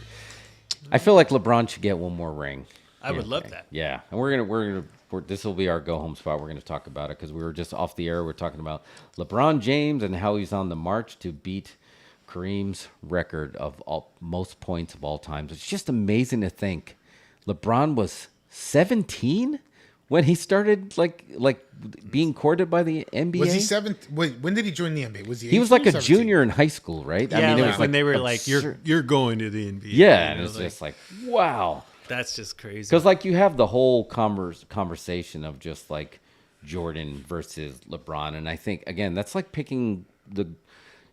I feel like LeBron should get one more ring.
I would love that.
Yeah, and we're gonna this will be our go home spot. We're gonna talk about it because we were just off the air. We're talking about LeBron James and how he's on the march to beat Kareem's record of most points of all time. It's just amazing to think LeBron was 17 when he started like being courted by the NBA.
Was he 17? Wait, when did he join the NBA? Was he?
He was like a junior in high school, right?
Yeah, I mean, it was when they were like, "You're going to the NBA."
Yeah, and it's just like, wow,
that's just crazy.
Because like you have the whole conversation of just like Jordan versus LeBron, and I think again that's like picking the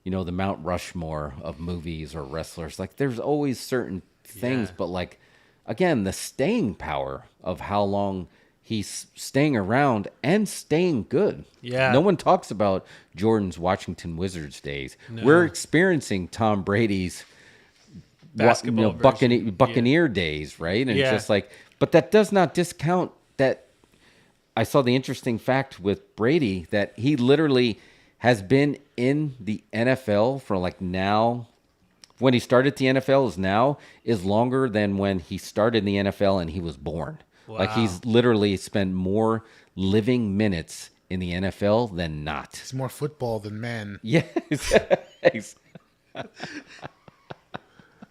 Mount Rushmore of movies or wrestlers. Like there's always certain things, but like again the staying power of how long he's staying around and staying good.
Yeah.
No one talks about Jordan's Washington Wizards days.
No.
We're experiencing Tom Brady's
basketball
Buccaneer days, right? And it's just like, but that does not discount that. I saw the interesting fact with Brady that he literally has been in the NFL for like now. When he started the NFL is longer than when he started the NFL and he was born.
Wow.
Like he's literally spent more living minutes in the NFL than not.
It's more football than man.
Yes.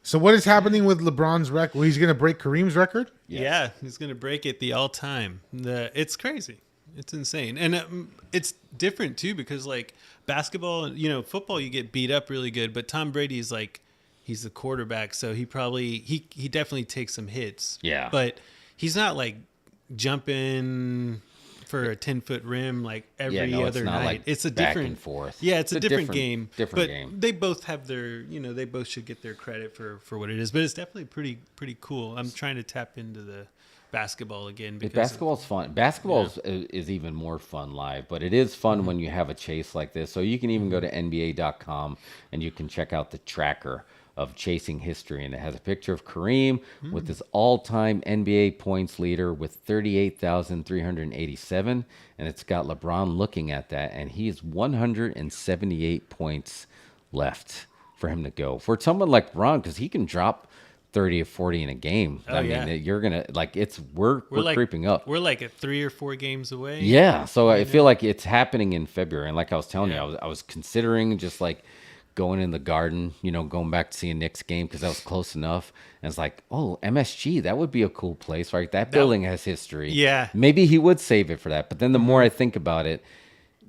So what is happening with LeBron's record? Well, he's going to break Kareem's record?
Yeah, he's going to break it the all-time. It's crazy. It's insane. And it's different, too, because, like, basketball, football, you get beat up really good. But Tom Brady is, like, he's the quarterback, so he definitely takes some hits.
Yeah.
But he's not, like, jumping for a 10-foot rim like every other night.
Like
it's a
back
different
and forth.
Yeah, it's a different game.
Different
but
game.
They both have their, they both should get their credit for what it is. But it's definitely pretty cool. I'm trying to tap into the basketball again because
basketball's fun. Basketball is even more fun live, but it is fun when you have a chase like this. So you can even go to NBA.com and you can check out the tracker of chasing history, and it has a picture of Kareem with his all-time NBA points leader with 38,387, and it's got LeBron looking at that, and he has 178 points left for him to go. For someone like LeBron, because he can drop 30 or 40 in a game. I mean, you're gonna like we're like, creeping up.
We're like at 3 or 4 games away.
Yeah, so I feel like it's happening in February, and like I was telling you, I was considering just like going in the Garden, going back to see a Knicks game because that was close enough. And it's like, oh, MSG, that would be a cool place, right? That building has history.
Yeah.
Maybe he would save it for that. But then the more I think about it,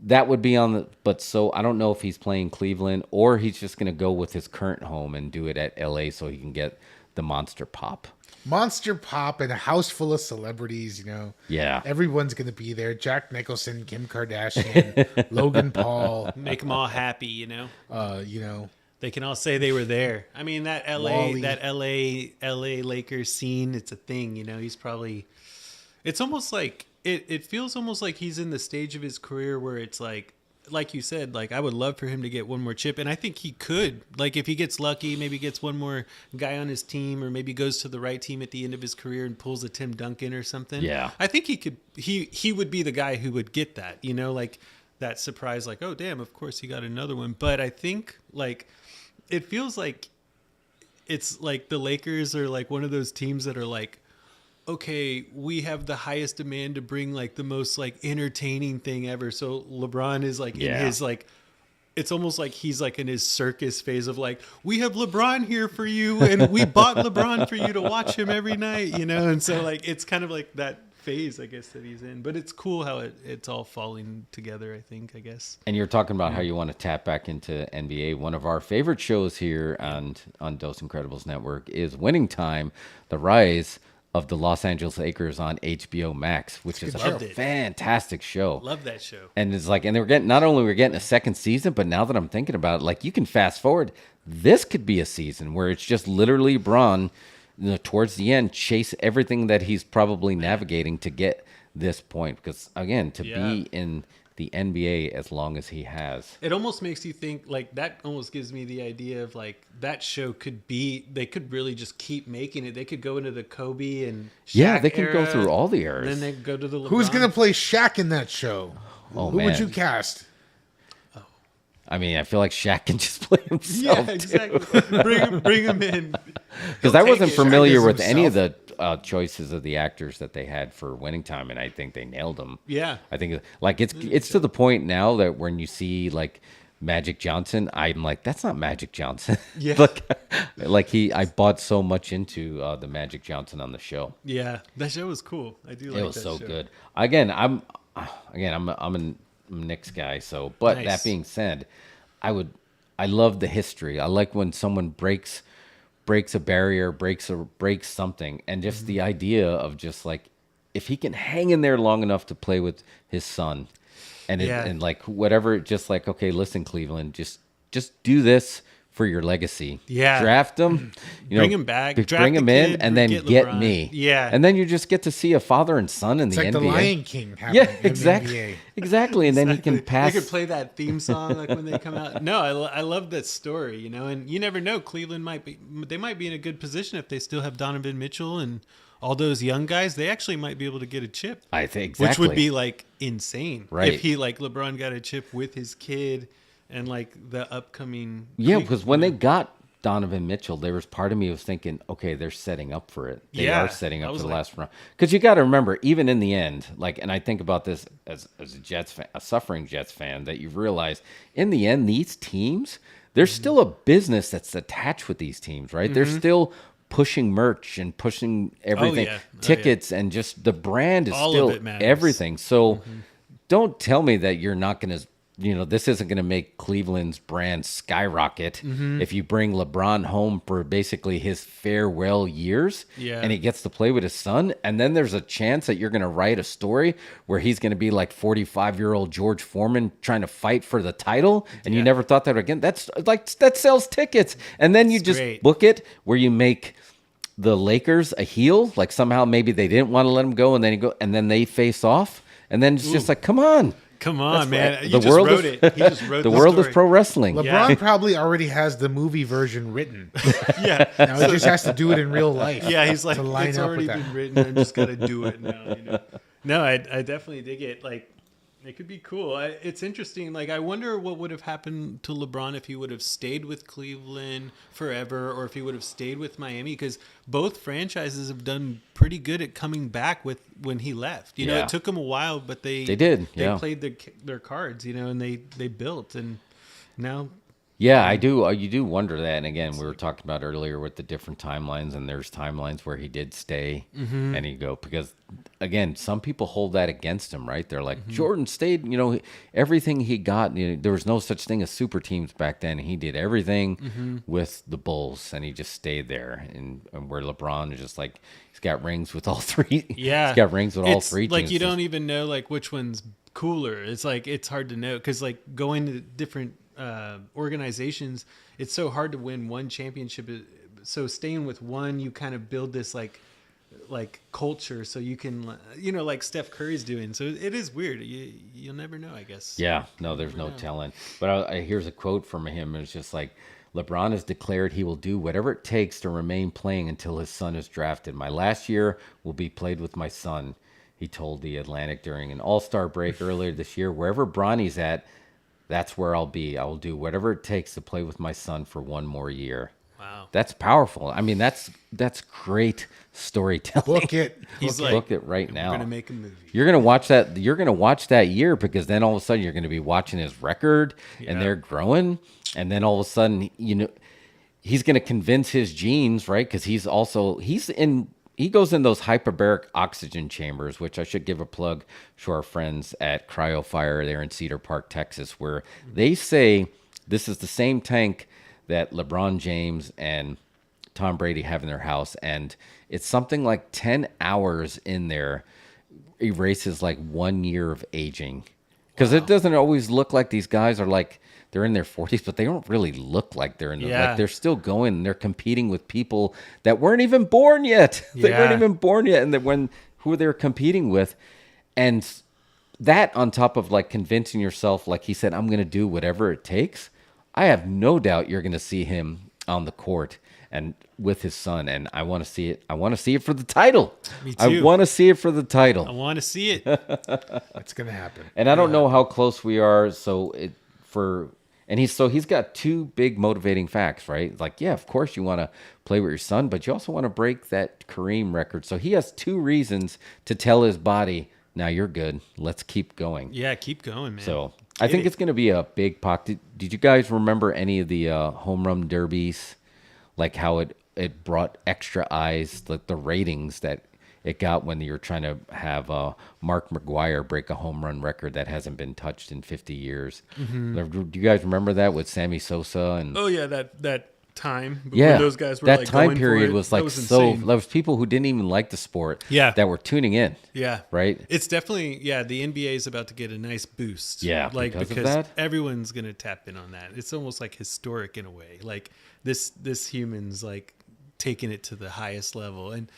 that would be on the... But so I don't know if he's playing Cleveland or he's just going to go with his current home and do it at LA so he can get the Monster Pop.
Monster Pop and a house full of celebrities,
Yeah.
Everyone's going to be there. Jack Nicholson, Kim Kardashian, Logan Paul.
Make them all happy, They can all say they were there. I mean, that LA Lakers scene, it's a thing, he's probably... It's almost like it feels almost like he's in the stage of his career where it's like you said, like I would love for him to get one more chip, and I think he could. Like if he gets lucky, maybe gets one more guy on his team, or maybe goes to the right team at the end of his career and pulls a Tim Duncan or something.
Yeah,
I think he could. He would be the guy who would get that. You know, like that surprise, like, oh damn, of course he got another one. But I think like it feels like it's like the Lakers are like one of those teams that are like, okay, we have the highest demand to bring like the most like entertaining thing ever. So LeBron is like in his like, it's almost like he's like in his circus phase of like, we have LeBron here for you, and we bought LeBron for you to watch him every night, you know? And so like, it's kind of like that phase, I guess, that he's in. But it's cool how it's all falling together, I guess.
And you're talking about how you want to tap back into NBA. One of our favorite shows here on Dos Incredibles Network is Winning Time, the rise of the Los Angeles Lakers on HBO Max, which is a fantastic show.
Love that show.
And it's like, and we're getting a second season, but now that I'm thinking about it, like you can fast forward. This could be a season where it's just literally LeBron, towards the end, chase everything that he's probably navigating to get this point. Because again, to be in the NBA as long as he has,
it almost makes you think like that. Almost gives me the idea of like that show could be. They could really just keep making it. They could go into the Kobe and Shaq
they could
era,
go through all the eras.
And then they go to the LeBron.
Who's gonna play Shaq in that show?
Oh,
Who would you cast?
I mean, I feel like Shaq can just play himself.
Yeah, exactly. Bring him in.
Because I wasn't familiar with any of the choices of the actors that they had for Winning Time, and I think they nailed them.
Yeah,
I think like it's to the point now that when you see like Magic Johnson, I'm like, that's not Magic Johnson.
Yeah,
I bought so much into the Magic Johnson on the show.
Yeah, that show was cool. I do like that.
It was so good. Again, I'm a Knicks guy, so but
Nice.
that being said, I love the history. I like when someone breaks a barrier, breaks something, and just the idea of just like if he can hang in there long enough to play with his son, and like whatever, just like, okay, listen, Cleveland, just do this for your legacy.
Yeah.
Draft him,
bring him back,
bring him in, and then get me.
Yeah,
and then you just get to see a father and son in
It's
the
like
NBA.
the Lion King.
Yeah, exactly, exactly. And then he can pass.
They could play that theme song like when they come out. No, I love that story, you know. And you never know, Cleveland might be in a good position if they still have Donovan Mitchell and all those young guys. They actually might be able to get a chip.
I think exactly.
Which would be like insane,
right?
If he like LeBron got a chip with his kid and like the upcoming.
Yeah, because when they got Donovan Mitchell, there was part of me was thinking, okay, they're setting up for it. They are setting up for the last round. Because you got to remember, even in the end, like, and I think about this as a Jets fan, a suffering Jets fan, that you realize in the end, these teams, there's still a business that's attached with these teams, right? They're still pushing merch and pushing everything, tickets, and just the brand is
all
still
of it matters.
everything. So don't tell me that you're not going to. This isn't going to make Cleveland's brand skyrocket if you bring LeBron home for basically his farewell years and he gets to play with his son. And then there's a chance that you're going to write a story where he's going to be like 45-year-old George Foreman trying to fight for the title. And you never thought that again. That's like, that sells tickets. And then you just book it where you make the Lakers a heel. Like somehow maybe they didn't want to let him go, and then they face off. And then it's just like, come on.
Come on, man!
The world wrote it. He just wrote the world of pro wrestling.
LeBron probably already has the movie version written. Now he just has to do it in real life.
Yeah, he's like,
to line
it's
up
already
with
been
that.
written. I just got to do it now. You know? No, I definitely dig it. Like, it could be cool. It's interesting. Like, I wonder what would have happened to LeBron if he would have stayed with Cleveland forever, or if he would have stayed with Miami, because both franchises have done pretty good at coming back with when he left. You know, it took them a while, but they
did.
They played their cards. You know, and they built, and now.
Yeah, I do. You do wonder that. And again, we were talking about earlier with the different timelines, and there's timelines where he did stay and he go, because again, some people hold that against him, right? They're like, Jordan stayed, everything he got, there was no such thing as super teams back then. He did everything with the Bulls, and he just stayed there. And where LeBron is just like, he's got rings with all three.
Yeah.
He's got rings with all three
like
teams.
you don't even know like which one's cooler. It's like, it's hard to know, because like going to different organizations, it's so hard to win one championship. So staying with one, you kind of build this like like culture, so you can, like Steph Curry's doing. So it is weird. You'll never know, I guess.
Yeah, no, there's no telling. But here's a quote from him. It's just like, LeBron has declared he will do whatever it takes to remain playing until his son is drafted. My last year will be played with my son, he told The Atlantic during an all-star break earlier this year. Wherever Bronny's at, that's where I'll be. I will do whatever it takes to play with my son for one more year.
Wow.
That's powerful. I mean, that's great storytelling.
Book it.
He's
Book it right now.
We're gonna make a movie.
You're gonna watch that. You're gonna watch that year, because then all of a sudden you're gonna be watching his record, and they're growing, and then all of a sudden he's gonna convince his genes, right? Because he goes in those hyperbaric oxygen chambers, which I should give a plug to our friends at CryoFire there in Cedar Park, Texas, where they say this is the same tank that LeBron James and Tom Brady have in their house, and it's something like 10 hours in there erases like 1 year of aging. Because it doesn't always look like these guys are like, they're in their 40s, but they don't really look like they're in the, like they're still going, and they're competing with people that weren't even born yet. They weren't even born yet, and who they're competing with. And that on top of like convincing yourself, like he said, I'm going to do whatever it takes. I have no doubt you're going to see him on the court and with his son, and I want to see it. I want to see it for the title.
Me too.
I want to see it for the title.
I want to see it.
That's going to happen.
And I don't know how close we are. He's got two big motivating facts, right? Like, yeah, of course you want to play with your son, but you also want to break that Kareem record. So he has two reasons to tell his body, now you're good. Let's keep going.
Yeah, keep going, man.
So I think it's going to be a big pop. Did you guys remember any of the home run derbies? Like how it brought extra eyes, like the ratings that it got when you're trying to have Mark McGwire break a home run record that hasn't been touched in 50 years. Mm-hmm. Do you guys remember that with Sammy Sosa? And
oh yeah, that time. When those guys were
that
like
time
going
period
for it,
was like there was people who didn't even like the sport. That were tuning in.
Yeah,
right.
It's definitely the NBA is about to get a nice boost.
Yeah,
like
because of that?
everyone's gonna tap in on that. It's almost like historic in a way. Like this human's like taking it to the highest level, and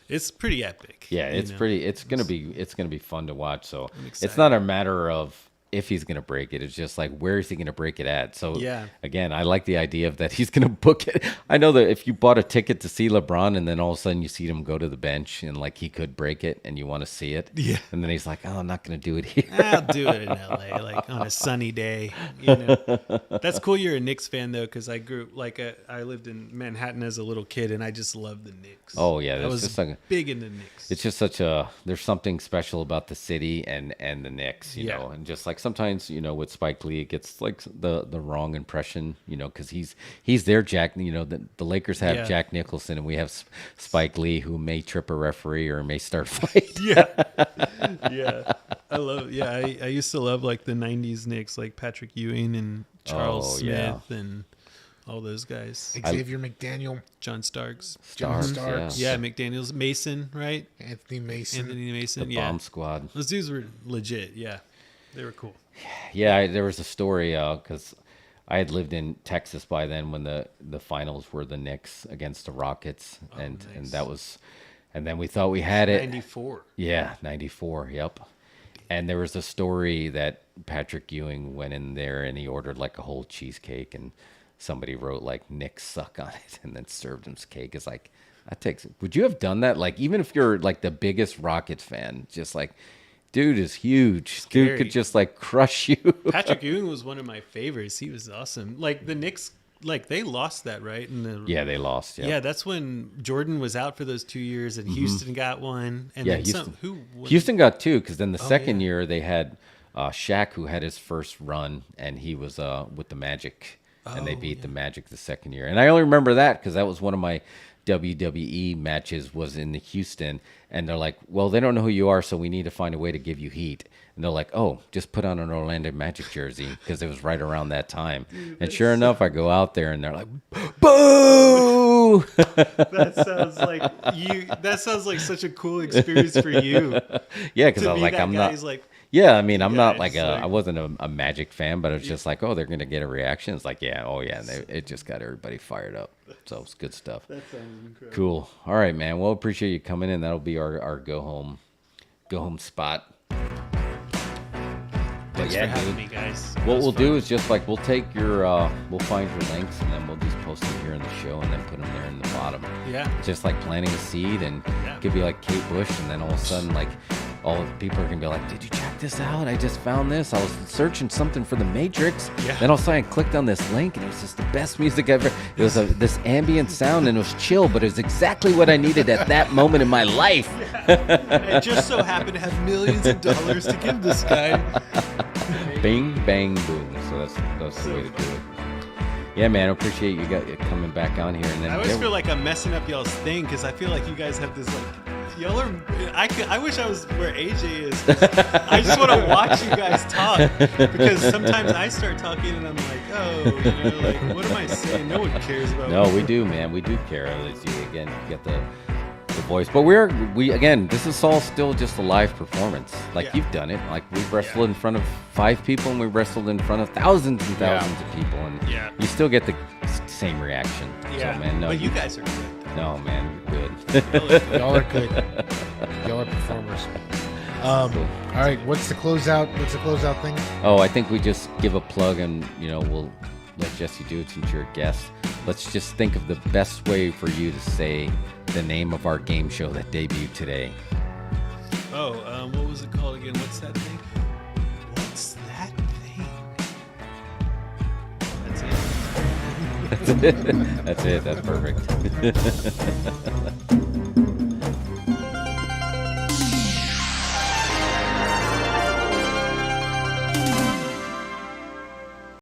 it's pretty epic.
Yeah, it's pretty. It's gonna be fun to watch. So it's not a matter of if he's gonna break it. It's just like, where is he gonna break it at? So again, I like the idea of that he's gonna book it. I know that if you bought a ticket to see LeBron and then all of a sudden you see him go to the bench and like he could break it and you want to see it, and then he's like, oh, I'm not gonna do it here.
I'll do it in LA, like on a sunny day. You know, that's cool. You're a Knicks fan though, because I grew I lived in Manhattan as a little kid and I just loved the Knicks.
Oh yeah,
I was just big into Knicks.
It's just there's something special about the city and the Knicks, you know, and just like sometimes, with Spike Lee, it gets like the wrong impression, because he's their Jack. The Lakers have Jack Nicholson, and we have Spike Lee, who may trip a referee or may start a fight.
I love. I used to love like the '90s Knicks, like Patrick Ewing and Charles Smith and all those guys.
Xavier McDaniel,
John Starks.
Yeah,
McDaniel's, Mason, right?
Anthony Mason,
the Bomb Squad.
Those dudes were legit. Yeah, they were cool.
Yeah, there was a story because I had lived in Texas by then when the finals were the Knicks against the Rockets, and that was, and then we thought we had it.
94.
Yeah, 94. Yep. And there was a story that Patrick Ewing went in there and he ordered like a whole cheesecake, and somebody wrote like Knicks suck on it, and then served him cake. It's like, would you have done that? Like, even if you're like the biggest Rockets fan, just like, dude is huge.
Scary.
Dude could just like crush you.
Patrick Ewing was one of my favorites. He was awesome. Like the Knicks, like they lost that, right?
Yeah, they lost. Yeah.
Yeah, that's when Jordan was out for those 2 years, and Houston got one. And then
Houston got two, because then the second year they had Shaq, who had his first run, and he was with the Magic, and they beat the Magic the second year. And I only remember that because that was one of my WWE matches was in Houston, and they're like, well, they don't know who you are, so we need to find a way to give you heat. And they're like, oh, just put on an Orlando Magic jersey, because it was right around that time. And sure enough, I go out there and they're like, boo!
That sounds like such a cool experience for you.
Yeah, because I was like, I'm not. Yeah, I mean, I'm not like I wasn't a Magic fan, but it's just like, oh, they're gonna get a reaction. It's like, yeah, oh yeah, and it just got everybody fired up. So it's good stuff.
That sounds incredible.
Cool. All right, man. Well, appreciate you coming in. That'll be our go home spot.
Thanks for having me, guys.
What we'll do is just like we'll take your we'll find your links and then we'll just post them here in the show and then put them there in the bottom.
Yeah.
Just like planting a seed and it could be like Kate Bush and then all of a sudden like all the people are gonna be like, did you check this out? I just found this. I was searching something for the Matrix.
Yeah.
Then all of a sudden I clicked on this link and it was just the best music ever. It was this ambient sound and it was chill, but it was exactly what I needed at that moment in my life.
I just so happened to have millions of dollars to give this guy.
Bing, bang, boom. So that's the way to do it. Yeah, man. I appreciate you coming back on here. And then
I always feel like I'm messing up y'all's thing because I feel like you guys have this like y'all are. I wish I was where AJ is. I just want to watch you guys talk because sometimes I start talking and I'm like, oh, like what am I saying? No one cares about.
No, we do, man. We do care. It's you again. You get the voice, but we again. This is all still just a live performance. Like you've done it. Like we've wrestled in front of 5 people and we wrestled in front of thousands and thousands of people, and you still get the same reaction.
Yeah,
so, man, no,
but you guys are good.
No, man, you're good.
Y'all are good. Y'all are performers. All right, what's the closeout? What's the closeout thing?
Oh, I think we just give a plug and we'll let Jesse do it since you're a guest. Let's just think of the best way for you to say the name of our game show that debuted today.
Oh, what was it called again? What's that thing? What's that thing? That's it.
That's it. That's perfect.